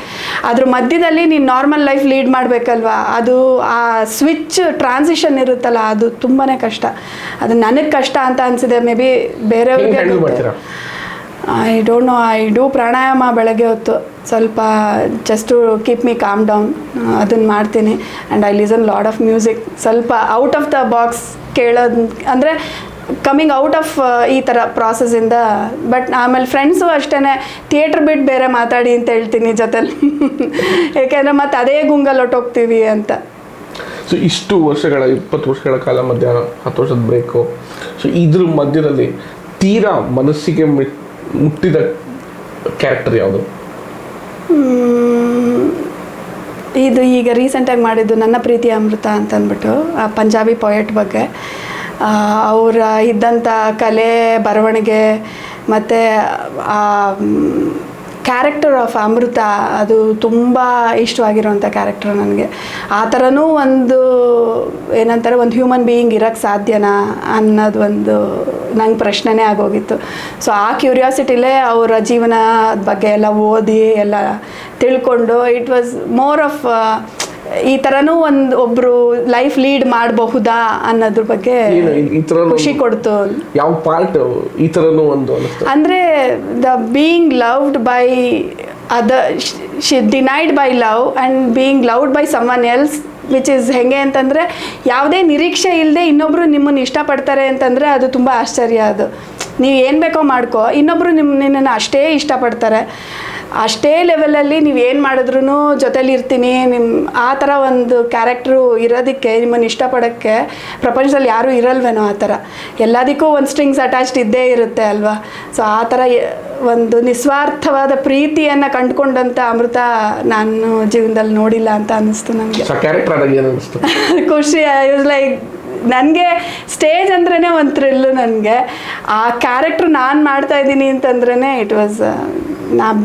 ಅದ್ರ ಮಧ್ಯದಲ್ಲಿ ನೀನು ನಾರ್ಮಲ್ ಲೈಫ್ ಲೀಡ್ ಮಾಡಬೇಕಲ್ವ, ಅದು ಆ ಸ್ವಿಚ್ ಟ್ರಾನ್ಸಿಷನ್ ಇರುತ್ತಲ್ಲ, ಅದು ತುಂಬಾ ಕಷ್ಟ. ಅದು ನನಗೆ ಕಷ್ಟ ಅಂತ ಅನಿಸಿದೆ. ಮೇ ಬಿ ಬೇರೆಯವ್ರಿಗೆ I don't know. I do pranayama ಬೆಳಗ್ಗೆ ಹೊತ್ತು, ಸ್ವಲ್ಪ just to keep me calm down. ಅದನ್ನು ಮಾಡ್ತೀನಿ. And I listen lot of music. ಸ್ವಲ್ಪ ಔಟ್ ಆಫ್ ದ ಬಾಕ್ಸ್ ಕೇಳೋದು, ಅಂದರೆ ಕಮ್ಮಿಂಗ್ ಔಟ್ ಆಫ್ ಈ ಥರ ಪ್ರಾಸೆಸ್ಸಿಂದ. ಬಟ್ ಆಮೇಲೆ ಫ್ರೆಂಡ್ಸು ಅಷ್ಟೇ, ಥಿಯೇಟ್ರ್ ಬಿಟ್ಟು ಬೇರೆ ಮಾತಾಡಿ ಅಂತ ಹೇಳ್ತೀನಿ ಜೊತೆಲಿ. ಏಕೆಂದರೆ ಮತ್ತೆ ಅದೇ ಗುಂಗಲ್ಲಿ ಹೊಟ್ಟೋಗ್ತೀವಿ ಅಂತ. ಸೊ ಇಷ್ಟು ವರ್ಷಗಳ 20 ವರ್ಷಗಳ ಕಾಲ ಮಧ್ಯ 10 ವರ್ಷದ ಬ್ರೇಕು. ಸೊ ಇದ್ರ ಮಧ್ಯದಲ್ಲಿ ತೀರಾ ಮನಸ್ಸಿಗೆ ಮುಟ್ಟಿದ ಕ್ಯಾರೆಕ್ಟರ್ ಯಾವುದು? ಇದು ಈಗ ರೀಸೆಂಟಾಗಿ ಮಾಡಿದ್ದು ನನ್ನ ಪ್ರೀತಿಯ ಅಮೃತ ಅಂತ ಅಂದ್ಬಿಟ್ಟು, ಆ ಪಂಜಾಬಿ ಪೊಯೆಟ್ ಬಗ್ಗೆ. ಅವರ ಇದ್ದಂಥ ಕಲೆ, ಬರವಣಿಗೆ ಮತ್ತು ಆ ಕ್ಯಾರೆಕ್ಟರ್ ಆಫ್ ಅಮೃತ, ಅದು ತುಂಬ ಇಷ್ಟವಾಗಿರುವಂಥ ಕ್ಯಾರೆಕ್ಟರ್ ನನಗೆ. ಆ ಥರನೂ ಒಂದು ಏನಂತಾರೆ, ಒಂದು ಹ್ಯೂಮನ್ ಬೀಯಿಂಗ್ ಇರೋಕ್ಕೆ ಸಾಧ್ಯನಾ ಅನ್ನೋದು ಒಂದು ನಂಗೆ ಪ್ರಶ್ನೆನೇ ಆಗೋಗಿತ್ತು. ಸೊ ಆ ಕ್ಯೂರಿಯಾಸಿಟಿಲೇ ಅವರ ಜೀವನದ ಬಗ್ಗೆ ಎಲ್ಲ ಓದಿ ಎಲ್ಲ ತಿಳ್ಕೊಂಡು, ಇಟ್ ವಾಸ್ ಮೋರ್ ಆಫ್ ಈ ಥರನೂ ಒಬ್ಬರು ಲೈಫ್ ಲೀಡ್ ಮಾಡಬಹುದಾ ಅನ್ನೋದ್ರ ಬಗ್ಗೆ ಖುಷಿ ಕೊಡ್ತು. ಯಾವ ಪಾರ್ಟ್ ಈ ಥರನೂ ಒಂದು ಅಂದರೆ the being loved by she denied by love and being loved by someone else, which is ಹೆಂಗೆ ಅಂತಂದರೆ ಯಾವುದೇ ನಿರೀಕ್ಷೆ ಇಲ್ಲದೆ ಇನ್ನೊಬ್ಬರು ನಿಮ್ಮನ್ನು ಇಷ್ಟಪಡ್ತಾರೆ ಅಂತಂದರೆ ಅದು ತುಂಬ ಆಶ್ಚರ್ಯ. ಅದು ನೀವು ಏನು ಬೇಕೋ ಮಾಡ್ಕೋ, ಇನ್ನೊಬ್ಬರು ನಿನ್ನನ್ನು ಅಷ್ಟೇ ಇಷ್ಟಪಡ್ತಾರೆ, ಅಷ್ಟೇ ಲೆವೆಲಲ್ಲಿ ನೀವು ಏನು ಮಾಡಿದ್ರೂ ಜೊತೇಲಿ ಇರ್ತೀನಿ ಆ ಥರ ಒಂದು ಕ್ಯಾರೆಕ್ಟ್ರು ಇರೋದಕ್ಕೆ, ನಿಮ್ಮನ್ನು ಇಷ್ಟಪಡೋಕ್ಕೆ ಪ್ರಪಂಚದಲ್ಲಿ ಯಾರೂ ಇರಲ್ವೇನೋ ಆ ಥರ. ಎಲ್ಲದಕ್ಕೂ ಒಂದು ಸ್ಟ್ರಿಂಗ್ಸ್ ಅಟ್ಯಾಚ್ಡ್ ಇದ್ದೇ ಇರುತ್ತೆ ಅಲ್ವಾ. ಸೊ ಆ ಥರ ಒಂದು ನಿಸ್ವಾರ್ಥವಾದ ಪ್ರೀತಿಯನ್ನು ಕಂಡುಕೊಂಡಂಥ ಅಮೃತ ನಾನು ಜೀವನದಲ್ಲಿ ನೋಡಿಲ್ಲ ಅಂತ ಅನ್ನಿಸ್ತು ನನಗೆ. ಖುಷಿ ಲೈಕ್ ನನಗೆ ಸ್ಟೇಜ್ ಅಂದ್ರೇ ಒಂದು ಥ್ರಿಲ್ಲು. ನನಗೆ ಆ ಕ್ಯಾರೆಕ್ಟ್ರ್ ನಾನು ಮಾಡ್ತಾಯಿದ್ದೀನಿ ಅಂತಂದ್ರೇ it was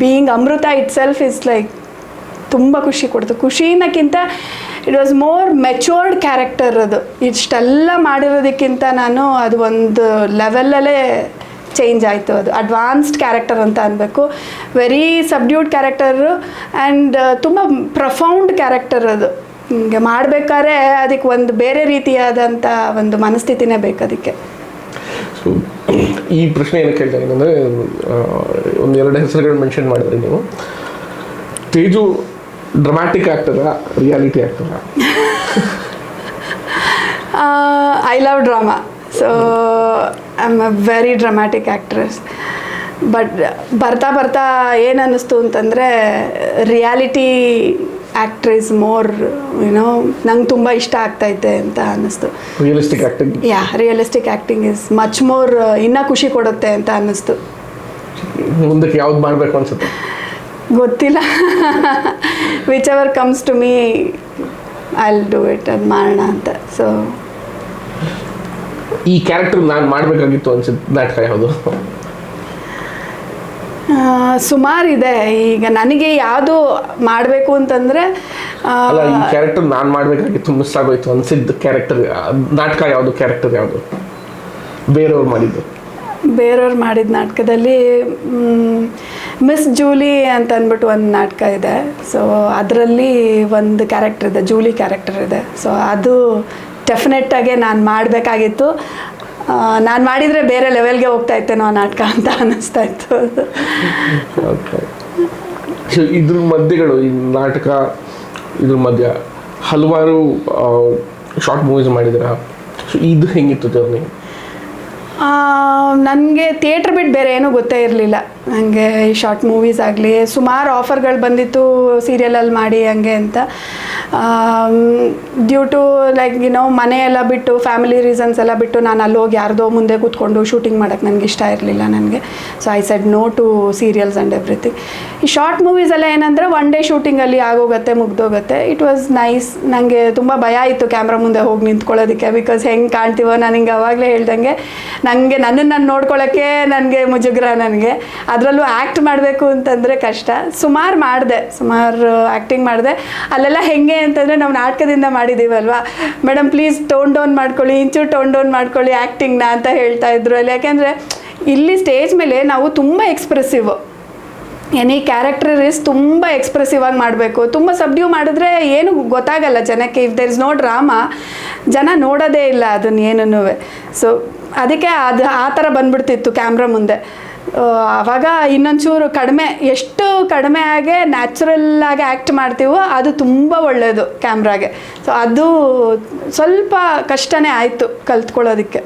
being Amrutha itself is like ತುಂಬ ಖುಷಿ ಕೊಡ್ತು. ಖುಷಿನಕ್ಕಿಂತ it was more matured character. ಅದು ಇಷ್ಟೆಲ್ಲ ಮಾಡಿರೋದಕ್ಕಿಂತ ನಾನು ಅದು ಒಂದು ಲೆವೆಲಲ್ಲೇ ಚೇಂಜ್ ಆಯಿತು. ಅದು ಅಡ್ವಾನ್ಸ್ಡ್ ಕ್ಯಾರೆಕ್ಟರ್ ಅಂತ ಅನ್ಬೇಕು. ವೆರಿ ಸಬ್ಡ್ಯೂಡ್ ಕ್ಯಾರೆಕ್ಟರು ಆ್ಯಂಡ್ ತುಂಬ ಪ್ರಫೌಂಡ್ ಕ್ಯಾರೆಕ್ಟರ್. ಅದು ಹಿಂಗೆ ಮಾಡಬೇಕಾದ್ರೆ ಅದಕ್ಕೆ ಒಂದು ಬೇರೆ ರೀತಿಯಾದಂಥ ಒಂದು ಮನಸ್ಥಿತಿನೇ ಬೇಕು ಅದಕ್ಕೆ. ಸೊ ಈ ಪ್ರಶ್ನೆ ಏನಕ್ಕೆ ಕೇಳ್ತಾ ಇದ್ದೀನಿ ಅಂದರೆ, ಒಂದೆರಡು ಹೆಸರುಗಳು ಮೆನ್ಷನ್ ಮಾಡಿದ್ರಿ ನೀವು. ತೇಜು ಡ್ರಾಮ್ಯಾಟಿಕ್ ಆ್ಯಕ್ಟರಾ, ರಿಯಾಲಿಟಿ ಆ್ಯಕ್ಟರಾ? I love drama, so I am a very dramatic actress. But ಬರ್ತಾ ಬರ್ತಾ ಏನು ಅನ್ನಿಸ್ತು ಅಂತಂದರೆ ರಿಯಾಲಿಟಿ ಆ್ಯಕ್ಟ್ರೆಸ್ ಮೋರ್ ಯುನೋ ನಂಗೆ ತುಂಬ ಇಷ್ಟ ಆಗ್ತೈತೆ ಅಂತ ಅನ್ನಿಸ್ತು. Realistic acting, realistic acting is much more ಇನ್ನೂ ಖುಷಿ ಕೊಡುತ್ತೆ ಅಂತ ಅನ್ನಿಸ್ತು. ಮುಂದಕ್ಕೆ ಯಾವ್ದು ಮಾಡಬೇಕು ಅನ್ಸುತ್ತೆ? ಗೊತ್ತಿಲ್ಲ. Whichever comes to me I will do it, ಅದು ಮಾಡೋಣ ಅಂತ. ಸೊ ಈ ಕ್ಯಾರೆಕ್ಟರ್ ನಾನು ಮಾಡಬೇಕಾಗಿತ್ತು ಅನ್ಸುತ್ತೆ ನಾಟಕ ಯಾವುದು? ಸುಮಾರಿದೆ. ಈಗ ನನಗೆ ಯಾವುದು ಮಾಡಬೇಕು ಅಂತಂದರೆ ಅಲ್ಲ, ಈ ಕ್ಯಾರೆಕ್ಟರ್ ನಾನು ಮಾಡಬೇಕಾಗಿತ್ತು, ಮಿಸ್ ಆಗೋಯ್ತು ಅನ್ಸಿದ್ದು ಕ್ಯಾರೆಕ್ಟರ್ ನಾಟಕ ಯಾವುದು? ಕ್ಯಾರೆಕ್ಟರ್ ಯಾವುದು ಬೇರೆಯವ್ರು ಮಾಡಿದ್ದು? ಬೇರೆಯವ್ರು ಮಾಡಿದ ನಾಟಕದಲ್ಲಿ ಮಿಸ್ ಜೂಲಿ ಅಂತ ಅಂದ್ಬಿಟ್ಟು ಒಂದು ನಾಟಕ ಇದೆ. ಸೊ ಅದರಲ್ಲಿ ಒಂದು ಕ್ಯಾರೆಕ್ಟರ್ ಇದೆ, ಜೂಲಿ ಕ್ಯಾರೆಕ್ಟರ್ ಇದೆ. ಸೊ ಅದು ಡೆಫಿನೆಟ್ಟಾಗಿ ನಾನು ಮಾಡಬೇಕಾಗಿತ್ತು. ನಾನು ಮಾಡಿದರೆ ಬೇರೆ ಲೆವೆಲ್ಗೆ ಹೋಗ್ತಾ ಇತ್ತೇನೋ ಆ ನಾಟಕ ಅಂತ ಅನ್ನಿಸ್ತಾ ಇತ್ತು. ಓಕೆ. ಸೊ ಇದ್ರ ಮಧ್ಯೆಗಳು, ಈ ನಾಟಕ ಇದ್ರ ಮಧ್ಯ ಹಲವಾರು ಶಾರ್ಟ್ ಮೂವೀಸ್ ಮಾಡಿದ್ದೀರಾ. ಸೊ ಇದು ಹೆಂಗಿತ್ತು ಜರ್ನಿ? ನನಗೆ ಥಿಯೇಟ್ರ್ ಬಿಟ್ಟು ಬೇರೆ ಏನೂ ಗೊತ್ತೇ ಇರಲಿಲ್ಲ. ನನಗೆ ಈ ಶಾರ್ಟ್ ಮೂವೀಸ್ ಆಗಲಿ ಸುಮಾರು ಆಫರ್ಗಳು ಬಂದಿತ್ತು ಸೀರಿಯಲಲ್ಲಿ ಮಾಡಿ ಹಂಗೆ ಅಂತ. ಡ್ಯೂ ಟು ಲೈಕ್ ಮನೆಯೆಲ್ಲ ಬಿಟ್ಟು, ಫ್ಯಾಮಿಲಿ ರೀಸನ್ಸ್ ಎಲ್ಲ ಬಿಟ್ಟು ನಾನು ಅಲ್ಲಿ ಹೋಗಿ ಯಾರ್ದೋ ಮುಂದೆ ಕೂತ್ಕೊಂಡು ಶೂಟಿಂಗ್ ಮಾಡೋಕ್ಕೆ ನನಗೆ ಇಷ್ಟ ಇರಲಿಲ್ಲ ನನಗೆ. So I said no to serials and everything. ಈ ಶಾರ್ಟ್ ಮೂವೀಸೆಲ್ಲ ಏನಂದರೆ ಒನ್ ಡೇ ಶೂಟಿಂಗಲ್ಲಿ ಆಗೋಗುತ್ತೆ, ಮುಗ್ದೋಗುತ್ತೆ. It was nice. ನನಗೆ ತುಂಬ ಭಯ ಇತ್ತು ಕ್ಯಾಮ್ರಾ ಮುಂದೆ ಹೋಗಿ ನಿಂತ್ಕೊಳ್ಳೋದಕ್ಕೆ. ಬಿಕಾಸ್ ಹೆಂಗೆ ಕಾಣ್ತೀವೋ, ನಾನು ಹಿಂಗೆ ಅವಾಗಲೇ ಹೇಳ್ದಂಗೆ ನನಗೆ ನನ್ನನ್ನು ನೋಡ್ಕೊಳ್ಳೋಕ್ಕೆ ನನಗೆ ಮುಜುಗರ. ನನಗೆ ಅದರಲ್ಲೂ ಆ್ಯಕ್ಟ್ ಮಾಡಬೇಕು ಅಂತಂದರೆ ಕಷ್ಟ. ಸುಮಾರು ಆ್ಯಕ್ಟಿಂಗ್ ಮಾಡಿದೆ. ಅಲ್ಲೆಲ್ಲ ಹೆಂಗೆ ಅಂತಂದರೆ ನಾವು ನಾಟಕದಿಂದ ಮಾಡಿದ್ದೀವಲ್ವಾ, ಮೇಡಮ್ ಪ್ಲೀಸ್ ಟೋನ್ ಡೌನ್ ಮಾಡ್ಕೊಳ್ಳಿ, ಇಂಚೂರು ಟೋನ್ ಡೌನ್ ಮಾಡ್ಕೊಳ್ಳಿ ಆ್ಯಕ್ಟಿಂಗ್ನ ಅಂತ ಹೇಳ್ತಾ ಇದ್ರು ಅಲ್ಲಿ. ಯಾಕೆಂದರೆ ಇಲ್ಲಿ ಸ್ಟೇಜ್ ಮೇಲೆ ನಾವು ತುಂಬ ಎಕ್ಸ್ಪ್ರೆಸಿವ್, ಎನಿ ಕ್ಯಾರೆಕ್ಟರ್ ಇಸ್ ತುಂಬ ಎಕ್ಸ್ಪ್ರೆಸಿವ್ ಆಗಿ ಮಾಡಬೇಕು. ತುಂಬ ಸಬ್ಡ್ಯೂ ಮಾಡಿದ್ರೆ ಏನು ಗೊತ್ತಾಗಲ್ಲ ಜನಕ್ಕೆ. If there is no drama, ಜನ ನೋಡೋದೇ ಇಲ್ಲ ಅದನ್ನ ಏನೂ. ಸೊ ಅದಕ್ಕೆ ಅದು ಆ ಥರ ಬಂದ್ಬಿಡ್ತಿತ್ತು ಕ್ಯಾಮ್ರಾ ಮುಂದೆ. ಆವಾಗ ಇನ್ನೊಂಚೂರು ಕಡಿಮೆ, ಎಷ್ಟು ಕಡಿಮೆ ಆಗಿ ನ್ಯಾಚುರಲ್ಲಾಗಿ ಆ್ಯಕ್ಟ್ ಮಾಡ್ತೀವೋ ಅದು ತುಂಬ ಒಳ್ಳೆಯದು ಕ್ಯಾಮ್ರಾಗೆ. ಸೊ ಅದು ಸ್ವಲ್ಪ ಕಷ್ಟನೇ ಆಯಿತು ಕಲ್ತ್ಕೊಳ್ಳೋದಕ್ಕೆ.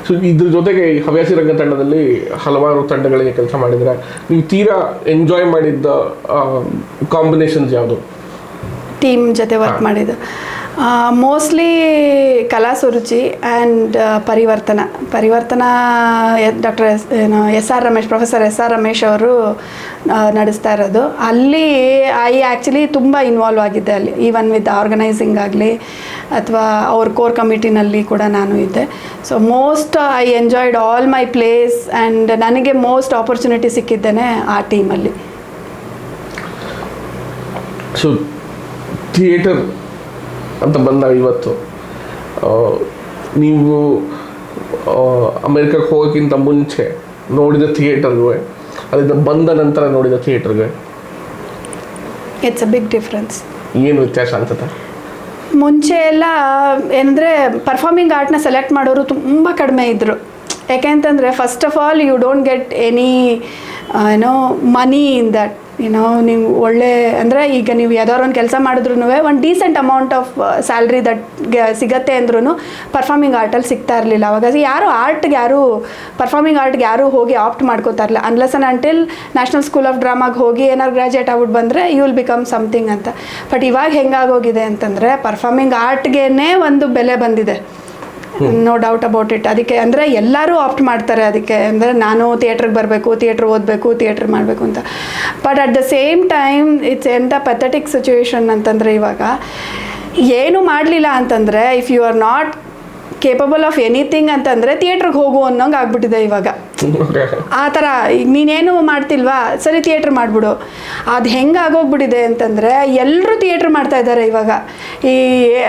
ಸೊ ಇದ್ರ ಜೊತೆಗೆ ಹವ್ಯಾಸಿ ರಂಗ ತಂಡದಲ್ಲಿ ಹಲವಾರು ತಂಡಗಳಿಗೆ ಕೆಲಸ ಮಾಡಿದರೆ ನೀವು ತೀರಾ ಎಂಜಾಯ್ ಮಾಡಿದ್ದ ಕಾಂಬಿನೇಷನ್ಸ್ ಯಾವುದು? ಟೀಮ್ ಜೊತೆ ವರ್ಕ್ ಮಾಡಿದ್ದು mostly Kala Suruchi and Parivarthana doctor professor S R Ramesh ಅವರು ನಡೆಸ್ತಾ ಇರೋದು. ಅಲ್ಲಿ ಆ್ಯಕ್ಚುಲಿ ತುಂಬ ಇನ್ವಾಲ್ವ್ ಆಗಿದ್ದೆ ಅಲ್ಲಿ, ಈವನ್ ವಿತ್ ಆರ್ಗನೈಸಿಂಗ್ ಆಗಲಿ ಅಥವಾ ಅವ್ರ ಕೋರ್ ಕಮಿಟಿನಲ್ಲಿ ಕೂಡ ನಾನು ಇದ್ದೆ. So most I enjoyed all my place and ನನಗೆ ಮೋಸ್ಟ್ ಆಪರ್ಚುನಿಟಿ ಸಿಕ್ಕಿದ್ದೇನೆ ಆ ಟೀಮಲ್ಲಿ. ಸೊ ಥಿಯೇಟರ್ ಅಂತ ಬಂದಾಗ ಇವತ್ತು ನೀವು ಅಮೆರಿಕಕ್ಕೆ ಹೋಗೋಕ್ಕಿಂತ ಮುಂಚೆ ನೋಡಿದ ಥಿಯೇಟರ್ಗೆ, ಅದರಿಂದ ಬಂದ ನಂತರ ನೋಡಿದ ಥಿಯೇಟರ್ಗೆ ಇಟ್ಸ್ ಅ ಬಿಗ್ ಡಿಫ್ರೆನ್ಸ್. ಏನು ವ್ಯತ್ಯಾಸ ಅನ್ಸುತ್ತೆ? ಮುಂಚೆ ಎಲ್ಲ ಏನಂದರೆ ಪರ್ಫಾರ್ಮಿಂಗ್ ಆರ್ಟ್ನ ಸೆಲೆಕ್ಟ್ ಮಾಡೋರು ತುಂಬ ಕಡಿಮೆ ಇದ್ದರು. ಯಾಕೆಂತಂದರೆ first of all you don't get any money in that. ಏನೋ ನೀವು ಒಳ್ಳೆ ಅಂದರೆ ಈಗ ನೀವು ಯಾವ್ದಾದ್ರು ಒಂದು ಕೆಲಸ ಮಾಡಿದ್ರು ಒಂದು decent amount of salary that ಸಿಗತ್ತೆ ಅಂದ್ರೂ ಪರ್ಫಾರ್ಮಿಂಗ್ ಆರ್ಟಲ್ಲಿ ಸಿಗ್ತಾ ಇರಲಿಲ್ಲ. ಅವಾಗ ಯಾರು ಪರ್ಫಾರ್ಮಿಂಗ್ ಆರ್ಟ್ಗೆ ಯಾರು ಹೋಗಿ ಆಪ್ಟ್ ಮಾಡ್ಕೋತಾ ಇರಲಿಲ್ಲ unless and until national school of ಡ್ರಾಮಾಗೆ ಹೋಗಿ ಏನಾದ್ರು ಗ್ರ್ಯಾಜುಯೇಟ್ ಆಗ್ಬಿಟ್ಟು ಬಂದರೆ ಯು ವಿಲ್ ಬಿಕಮ್ ಸಮಥಿಂಗ್ ಅಂತ. ಬಟ್ ಇವಾಗ ಹೆಂಗಾಗೋಗಿದೆ ಅಂತಂದರೆ ಪರ್ಫಾರ್ಮಿಂಗ್ ಆರ್ಟ್ಗೇ ಒಂದು ಬೆಲೆ ಬಂದಿದೆ, ನೋ ಡೌಟ್ ಅಬೌಟ್ ಇಟ್. ಅದಕ್ಕೆ ಅಂದರೆ ಎಲ್ಲರೂ ಆಪ್ಟ್ ಮಾಡ್ತಾರೆ ಅದಕ್ಕೆ, ಅಂದರೆ ನಾನು ಥಿಯೇಟ್ರಿಗೆ ಬರಬೇಕು, ಥಿಯೇಟ್ರ್ ಓದಬೇಕು, ಥಿಯೇಟ್ರ್ ಮಾಡಬೇಕು ಅಂತ. But at the same time it's ಎಂಥ ಪೆಥೆಟಿಕ್ ಸಿಚುವೇಶನ್ ಅಂತಂದರೆ ಇವಾಗ ಏನೂ ಮಾಡಲಿಲ್ಲ ಅಂತಂದರೆ if you are not capable of anything ಅಂತಂದರೆ ಥಿಯೇಟ್ರಿಗೆ ಹೋಗು ಅನ್ನೋಂಗೆ ಆಗ್ಬಿಟ್ಟಿದೆ ಇವಾಗ. ಆ ಥರ ಈಗ ನೀನೇನು ಮಾಡ್ತಿಲ್ವಾ, ಸರಿ ಥಿಯೇಟ್ರ್ ಮಾಡಿಬಿಡು. ಅದು ಹೆಂಗೆ ಆಗೋಗ್ಬಿಟ್ಟಿದೆ ಅಂತಂದರೆ ಎಲ್ಲರೂ ಥಿಯೇಟ್ರ್ ಮಾಡ್ತಾಯಿದ್ದಾರೆ ಇವಾಗ.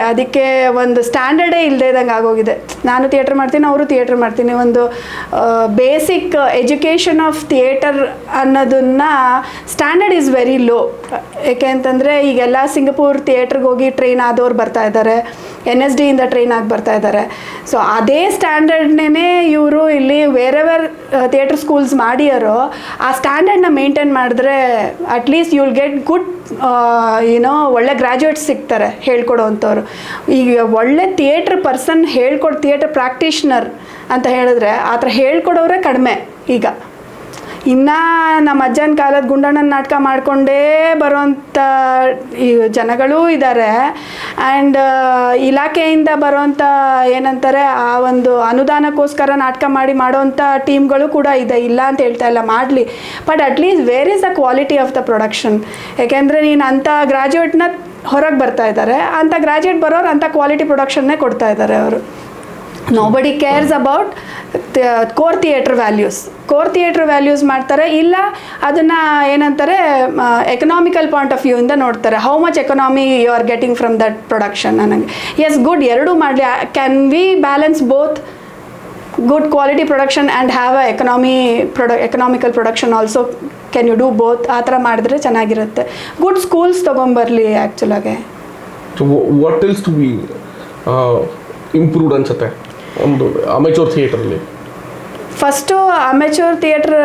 ಅದಕ್ಕೆ ಒಂದು ಸ್ಟ್ಯಾಂಡರ್ಡೇ ಇಲ್ಲದೆ ಇದ್ದಂಗೆ ಆಗೋಗಿದೆ. ನಾನು ಥಿಯೇಟ್ರ್ ಮಾಡ್ತೀನಿ, ಅವರು ಥಿಯೇಟ್ರ್ ಮಾಡ್ತೀನಿ. ಒಂದು ಬೇಸಿಕ್ ಎಜುಕೇಷನ್ ಆಫ್ ಥಿಯೇಟರ್ ಅನ್ನೋದನ್ನು ಸ್ಟ್ಯಾಂಡರ್ಡ್ ಈಸ್ ವೆರಿ ಲೋ. ಏಕೆ ಅಂತಂದರೆ ಈಗೆಲ್ಲ ಸಿಂಗಪೂರ್ ಥಿಯೇಟ್ರಿಗೆ ಹೋಗಿ ಟ್ರೈನ್ ಆದವ್ರು ಬರ್ತಾ ಇದ್ದಾರೆ, NSD ಇಂದ ಟ್ರೈನ್ ಆಗಿ ಬರ್ತಾ ಇದ್ದಾರೆ. ಸೊ ಅದೇ ಸ್ಟ್ಯಾಂಡರ್ಡ್ನೇ ಇವರು ಇಲ್ಲಿ ವೇರೆವರ್ ಥಿಯೇಟರ್ ಸ್ಕೂಲ್ಸ್ ಮಾಡಿಯಾರೋ ಆ ಸ್ಟ್ಯಾಂಡರ್ಡ್ನ ಮೇಂಟೈನ್ ಮಾಡಿದ್ರೆ at least you will get good ಒಳ್ಳೆ ಗ್ರ್ಯಾಜುಯೇಟ್ಸ್ ಸಿಗ್ತಾರೆ ಹೇಳ್ಕೊಡೋವಂಥವ್ರು. ಈಗ ಒಳ್ಳೆ ಥಿಯೇಟ್ರ್ ಪರ್ಸನ್ ಥಿಯೇಟರ್ ಪ್ರಾಕ್ಟೀಷ್ನರ್ ಅಂತ ಹೇಳಿದ್ರೆ ಆ ಥರ ಹೇಳ್ಕೊಡೋರೇ ಕಡಿಮೆ ಈಗ. ಇನ್ನು ನಮ್ಮ ಅಜ್ಜನ ಕಾಲದ ಗುಂಡಣ್ಣನ ನಾಟಕ ಮಾಡಿಕೊಂಡೇ ಬರೋವಂಥ ಈ ಜನಗಳೂ ಇದ್ದಾರೆ. ಆ್ಯಂಡ್ ಇಲಾಖೆಯಿಂದ ಬರೋವಂಥ ಏನಂತಾರೆ ಆ ಒಂದು ಅನುದಾನಕ್ಕೋಸ್ಕರ ನಾಟಕ ಮಾಡೋವಂಥ ಟೀಮ್ಗಳು ಕೂಡ ಇದೆ, ಇಲ್ಲ ಅಂತ ಹೇಳ್ತಾ ಇಲ್ಲ, ಮಾಡಲಿ. But at least where is the quality of the production. ಯಾಕೆಂದರೆ ನೀನು ಅಂಥ ಗ್ರ್ಯಾಜುಯೇಟ್ನ ಹೊರಗೆ ಬರ್ತಾ ಇದ್ದಾರೆ, ಅಂಥ ಗ್ರ್ಯಾಜುಯೇಟ್ ಬರೋರು ಅಂಥ ಕ್ವಾಲಿಟಿ ಪ್ರೊಡಕ್ಷನ್ನೇ ಕೊಡ್ತಾ ಇದ್ದಾರೆ ಅವರು. Nobody cares about core theatre values ಮಾಡ್ತಾರೆ, ಇಲ್ಲ ಅದನ್ನು ಏನಂತಾರೆ ಎಕನಾಮಿಕಲ್ ಪಾಯಿಂಟ್ ಆಫ್ ವ್ಯೂಯಿಂದ ನೋಡ್ತಾರೆ. How much economy you are getting from that production. ನನಗೆ ಎಸ್ ಗುಡ್, ಎರಡೂ ಮಾಡಲಿ. Can we balance both good quality production and have a economical production also? Can you do both? ಆ ಥರ ಮಾಡಿದ್ರೆ ಚೆನ್ನಾಗಿರುತ್ತೆ. Good schools ತೊಗೊಂಬರ್ಲಿ ಆ್ಯಕ್ಚುಲಾಗೆ. What else to be improved ಅನ್ಸುತ್ತೆ ಒಂದು ಅಮೆಚೂರ್ ಥಿಯೇಟ್ರಲ್ಲಿ? ಫಸ್ಟು ಅಮೆಚೂರ್ ಥಿಯೇಟ್ರ್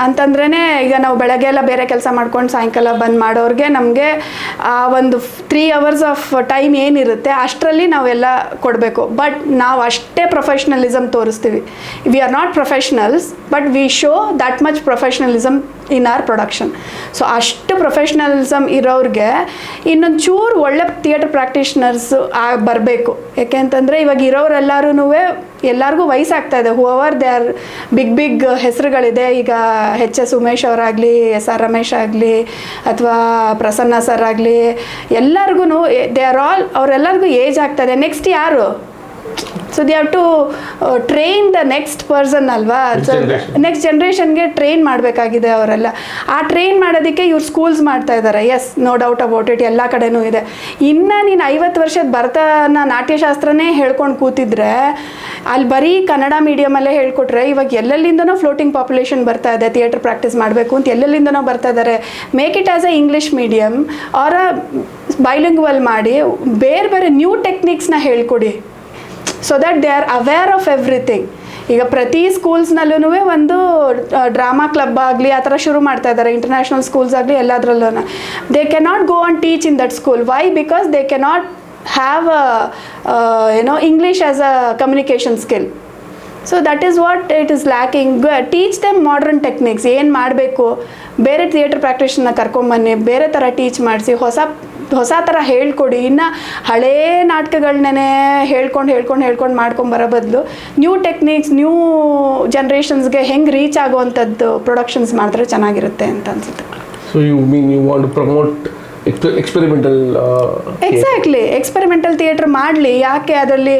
ಅಂತಂದ್ರೇ ಈಗ ನಾವು ಬೆಳಗ್ಗೆ ಎಲ್ಲ ಬೇರೆ ಕೆಲಸ ಮಾಡ್ಕೊಂಡು ಸಾಯಂಕಾಲ ಬಂದು ಮಾಡೋರಿಗೆ ನಮಗೆ ಆ ಒಂದು 3 hours ಆಫ್ ಟೈಮ್ ಏನಿರುತ್ತೆ ಅಷ್ಟರಲ್ಲಿ ನಾವೆಲ್ಲ ಕೊಡಬೇಕು. ಬಟ್ ನಾವು ಅಷ್ಟೇ ಪ್ರೊಫೆಷ್ನಲಿಸಮ್ ತೋರಿಸ್ತೀವಿ. We are not professionals, but we show that much professionalism in our production. So ಅಷ್ಟು ಪ್ರೊಫೆಷ್ನಲಿಸಮ್ ಇರೋರಿಗೆ ಇನ್ನೊಂದು ಚೂರು ಒಳ್ಳೆ ಥಿಯೇಟರ್ ಪ್ರಾಕ್ಟೀಷ್ನರ್ಸ್ ಬರಬೇಕು. ಯಾಕೆ ಅಂತಂದರೆ ಇವಾಗ ಇರೋರೆಲ್ಲರೂ ಎಲ್ಲರಿಗೂ ವಯಸ್ಸಾಗ್ತಾ ಇದೆ. ಹೂವರ್ ದೇ ಆರ್ ಬಿಗ್ ಹೆಸರುಗಳಿದೆ. ಈಗ HS ಉಮೇಶ್ ಅವರಾಗಲಿ, SR ರಮೇಶ್ ಆಗಲಿ, ಅಥವಾ ಪ್ರಸನ್ನ ಸರ್ ಆಗಲಿ, ಎಲ್ಲರಿಗೂ ದೇ ಆರ್ ಆಲ್ ಅವರೆಲ್ಲರಿಗೂ ಏಜ್ ಆಗ್ತಾಯಿದೆ. ನೆಕ್ಸ್ಟ್ ಯಾರು? So they have to train the next person ಅಲ್ವಾ? ಸೊ ನೆಕ್ಸ್ಟ್ ಜನ್ರೇಷನ್ಗೆ ಟ್ರೈನ್ ಮಾಡಬೇಕಾಗಿದೆ ಅವರೆಲ್ಲ. ಆ ಟ್ರೈನ್ ಮಾಡೋದಕ್ಕೆ ಇವ್ರು ಸ್ಕೂಲ್ಸ್ ಮಾಡ್ತಾ ಇದ್ದಾರೆ. Yes, no doubt about it, ಎಲ್ಲ ಕಡೆನೂ ಇದೆ. ಇನ್ನು ನೀನು 50 ವರ್ಷದ ಭರತನ ನಾಟ್ಯಶಾಸ್ತ್ರನೇ ಹೇಳ್ಕೊಂಡು ಕೂತಿದ್ರೆ ಅಲ್ಲಿ ಬರೀ ಕನ್ನಡ ಮೀಡಿಯಮಲ್ಲೇ ಹೇಳ್ಕೊಟ್ರೆ ಇವಾಗ ಎಲ್ಲೆಲ್ಲಿಂದನೋ ಫ್ಲೋಟಿಂಗ್ ಪಾಪ್ಯುಲೇಷನ್ ಬರ್ತಾ ಇದೆ. ಥಿಯೇಟರ್ ಪ್ರಾಕ್ಟೀಸ್ ಮಾಡಬೇಕು ಅಂತ ಎಲ್ಲೆಲ್ಲಿಂದನೋ ಬರ್ತಾ ಇದ್ದಾರೆ. Make it as a English medium or bilingual ಮಾಡಿ ಬೇರೆ ನ್ಯೂ ಟೆಕ್ನಿಕ್ಸ್ನ ಹೇಳ್ಕೊಡಿ. So that they are aware of everything. ಈಗ ಪ್ರತಿ ಸ್ಕೂಲ್ಸ್ನಲ್ಲೂ ಒಂದು ಡ್ರಾಮಾ ಕ್ಲಬ್ ಆಗಲಿ ಆ ಥರ ಶುರು ಮಾಡ್ತಾ ಇದ್ದಾರೆ. ಇಂಟರ್ನ್ಯಾಷನಲ್ ಸ್ಕೂಲ್ಸ್ ಆಗಲಿ ಎಲ್ಲದರಲ್ಲೂ they cannot go on teach in that school. Why? Because they cannot have English as a communication skill. So that is what it is lacking. Teach them modern techniques. ಏನು ಮಾಡಬೇಕು, ಬೇರೆ theatre ಪ್ರಾಕ್ಟೀಸ್ನ ಕರ್ಕೊಂಬನ್ನಿ, ಬೇರೆ ಥರ teach ಮಾಡಿಸಿ, ಹೊಸ ಥರ ಹೇಳ್ಕೊಡಿ. ಇನ್ನು ಹಳೇ ನಾಟಕಗಳನ್ನೇ ಹೇಳ್ಕೊಂಡು ಮಾಡ್ಕೊಂಬರೋ ಬದಲು ನ್ಯೂ ಟೆಕ್ನಿಕ್ಸ್, ನ್ಯೂ ಜನ್ರೇಷನ್ಸ್ಗೆ ಹೆಂಗೆ ರೀಚ್ ಆಗುವಂಥದ್ದು ಪ್ರೊಡಕ್ಷನ್ಸ್ ಮಾಡಿದ್ರೆ ಚೆನ್ನಾಗಿರುತ್ತೆ ಅಂತ ಅನ್ಸುತ್ತೆ. So you mean you want to promote experimental? Exactly, experimental theatre ಮಾಡಲಿ. ಯಾಕೆ ಅದರಲ್ಲಿ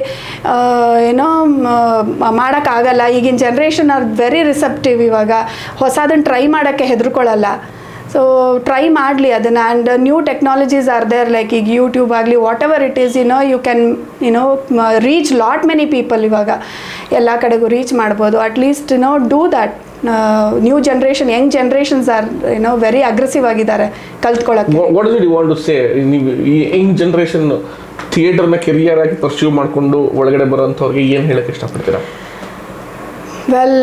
ಮಾಡೋಕ್ಕಾಗಲ್ಲ. ಈಗಿನ ಜನ್ರೇಷನ್ ಆರ್ ವೆರಿ ರಿಸೆಪ್ಟಿವ್. ಇವಾಗ ಹೊಸದನ್ನು ಟ್ರೈ ಮಾಡೋಕ್ಕೆ ಹೆದರ್ಕೊಳ್ಳಲ್ಲ. ಸೊ ಟ್ರೈ ಮಾಡಲಿ ಅದನ್ನು. And new technologies are there, like ಈಗ ಯೂಟ್ಯೂಬ್ ಆಗಲಿ, whatever it is, you can reach lot many people. ಇವಾಗ ಎಲ್ಲ ಕಡೆಗೂ ರೀಚ್ ಮಾಡ್ಬೋದು. At least do that. New generation, young generations are very aggressive ಆಗಿದ್ದಾರೆ ಕಲ್ತ್ಕೊಳ್ಳೋಕ್ಕೆ. What is it you want to say? ನೀವು ಈ ಯಂಗ್ ಜನ್ರೇಷನ್ ಥಿಯೇಟರ್ನ ಕೆರಿಯರ್ ಆಗಿ ಪರ್ಸ್ಯೂ ಮಾಡಿಕೊಂಡು ಒಳಗಡೆ ಬರೋಂಥವ್ರಿಗೆ ಏನು ಹೇಳೋಕ್ಕೆ ಇಷ್ಟಪಡ್ತೀರಾ? ವೆಲ್,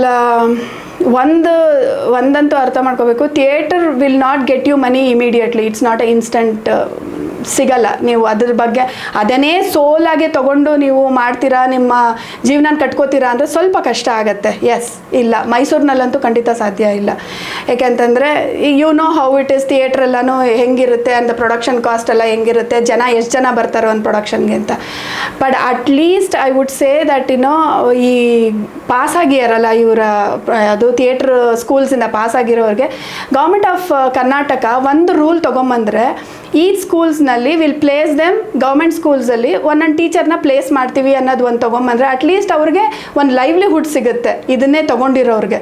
ಒಂದಂತೂ ಅರ್ಥ ಮಾಡ್ಕೋಬೇಕು, theatre will not get you money immediately. It's not a instant, ಸಿಗಲ್ಲ. ನೀವು ಅದ್ರ ಬಗ್ಗೆ ಅದನ್ನೇ ಸೋಲಾಗೆ ತೊಗೊಂಡು ನೀವು ಮಾಡ್ತೀರಾ, ನಿಮ್ಮ ಜೀವನ ಕಟ್ಕೋತೀರಾ ಅಂದರೆ ಸ್ವಲ್ಪ ಕಷ್ಟ ಆಗುತ್ತೆ. ಎಸ್, ಇಲ್ಲ, ಮೈಸೂರಿನಲ್ಲಂತೂ ಖಂಡಿತ ಸಾಧ್ಯ ಇಲ್ಲ. ಯಾಕೆಂತಂದರೆ you know how it is, ಥಿಯೇಟ್ರೆಲ್ಲನೂ ಹೆಂಗಿರುತ್ತೆ ಅಂತ, ಪ್ರೊಡಕ್ಷನ್ ಕಾಸ್ಟ್ ಎಲ್ಲ ಹೆಂಗಿರುತ್ತೆ, ಎಷ್ಟು ಜನ ಬರ್ತಾರೆ ಒಂದು ಪ್ರೊಡಕ್ಷನ್ಗೆ ಅಂತ. But at least I would say that ಈ ಪಾಸಾಗಿರಲ್ಲ ಇವರ ಅದು ಥಿಯೇಟ್ರ್ ಸ್ಕೂಲ್ಸಿಂದ ಪಾಸಾಗಿರೋರಿಗೆ ಗೌರ್ಮೆಂಟ್ ಆಫ್ ಕರ್ನಾಟಕ ಒಂದು ರೂಲ್ ತೊಗೊಂಬಂದರೆ, ಈ ಸ್ಕೂಲ್ಸ್ನಲ್ಲಿ ವಿಲ್ ಪ್ಲೇಸ್ ದೆಮ್, ಗೌರ್ಮೆಂಟ್ ಸ್ಕೂಲ್ಸಲ್ಲಿ ಒಂದೊಂದು ಟೀಚರ್ನ ಪ್ಲೇಸ್ ಮಾಡ್ತೀವಿ ಅನ್ನೋದು ಒಂದು ತೊಗೊಂಬಂದರೆ ಅಟ್ಲೀಸ್ಟ್ ಅವ್ರಿಗೆ ಒಂದು ಲೈವ್ಲಿಹುಡ್ ಸಿಗುತ್ತೆ. ಇದನ್ನೇ ತೊಗೊಂಡಿರೋರಿಗೆ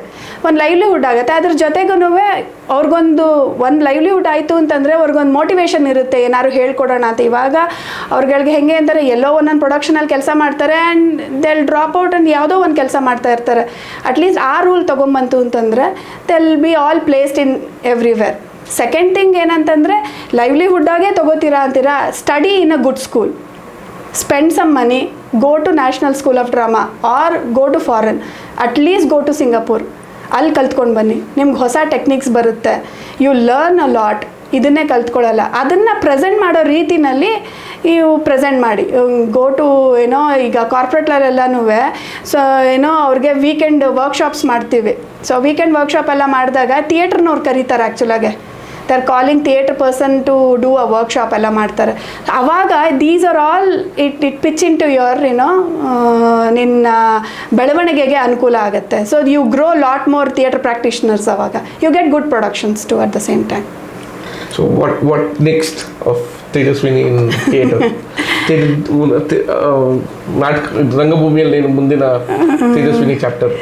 ಒಂದು ಲೈವ್ಲಿಹುಡ್ ಆಗುತ್ತೆ. ಅದ್ರ ಜೊತೆಗೂ ಅವ್ರಿಗೊಂದು ಲೈವ್ಲಿಹುಡ್ ಆಯಿತು ಅಂತಂದರೆ ಅವ್ರಿಗೊಂದು ಮೋಟಿವೇಶನ್ ಇರುತ್ತೆ, ಏನಾದ್ರು ಹೇಳ್ಕೊಡೋಣ ಅಂತ. ಇವಾಗ ಅವ್ರಿಗೆ ಹೆಂಗೆ ಅಂತಾರೆ, ಎಲ್ಲೋ ಒಂದೊಂದು ಪ್ರೊಡಕ್ಷನಲ್ಲಿ ಕೆಲಸ ಮಾಡ್ತಾರೆ and they'll drop out and ಯಾವುದೋ ಒಂದು ಕೆಲಸ ಮಾಡ್ತಾ ಇರ್ತಾರೆ. ಅಟ್ಲೀಸ್ಟ್ ಆ ರೂಲ್ ತೊಗೊಂಬಂತು ಅಂತಂದರೆ they'll be all placed in everywhere. Second thing ಏನಂತಂದರೆ, ಲೈವ್ಲಿಹುಡ್ಡಾಗೆ ತೊಗೋತೀರಾ ಅಂತೀರಾ, study in a good school, spend some money, go to National school of Drama or go to foreign, at least go to Singapore, ಅಲ್ಲಿ ಕಲ್ತ್ಕೊಂಡು ಬನ್ನಿ. ನಿಮ್ಗೆ ಹೊಸ ಟೆಕ್ನಿಕ್ಸ್ ಬರುತ್ತೆ, ಯು ಲರ್ನ್ ಅ ಲಾಟ್. ಇದನ್ನೇ ಕಲ್ತ್ಕೊಳ್ಳಲ್ಲ, ಅದನ್ನು ಪ್ರೆಸೆಂಟ್ ಮಾಡೋ ರೀತಿನಲ್ಲಿ ನೀವು ಪ್ರೆಸೆಂಟ್ ಮಾಡಿ. ಗೋ ಟು ಈಗ ಕಾರ್ಪೊರೇಟ್ಲಲ್ಲೆಲ್ಲನೂ ಸೊ ಅವ್ರಿಗೆ ವೀಕೆಂಡ್ ವರ್ಕ್ಶಾಪ್ಸ್ ಮಾಡ್ತೀವಿ. ಸೊ ವೀಕೆಂಡ್ ವರ್ಕ್ಶಾಪ್ ಎಲ್ಲ ಮಾಡಿದಾಗ ಥಿಯೇಟ್ರ್ನವ್ರು ಕರೀತಾರೆ. ಆ್ಯಕ್ಚುಲಾಗೆ they are calling theatre person to do a workshop ಎಲ್ಲ ಮಾಡ್ತಾರೆ. ಆವಾಗ these are all it pitch into your ನಿನ್ನ ಬೆಳವಣಿಗೆಗೆ ಅನುಕೂಲ ಆಗುತ್ತೆ. So you grow lot more theatre practitioners. ಆವಾಗ you get good productions too at the same time. So what next of Tejaswini in theatre? ನಾಟಕ ರಂಗಭೂಮಿಯಲ್ಲಿ ಮುಂದಿನ Tejaswini chapter?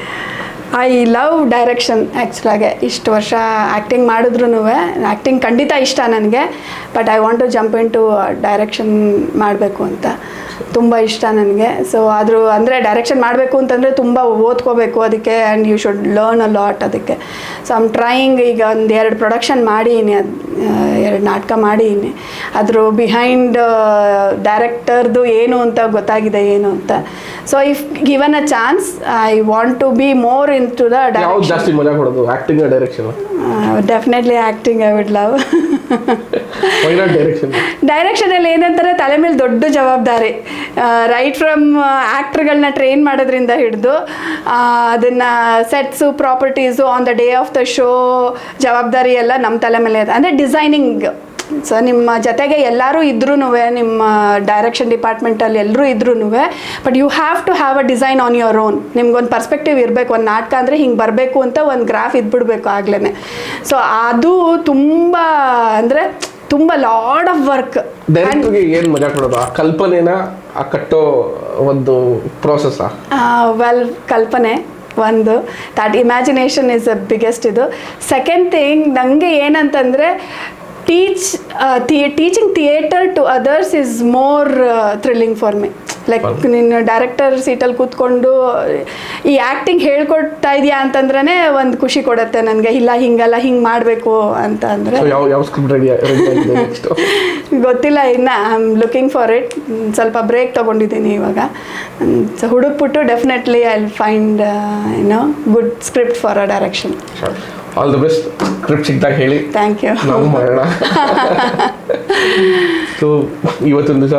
I love direction. ಆ್ಯಕ್ಚುಲಾಗೆ ಇಷ್ಟು ವರ್ಷ ಆ್ಯಕ್ಟಿಂಗ್ ಮಾಡಿದ್ರೂ ಆ್ಯಕ್ಟಿಂಗ್ ಖಂಡಿತ ಇಷ್ಟ ನನಗೆ. But I want to jump into direction ಮಾಡಬೇಕು ಅಂತ ತುಂಬ ಇಷ್ಟ ನನಗೆ. ಸೊ ಆದರೂ ಅಂದರೆ ಡೈರೆಕ್ಷನ್ ಮಾಡಬೇಕು ಅಂತಂದರೆ ತುಂಬ ಓದ್ಕೋಬೇಕು ಅದಕ್ಕೆ, and you should learn a lot ಅದಕ್ಕೆ. So I'm trying. ಈಗ ಒಂದು 2 ಪ್ರೊಡಕ್ಷನ್ ಮಾಡೀನಿ, 2 ನಾಟಕ ಮಾಡೀನಿ. ಅದ್ರ ಬಿಹೈಂಡ್ ಡೈರೆಕ್ಟರ್ದು ಏನು ಅಂತ ಗೊತ್ತಾಗಿದೆ, ಏನು ಅಂತ. So if given a chance I want to be more into the direction. ಜಾಸ್ತಿ ಮಜಾ ಕೊಡೋದು acting direction? Definitely acting I would love. ಡೈರೆಕ್ಷನಲ್ಲಿ ಏನಂತಾರೆ, ತಲೆ ಮೇಲೆ ದೊಡ್ಡ ಜವಾಬ್ದಾರಿ. ರೈಟ್ ಫ್ರಮ್ ಆ್ಯಕ್ಟ್ರ್ಗಳನ್ನ ಟ್ರೈನ್ ಮಾಡೋದ್ರಿಂದ ಹಿಡಿದು ಅದನ್ನು sets, properties, on the day of the show ಜವಾಬ್ದಾರಿ ಎಲ್ಲ ನಮ್ಮ ತಲೆ ಮೇಲೆ ಇದೆ. ಅಂದರೆ ಡಿಸೈನಿಂಗ್. ಸೊ ನಿಮ್ಮ ಜೊತೆಗೆ ಎಲ್ಲರೂ ಇದ್ರೂ, ನಿಮ್ಮ ಡೈರೆಕ್ಷನ್ ಡಿಪಾರ್ಟ್ಮೆಂಟಲ್ಲಿ ಎಲ್ಲರೂ ಇದ್ರೂ, but you have to have a design on your own. ನಿಮ್ಗೊಂದು ಪರ್ಸ್ಪೆಕ್ಟಿವ್ ಇರಬೇಕು. ಒಂದು ನಾಟಕ ಅಂದರೆ ಹಿಂಗೆ ಬರಬೇಕು ಅಂತ ಒಂದು ಗ್ರಾಫ್ ಇದ್ಬಿಡ್ಬೇಕು ಆಗ್ಲೇ. ಸೊ ಅದು ತುಂಬ ಅಂದರೆ ತುಂಬ ಲಾಡ್ ಆಫ್ ವರ್ಕ್. ಡೈರೆಕ್ಟರ್ಗೆ ಏನು ಮಜಾ ಕೊಡೋದು? ಆ ಕಲ್ಪನೆನ ಆ ಕಟ್ಟೋ ಒಂದು ಪ್ರೋಸೆಸ್ಸಾ? ವೆಲ್, ಕಲ್ಪನೆ ಒಂದು, that imagination is the biggest. ಇದು ಸೆಕೆಂಡ್ ಥಿಂಗ್, ನನಗೆ ಏನಂತಂದರೆ teaching theatre to others is more thrilling for me. Like ನಿನ್ನ ಡೈರೆಕ್ಟರ್ ಸೀಟಲ್ಲಿ ಕೂತ್ಕೊಂಡು ಈ ಆ್ಯಕ್ಟಿಂಗ್ ಹೇಳ್ಕೊಡ್ತಾ ಇದೆಯಾ ಅಂತಂದ್ರೆ ಒಂದು ಖುಷಿ ಕೊಡುತ್ತೆ ನನಗೆ. ಇಲ್ಲ, ಹಿಂಗಲ್ಲ, ಹಿಂಗೆ ಮಾಡಬೇಕು ಅಂತ ಅಂದರೆ. ಯಾವ ಸ್ಕ್ರಿಪ್ಟ್ ರೆಡಿ ಗೊತ್ತಿಲ್ಲ ಇನ್ನು. I am looking for it. ಸ್ವಲ್ಪ ಬ್ರೇಕ್ ತೊಗೊಂಡಿದ್ದೀನಿ ಇವಾಗ. ಸೊ ಹುಡುಕ್ಬಿಟ್ಟು definitely I will find good script for a direction. All the best. Script ಸಿಕ್ಕಿದಾಗ ಹೇಳಿ. Thank you. ನಾವು ಮಾಡೋಣ. ಸೊ ಇವತ್ತಿನ ದಿವಸ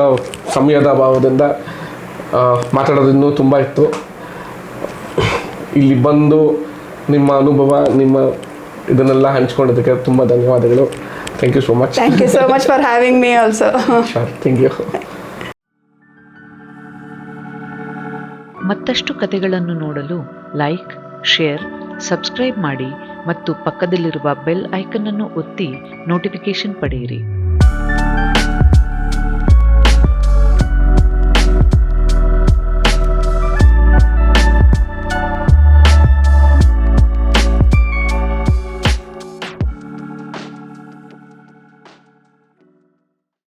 ಸಮಯದ ಅಭಾವದಿಂದ ಮಾತಾಡೋದು ಇನ್ನೂ ತುಂಬ ಇತ್ತು. ಇಲ್ಲಿ ಬಂದು ನಿಮ್ಮ ಅನುಭವ, ನಿಮ್ಮ ಇದನ್ನೆಲ್ಲ ಹಂಚ್ಕೊಂಡಿದ್ದಕ್ಕೆ ತುಂಬ ಧನ್ಯವಾದಗಳು. Thank you so much. Thank you so much for having me also. Thank you. ಮತ್ತಷ್ಟು ಕಥೆಗಳನ್ನು ನೋಡಲು ಲೈಕ್, ಶೇರ್, ಸಬ್ಸ್ಕ್ರೈಬ್ ಮಾಡಿ ಮತ್ತು ಪಕ್ಕದಲ್ಲಿರುವ ಬೆಲ್ ಐಕನ್ ಅನ್ನು ಒತ್ತಿ ನೋಟಿಫಿಕೇಶನ್ ಪಡೆಯಿರಿ.